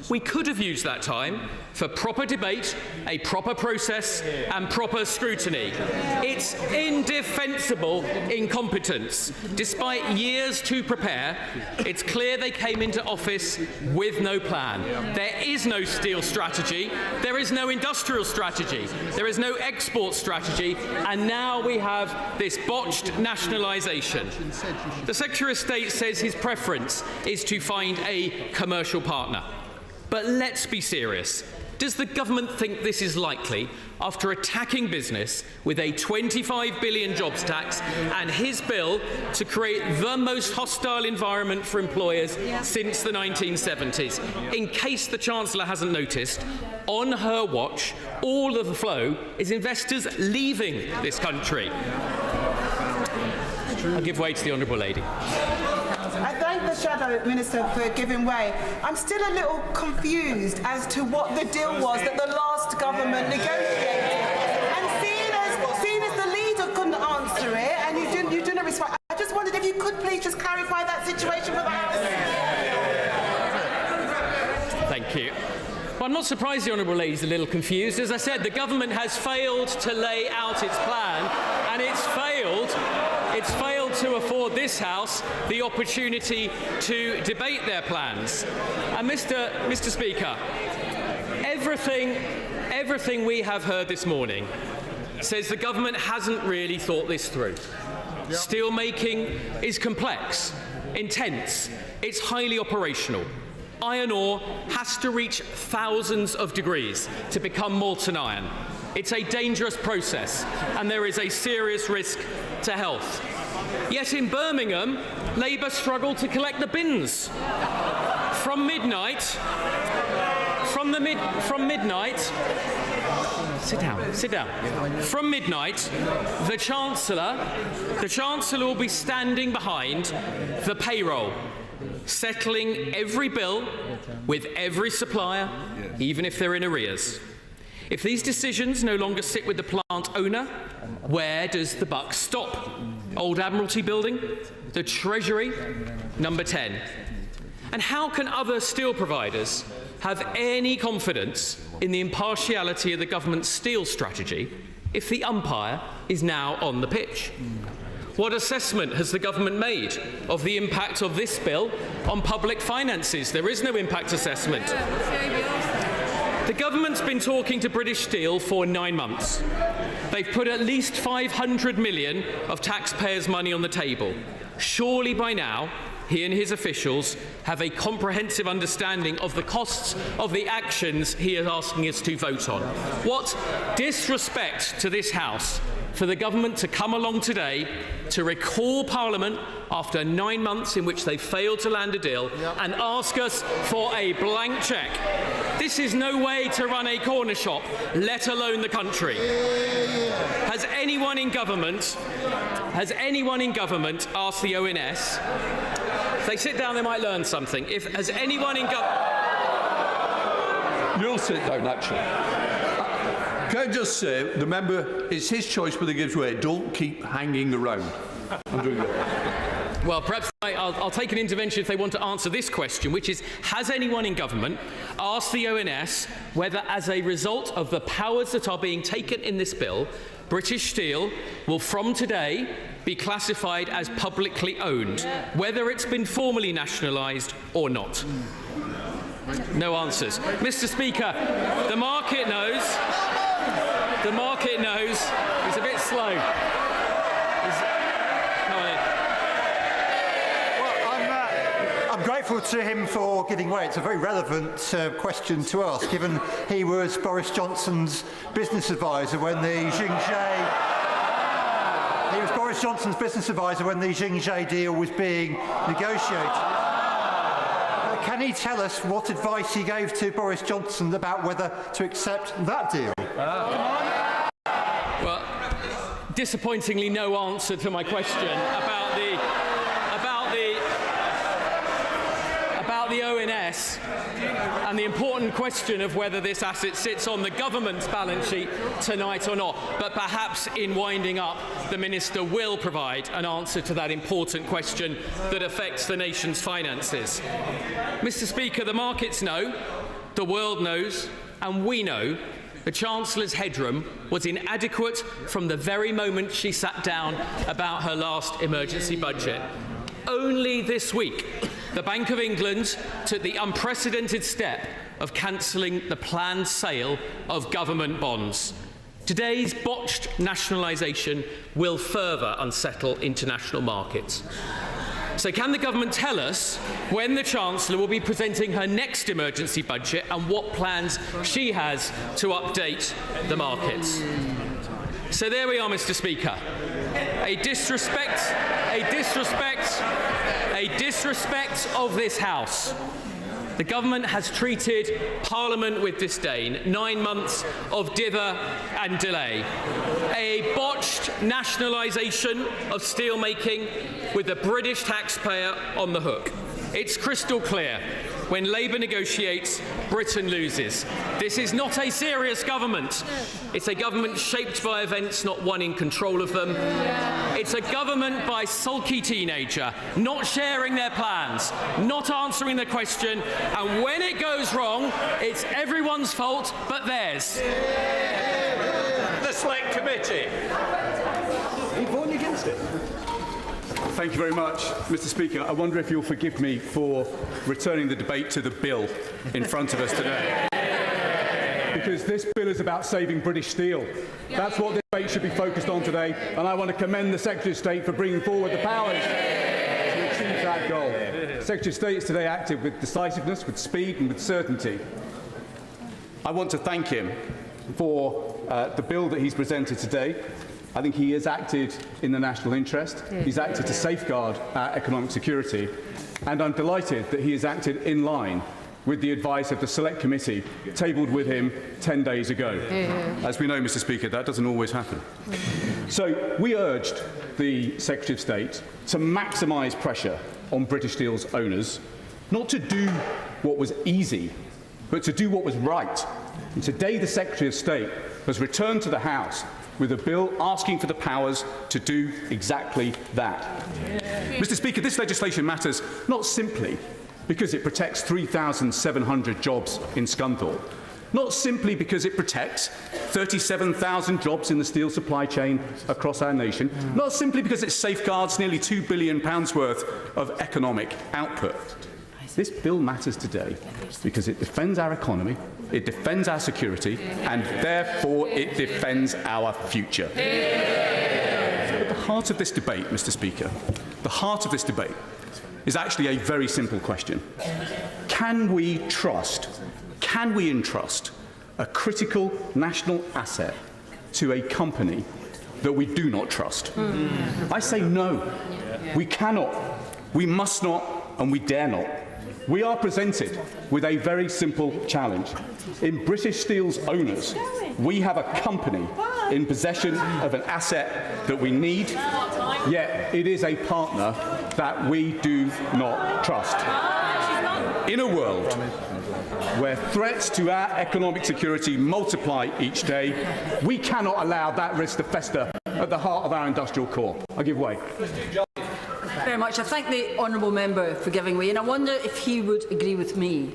S17: we could have used that time for proper debate, a proper process and proper scrutiny. It's indefensible incompetence. Despite years to prepare, it's clear they came into office with no plan. There is no steel strategy, there is no industrial strategy, there is no export strategy, and now we have this botched nationalisation. The Secretary of State says his preference is to find a commercial partner. But let's be serious. Does the government think this is likely after attacking business with a 25 billion jobs tax and his bill to create the most hostile environment for employers since the 1970s? In case the Chancellor hasn't noticed, on her watch, all of the flow is investors leaving this country. I'll give way to the Honourable Lady.
S24: I thank the Shadow Minister for giving way. I'm still a little confused as to what the deal was that the last government negotiated. And seeing as the leader couldn't answer it and you didn't respond, I just wondered if you could please just clarify that situation for the House.
S17: Thank you. Well, I'm not surprised the Honourable Lady is a little confused. As I said, the government has failed to lay out its plan, and it's failed to afford this House the opportunity to debate their plans. And Mr. Speaker, everything we have heard this morning says the government hasn't really thought this through. Steel making is complex, intense, it's highly operational. Iron ore has to reach thousands of degrees to become molten iron. It's a dangerous process, and there is a serious risk to health. Yet in Birmingham, Labour struggled to collect the bins. From midnight, sit down. From midnight, the Chancellor will be standing behind the payroll, settling every bill with every supplier, even if they're in arrears. If these decisions no longer sit with the plant owner, where does the buck stop? Old Admiralty Building? The Treasury? Number 10. And how can other steel providers have any confidence in the impartiality of the government's steel strategy if the umpire is now on the pitch? What assessment has the government made of the impact of this bill on public finances? There is no impact assessment. The government's been talking to British Steel for 9 months. They've put at least 500 million of taxpayers' money on the table. Surely by now, he and his officials have a comprehensive understanding of the costs of the actions he is asking us to vote on. What disrespect to this House for the government to come along today to recall Parliament after 9 months in which they failed to land a deal and ask us for a blank cheque. This is no way to run a corner shop, let alone the country. Has anyone in government asked the ONS? If they sit down, they might learn something. Has anyone in government...
S12: You'll sit down, actually. Can I just say, the member, it's his choice whether he gives way. Don't keep hanging around. I'm doing that.
S17: Well, perhaps I'll take an intervention if they want to answer this question, which is, has anyone in government asked the ONS whether, as a result of the powers that are being taken in this bill, British Steel will from today be classified as publicly owned, whether it's been formally nationalised or not? No answers. Mr. Speaker, the market knows. The market knows. He's a bit slow.
S1: I'm grateful to him for giving way. It's a very relevant question to ask, given he was Boris Johnson's business advisor when the Xinjiang deal was being negotiated. Can he tell us what advice he gave to Boris Johnson about whether to accept that deal?
S17: Well, disappointingly, no answer to my question about the ONS and the important question of whether this asset sits on the government's balance sheet tonight or not. But perhaps in winding up, the Minister will provide an answer to that important question that affects the nation's finances. Mr. Speaker, the markets know, the world knows, and we know the Chancellor's headroom was inadequate from the very moment she sat down about her last emergency budget. Only this week, the Bank of England took the unprecedented step of cancelling the planned sale of government bonds. Today's botched nationalisation will further unsettle international markets. So can the government tell us when the Chancellor will be presenting her next emergency budget and what plans she has to update the markets? So there we are, Mr. Speaker. A disrespect of this House. The government has treated Parliament with disdain. 9 months of dither and delay. A botched nationalisation of steelmaking with the British taxpayer on the hook. It's crystal clear. When Labour negotiates, Britain loses. This is not a serious government. It's a government shaped by events, not one in control of them. It's a government by sulky teenager, not sharing their plans, not answering the question, and when it goes wrong, it's everyone's fault but theirs.
S2: The Select Committee.
S10: Are you voting against it?
S2: Thank you very much, Mr. Speaker. I wonder if you'll forgive me for returning the debate to the bill in front of us today. Because this bill is about saving British steel. That's what this debate should be focused on today, and I want to commend the Secretary of State for bringing forward the powers to achieve that goal. The Secretary of State is today active with decisiveness, with speed and with certainty. I want to thank him for the bill that he's presented today. I think he has acted in the national interest. He's acted to safeguard our economic security. And I'm delighted that he has acted in line with the advice of the Select Committee tabled with him 10 days ago. As we know, Mr. Speaker, that doesn't always happen. So we urged the Secretary of State to maximise pressure on British Steel's owners, not to do what was easy, but to do what was right. And today the Secretary of State has returned to the House with a bill asking for the powers to do exactly that. Mr. Speaker, this legislation matters not simply because it protects 3,700 jobs in Scunthorpe, not simply because it protects 37,000 jobs in the steel supply chain across our nation, not simply because it safeguards nearly £2 billion worth of economic output. This bill matters today because it defends our economy, it defends our security, and therefore it defends our future. At the heart of this debate, Mr. Speaker, the heart of this debate is actually a very simple question. Can we entrust a critical national asset to a company that we do not trust? I say no. We cannot, we must not, and we dare not. We are presented with a very simple challenge. In British Steel's owners, we have a company in possession of an asset that we need, yet it is a partner that we do not trust. In a world where threats to our economic security multiply each day, we cannot allow that risk to fester at the heart of our industrial core. I give way.
S11: Very much. I thank the honourable member for giving way, and I wonder if he would agree with me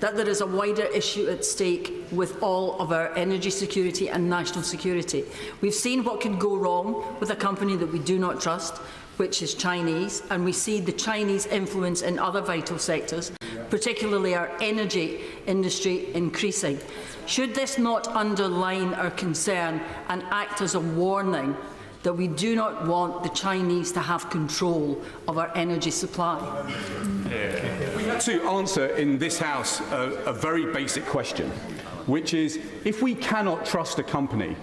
S11: that there is a wider issue at stake with all of our energy security and national security. We've seen what could go wrong with a company that we do not trust, which is Chinese, and we see the Chinese influence in other vital sectors. particularly our energy industry, increasing. Should this not underline our concern and act as a warning that we do not want the Chinese to have control of our energy supply?
S3: We had to answer in this House a very basic question, which is, if we cannot trust a company,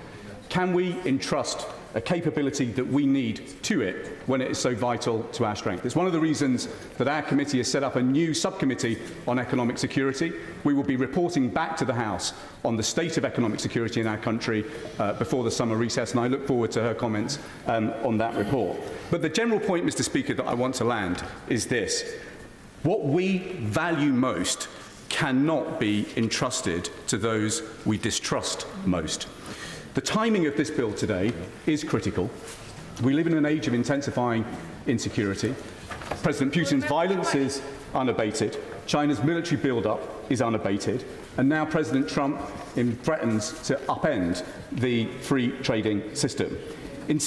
S3: can we entrust a capability that we need to it when it is so vital to our strength? It's one of the reasons that our committee has set up a new subcommittee on economic security. We will be reporting back to the House on the state of economic security in our country before the summer recess, and I look forward to her comments on that report. But the general point, Mr. Speaker, that I want to land is this. What we value most cannot be entrusted to those we distrust most. The timing of this bill today is critical. We live in an age of intensifying insecurity. President Putin's violence is unabated. China's military build-up is unabated. And now President Trump threatens to upend the free trading system. In